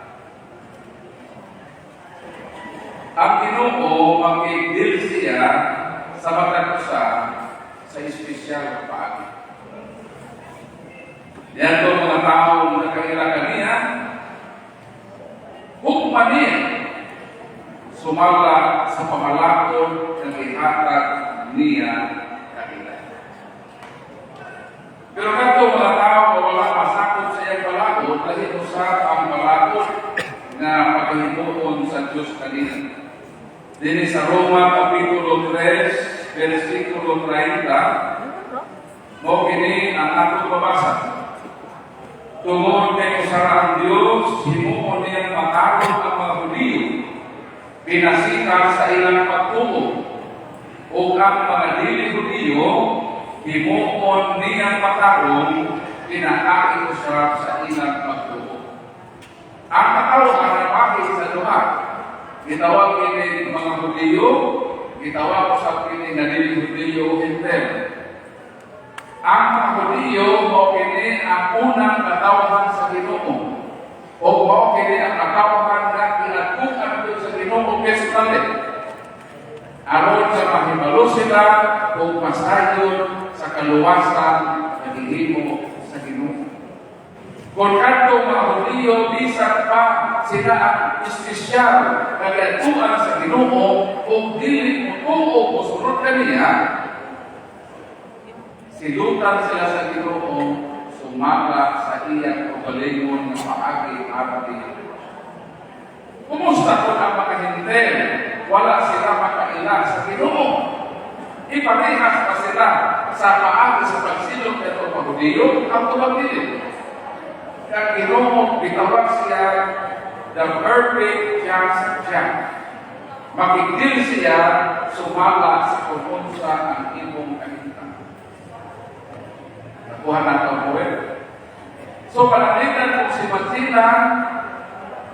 Ang Ginoo mag-deal siya sa matag-usa sa espesyal na paagi. Yan itong mga taong nagkahirakan niya, hukman niya, sumala sa pamalakon ng ihatag niya kanila. Pero kanto mga tao na wala masakot sa iyang balakon, dahil usap ang balakon na paghimuon sa Diyos kanina. Dini sa Roma Kapitulo 3, versikulo 30, mo kini ang atong babasa. Tungod kay usara ang Diyos, himuon niyang matarong ang mga Hudiyo, pinasikal sa ilang pagtuo, o ang mga dili Hudiyo, himuon niyang matarong, pinakain usara sa ilang pagtuo. Ang katarong ang napakit sa lugar, gitawag kini mga Hudiyo, gitawag sa kini na dili Hudiyo hintel. Ang mga Hudiyo o kini ang unang katawahan sa Ginoo. O mao kini ang katawahan na kinatukan sa Ginoo personally. Aron sa mahibalo sila o pasayon sa kaluwasan na gihimo sa Ginoo. Kung kanto mga Hudiyo, bisan pa sila ang espesyal na gatuan sa Ginoo o dili mo o sunod kaniya, silutan sila sa Ginoo, sumala sa iyang kaugalingon ng paagi at diin. Kumusta kung ang makahintel? Wala sila makaila sa Ginoo. Iparehas pa sila sa paagi sa pagsilong ng mga Hudiyo ang tumagilid. Ang Ginoo, bitawag siya the perfect just judge. Makigil siya sumala sa kumunsa ang imong kahintan. Nakuha na ito po eh. So, panalitan kung si Matina,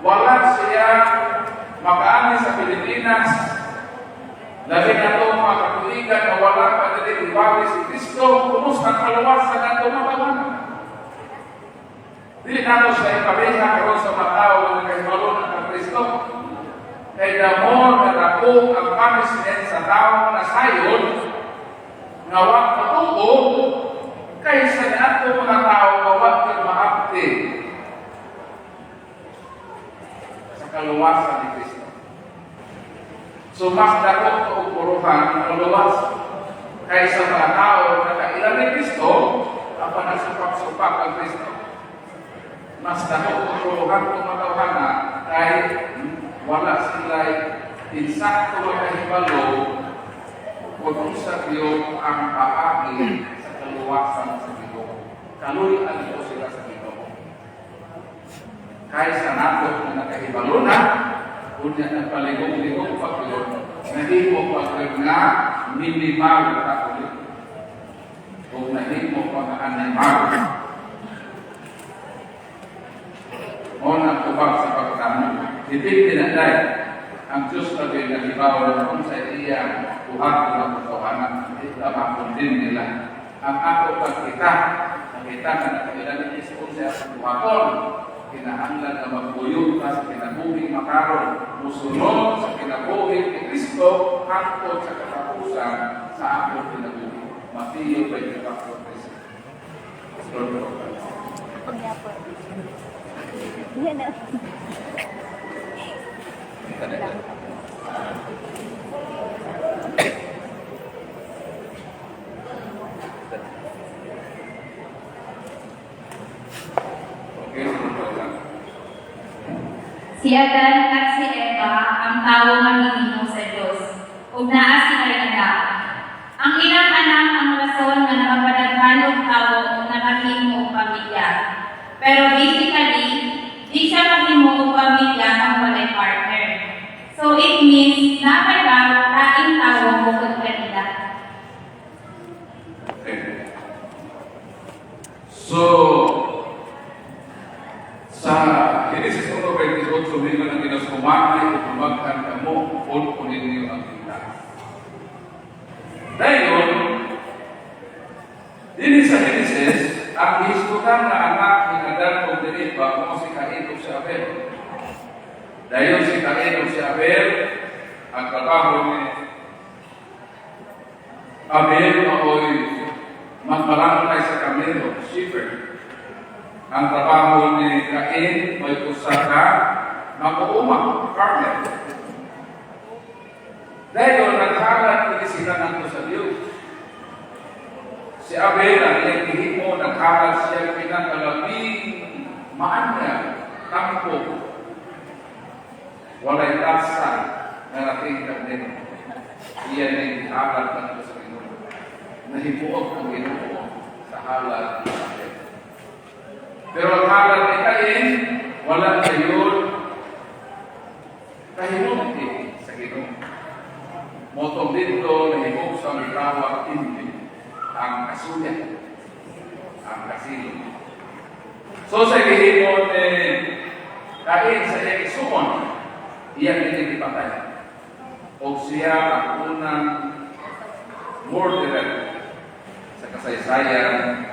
wala siya makaani sa Pilipinas, dahil na ito mga katuligan na wala pa nilibali si Kristo, kumusta ang kalawasan na ito makaman. Dili nato sa ipareha karon sa mga tao nga nagkahibalo ng Kristo. Kay the more na dako ang punishment sa tao na sayon, nga wa katuo, kaysa nato mga tao nga wa maabti sa kaluwasan ni Kristo. So mas dako ang puruhan ang luwas kaysa mga tao na kailan ni Kristo ang panagsupak-supak ang Kristo. Mas dako ang puruhan kung matawhana kay wala sila insakto makahibalo kung sa Ginoo ang paagi sa kaluwasan sa Ginoo. Kaluyan ito sila sa Ginoo. Kaysa nato na nakahibalo na, kunya nagpaligong-ligong pag-iyon, nahimo pag nga minimal na ulit. Kung nahimo pag-animal. O nagtubag sa pagtanong. Dipindi na dahil ang Diyos na pinag-ibaw na kung sa iya buhat ng katawanan, ito makundin nila. Ang ako pagkita, nakita na nakailan ni Kristo siya sa buhaton, kinahanglan na magbuyog ka sa kinabuhing makaroon, musunod sa kinabuhing ni Kristo, hangtod sa katapusan sa akong kinabuhing. Matthew 24:13. Yan na. Si Adan at si Eva ang tao nga hinimo sa Dios, ug naa sila anak. Ang ilang anak ang rason nga nakapadaghanog tao ug nakahimo og pamilya. Pero basically, di siya mahimo og pamilya kung walay partner. So it means napadaw laing tao bukod kanila. Okay. So, sa Genesis 1:28, mingo ng Diyos kumamay o kumagkan ka mo, punin niyo ang kita. Dahil, din sa Genesis, ang historian na anak ni Adan o Eva kung si Cain o si Abel. Dahil si Cain o si Abel, ang trabaho ni Abel ako'y magmalangkay sa kamero, shepherd. Ang trabaho ni Cain may usaka, mag-uumang, farmer. Dahil naghalat ni sila ng sa Diyos. Si Abel, ang iyang hihimo, naghalat siya pinakalabing maanya, tampo. Walay tasa na nating kanino. Iyan ay halat ng sa Ginoo. Nahimuot ang Ginoo sa halat ni Abel. Pero ang halat ni Cain, wala kayon kahinuti sa Ginoo. Motong dito, nahimok sa mitawag hindi ang kasuya, ang kasilo. So sa gihimon ni Cain sa iyang isumon, iyang pinipatay. O siya ang unang murderer sa kasaysayan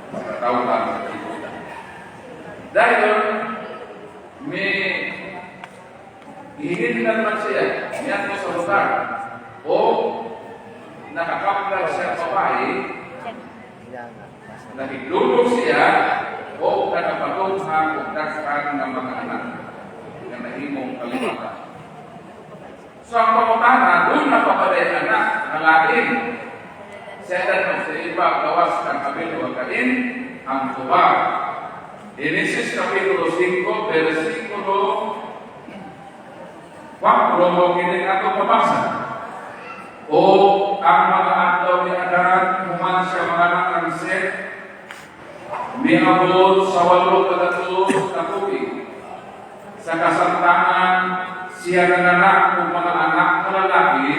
sa katawhan sa Kibuda. Dahil may hihingin naman siya, niyan mo sa lugar, o nakakaplag siya babae, nakidulog siya, o nakapatunghan o dakhan ng mga anak na nahimong kalimatan. So ang pamutana, doon napapaday anak na lain. Siya na sa iba, gawas ng Abel o Cain, ang tuba. Genesis Kapitulo 5, versikulo 4, mo kining ato pabasa. O ang mga adlaw ni Adan, human siya mga anak ng Seth, miabot sa 8 na tubig. Sa kasamtangan, siya nanganak ng mga anak na lalaki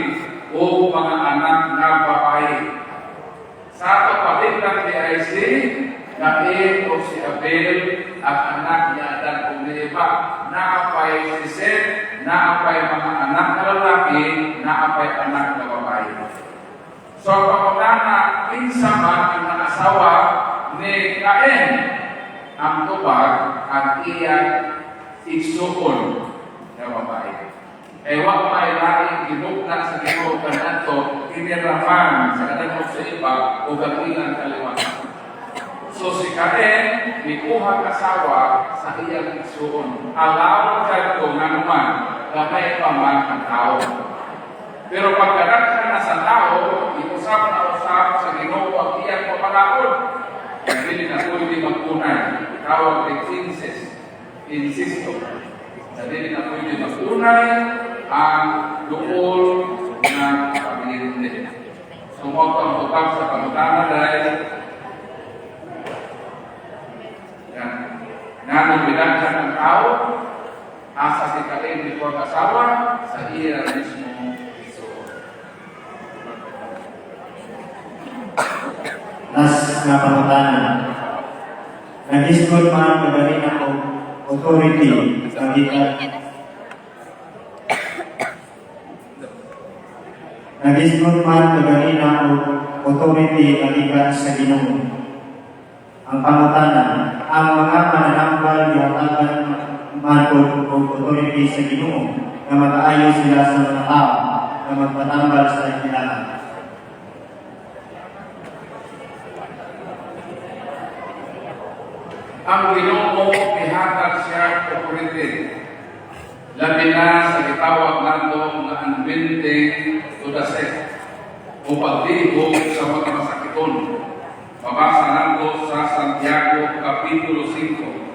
o mga anak na babae. Sa kapatid ng Isaac, Cain o si Abel, ang anak ni Adan o ni Eva, naapay si Seth, naapay mga anak na lalaki, naapay anak na babae. So ang pagkakana, pinsa man ang asawa ni Cain, ang tubag ang iyang igsuon nga babae. Kaya wag may laing ginugna sa Ginoo kanato iniraman sa kanang sa iba o gagilan kaliwatan. So si Karen mikuha kasawa sa iyang igsuon. Alawon kadto nga naman gamay pa man ang tao. Pero pagkadaghan na sa tao, iusap na usap sa Ginoo ang iyang pamangakon. Hindi na pwede magpunay. Tawag ng insisto. Hindi na pwede magpunay ang lukol ng pag-iintindi. Sumot ang utang sa pagkama dahil nanong binagyan ng tao, asa si Karen di asawa sa iya mismo isuon. Nas nga pangutanan. Nag-isgot man magaling ako authority Nag-isgot man magaling ako authority kagikan sa Ginoo. Ang pangutanan, ang mga mananambal gihatagan man og authority sa Ginoo nga mag-aayo sila sa mga tao nga magpatambal sa ilang. Ang Ginoo ihatag siya authority. Labi na sa gitawag nato nga unbending to the set o pagdihog sa mga masakiton. Mabasa nato sa Santiago Kapitulo 5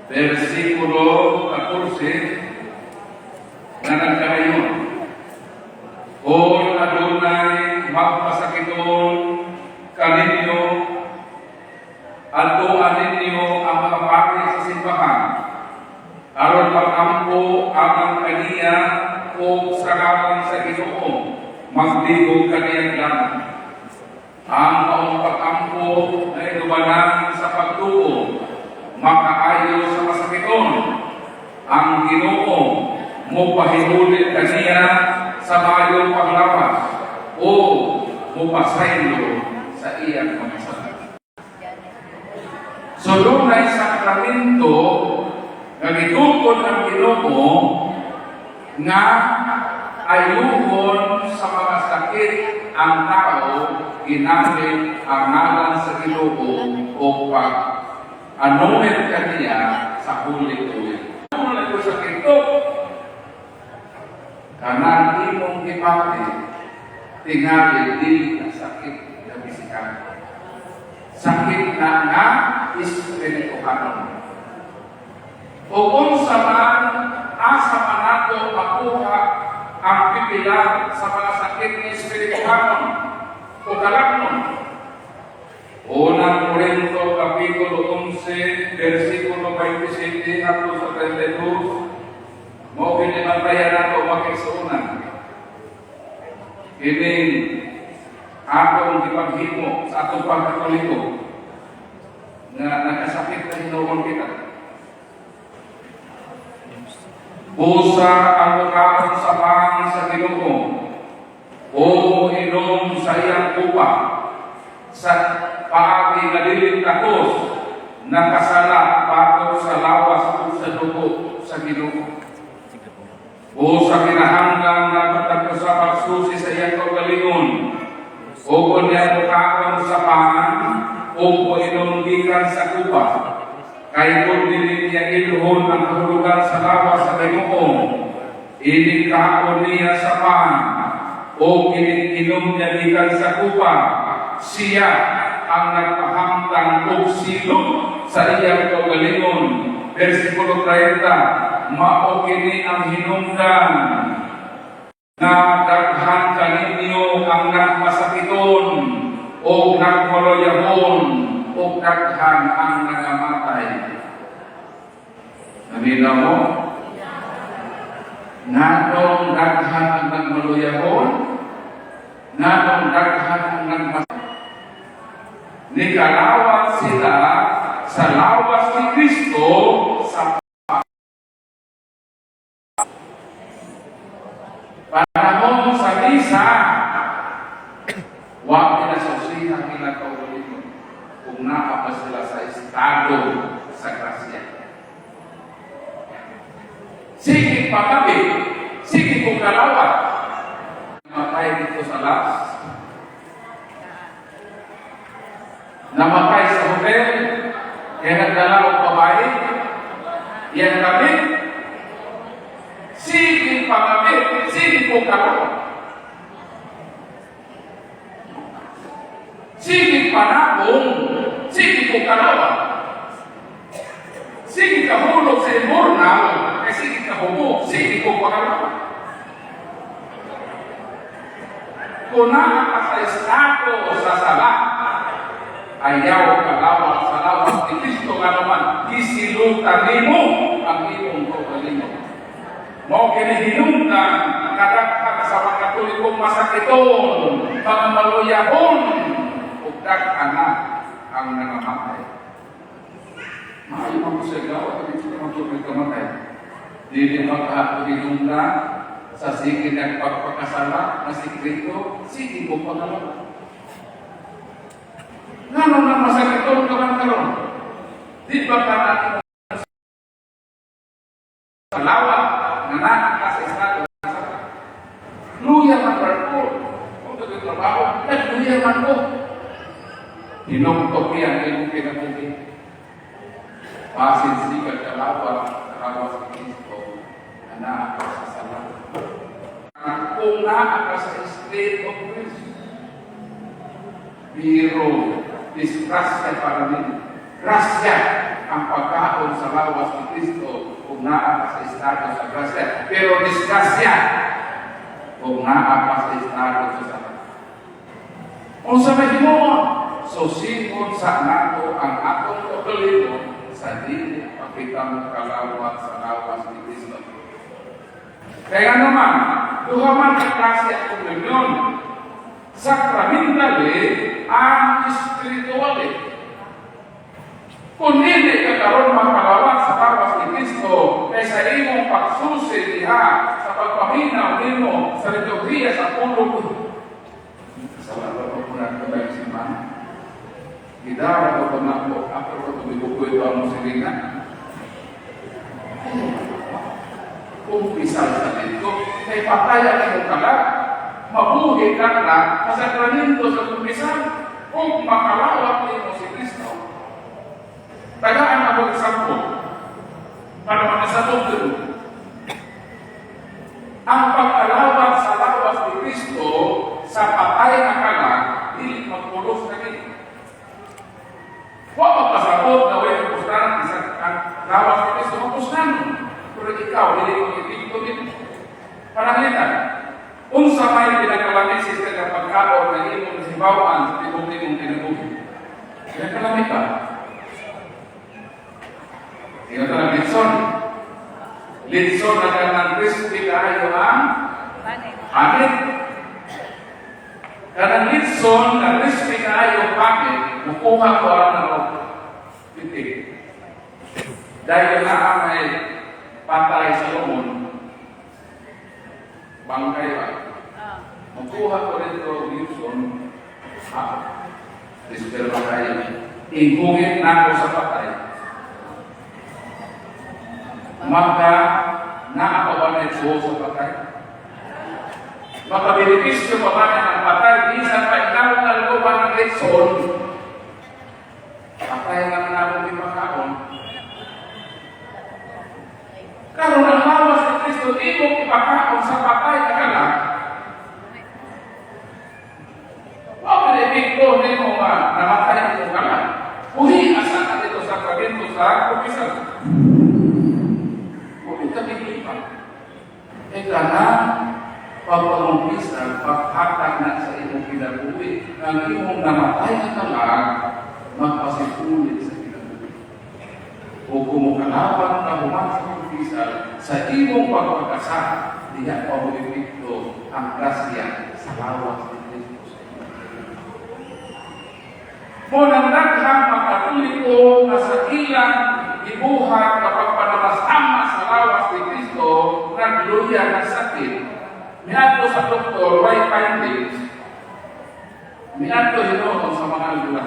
versikulo 14 na nagkarayon. Kung adunay magpasakiton kaninyo at tuan ninyo ang mga pari sa simbahan aron magampo ang kaniya o sagapan sa Ginoo magdigog kaniyang langit. Ang maong pag-ampo na inubanan sa pagtuo makaayo sa masakiton. Ang Ginoo mo pahinulit kaniya sa mayong paglawas o mo pasaylo sa iyang mga sakit. So doon ay sakramento nga gitukod ang Ginoo nga ayuhon sa mga sakit ang tao ginamit ang ngalan sa Ginoo o pag-anoint kaniya sa huli-huli. Kung ito sa kito, kanan imong ipati, tingali dili na sakit na bisikal. Sakit na nga espirituhanon. O kung sa man, asa man nato makuha ang pipila sa mga sakit ni espirituhanon o kalaknon. Unang Korinto Kapitulo 11, versikulo 27 at 32, mo kinibantayan nato makisuunan. Kining atong gipaghimo sa atong pagkatoliko na nakasakit na hinuon kita. Busa ang mukhaon sa pang sa Ginoo o inom sa iyang kupa sa paagi nga dili takos nakasala bago sa lawas o sa dugo sa Ginoo. O sa kinahanglan na matagpo sa pagsusi sa iyang kaugalingon o kung niya mukhaon sa pang o inom gikan sa kupa kay kung dili niya ilhon ang kahulugan sa lawas sa Ginoo, inikahon niya sa pan, o ininom niya gikan sa kupa, siya ang nagpahamtang og silog sa iyang kaugalingon. Versikulo 30, mao kini ang hinungdan na daghan kaninyo ang nagmasakiton o nagmaloyahon o daghan ang nagamatay. Nabila mo? Nanong daghan ang nagmaluyahon, nanong daghan ang nagmatay. Nikalawat sila sa lawas ni Kristo sa panahon sa misa. Huwag pinasausihan nila kaulit. Kung kung naa pa sila sa estado sa grasya. Sige pagabi, sige kung kalawat, namatay dito sa Las, namatay sa hotel, kaya nagdala ng babae, yan kami, sige pagabi, sige kung kalawat. Sige panabong, sige kung kalawat. Sige kahulog sa imornal, kaya sige kahubog, sige kung kalawat. Kung ka sa estado sa sala, ayaw kalawat sa lawas ni Kristo nga naman, isilutan nimo ang imong kaugalingon. Mao kinihinungdan kadaghan sa mga Katolikong masakiton, mga maluyahon, ug daghan ang nangamatay. Maayo man ko sa gawa, hindi ko matulog kamatay. Dili magkahinungdan sa sige ng pagpakasala na sikreto, sige mo pangalawa. Ngano na masakiton karon? Di ba ka salawat na nakaka sa estado luya man ko kung trabaho luya man ko hinungtok yan yung pinatuloy pasin sikat kalawat sa Kristo na nakaka sa salawat kung nakaka sa state of grace biro disgrasya para din grasya ang pagkaon sa lawas ni Kristo kung naa sa estado sa grasya. Pero disgrasya kung naa sa estado sa salawat. Kung sa mahimoon, so singon sa nato ang atong kaugalingon sa dili pakitang kalawat sa lawas ni Kristo. Kaya naman, duha man ang klase at komunyon, sakramentale ang espirituale. Kung hindi ka karon makalawat sa lawas ni Kristo, kay sa imong pagsusi diha sa pagpaminaw nimo sa liturhiya sa pulo. Sa lawas ko na ko ba simana? Gidara ko na ko ako ko tumibukoy ito ang silingan. Kung pisal sa dito, kay pataya ka mo kalat, mabuhi ka na sa sakramento sa kumpisal, kung makalawat nimo si Kristo. Tagaan ako example para makasabog dito. Ang pagkalawat sa lawas ni Kristo sa patay na kalat, hindi magpulos na rin. Huwag magpasabog na huwag magpustanan sa lawas ni Kristo, magpustanan. Pero ikaw, hindi mo ipigto din. Pananglitan, unsa may pinakalamit sa ng pagkaon na imong simbawaan sa tibong-tibong tinagugin. Pinakalamit ka. Tingnan na Litson. Litson na kanang crispy kayo ang panit. Kanang Litson na crispy kayo panit, mukuha ko ang narong pitik. Dahil na may patay sa lumon, bangkay ba? Mukuha ko rito Litson, crispy ba kayo? Ingungit na ako sa patay. Maka nakapabanay sa patay. Makabenepisyo pa ba ng patay? Minsan pa ikaw na lupa ng Litson. Patay nga na akong ipakaon. Karoon ang lawas ni Kristo, ibong ipakaon sa patay na kalang. Huwag na ibigto ni mo namatay mo kalang. Uhi, asan na dito sa kabinto sa kumpisal. Kana pagpangumpisan, paghatag na sa imong kinabuhi, ang imong namatay na talag, magpasikulit sa kinabuhi. O kumukalapan na human sa kumpisan, sa imong pagpagkasa, diya pag-ibigto ang grasya sa lawas ni Kristo sa imong kinabuhi. Munang daghang makatuliko na sa ilang ibuhat kapag panamasama sa lawas ni Kristo, nagluya ng sakit. Miadto sa doktor, why findings? Miadto yun sa mga lugar.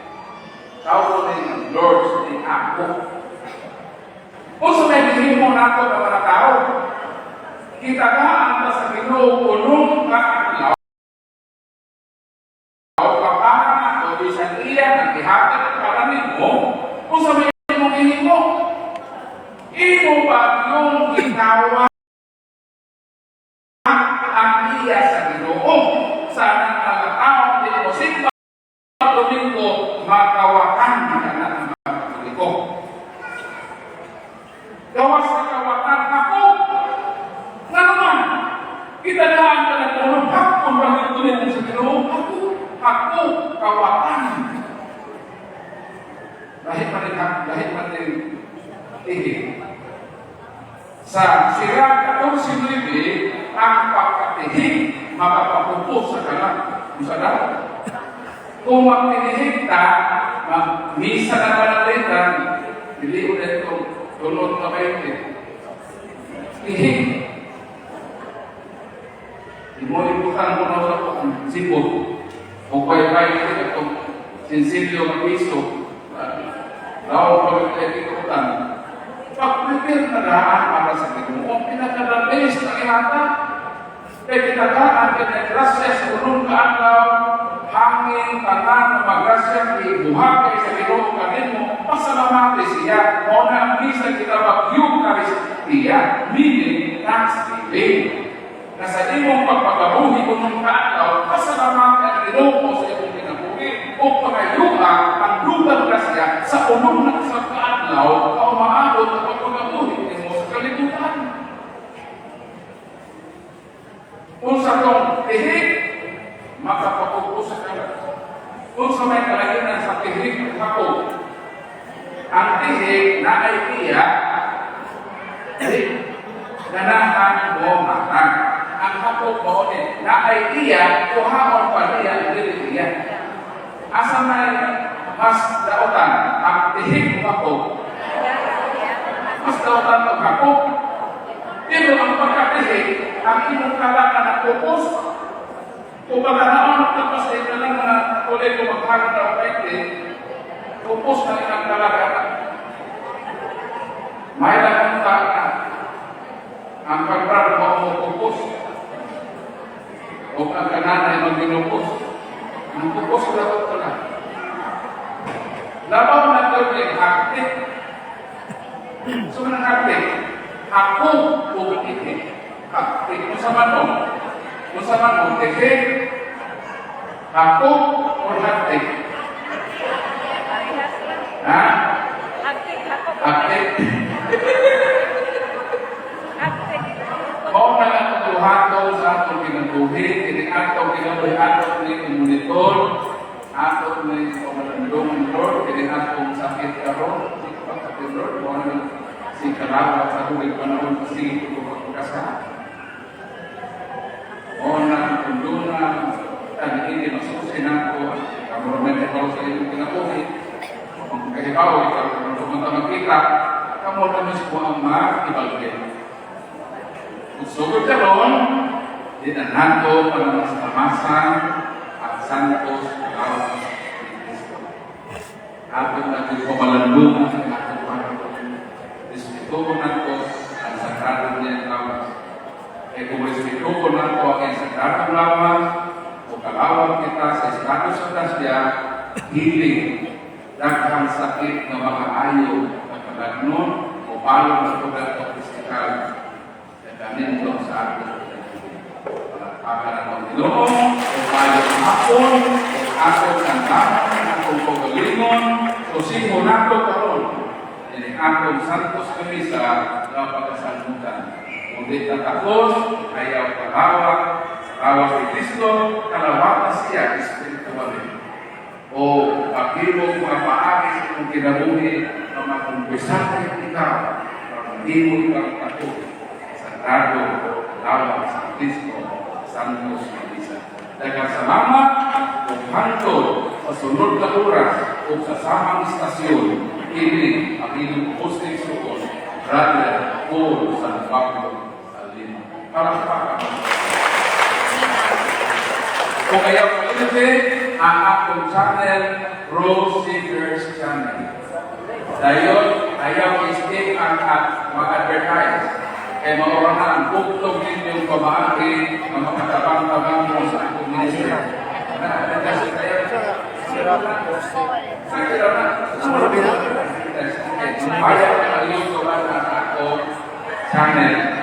Tawag ng Lord ni ako. Kung sa may mo nato ng mga tao, kita ka ang sa Ginoo punong kaaglaw. Kapara o bisan iya naghihatag para nimo kung sa may mong hinimo. Imo ba yung ginawa ang iya sa Ginoo sa mga tao simba Domingo, makawatan ka na ng mga Katoliko. Gawas na kawatan ako. Nga naman, kitadaan ka na tulong hapon bakit tuloy sa Ginoo. Ako, kawatan. Dahil pa rin ihig. Sa sira 14:9, ang pagkatihig makapapupo sa kanan. Sa dapat. Kung magtinihig ka, misa na panalitan, hindi ulit itong tulog na kayo. Ihig. Imulibutan mo na sa sibot. O kaya itong sinsilyo ng Kristo. Daw pagkakitibutan. Pag-prepare na daan para sa Ginoo, pinakadabis na ihata. Kaya kitagaan ka ng grasya sa unong kaagaw, hangin, tanan, na magrasya, ibuhagay sa Ginoo kanino, pasalamati siya. O na ang misa kita mag-Eucharistia, meaning thanksgiving. Na sa imong pagpagabuhi unong kaagaw, pasalamati ang Ginoo sa imong kinabuhi, o pangayuha ang dugang grasya sa unong na sa kaagaw, o maabot ang pagpagabuhi nimo sa kalibutan. Kung sa itong tihig, makapagpupusa ka. Kung sa may kalaginan sa tihig ako, ang tihig na ay tiyak, ganahan mo matang. Ang hapog mo na ay tiyak, kuhaon pa niya, hindi tiyak. Asa may mas dautan, ang tihig mo ako, mas dautan mo ako. Pero ang pagkatihig, ang imong kalakan na pupos, kung pagkanaon at kapasay na lang na ulit kung magharap na pwede, pupos na ilang kalakan. May lang ka na ang pagbrado mo pupos, o ang kananay mag-inupos, ang pupos na ito na. Labaw na ito yung haktik. So, ng haktik, ako pumikit. Kung sa manong, tihig, ako o haktik? Ha? Haktik. Kung nagatutuhan ko sa atong kinabuhi, atong kinabuhi, atong monitor, atong pamalandong Lord, atong sakit karon, sakit Lord, kung si Karawa sa tuwing panahon kasi pagkakasahan. O na kunduna, hindi masusin ako, kamuramen ikaw sa iyong kinabuhi. Kung ikaw, kung pumunta magkita, kamo naman ko ang mag-ibalgin. Kung sugod ka ron, dinanan ko para mas tamasan at santos kawas ni Kristo. Atong natin pamalandungan ang atong panahon. Respetuho nato ang sagrado niya lawas. E kung respetuho nato ang sagrado lawas, o kalawang kita sa estado sa grasya, hiling, daghang sakit na makaayo, pagkagagnon, o palong na tugat o kristical, ganin ito sa atin. Palagpakan ang Ginoo, o palong hapon, o ato sandahan, akong pagalingon, o simo nato karon. Ini akong santos kamisa na pagkasalutan. Ngunit ang takos, ayaw kalawak, sa kawas ni Kristo, kalawak siya, espiritual. O pagkilong mga paagi sa itong kinabuhi na makumpisahin ikaw, pagkilong kang takos, sagrado, kalawak sa Kristo, santos kamisa. Daghang salamat, o hantod sa sunod na oras, o sa samang istasyon, ini ang inyong posting sukon, Brother Paul San Pablo Salima. Para sa kung ayaw pag-ibig, ang akong channel, Rose Seekers Channel. Dahil ayaw i-skip ang mag-advertise. Kaya maurahan, buktog ninyong pamaagi ang makatabang-tabang mo sa akong ministry. Kasi kayo, ayaw na ang iyong gawa ng ako channel.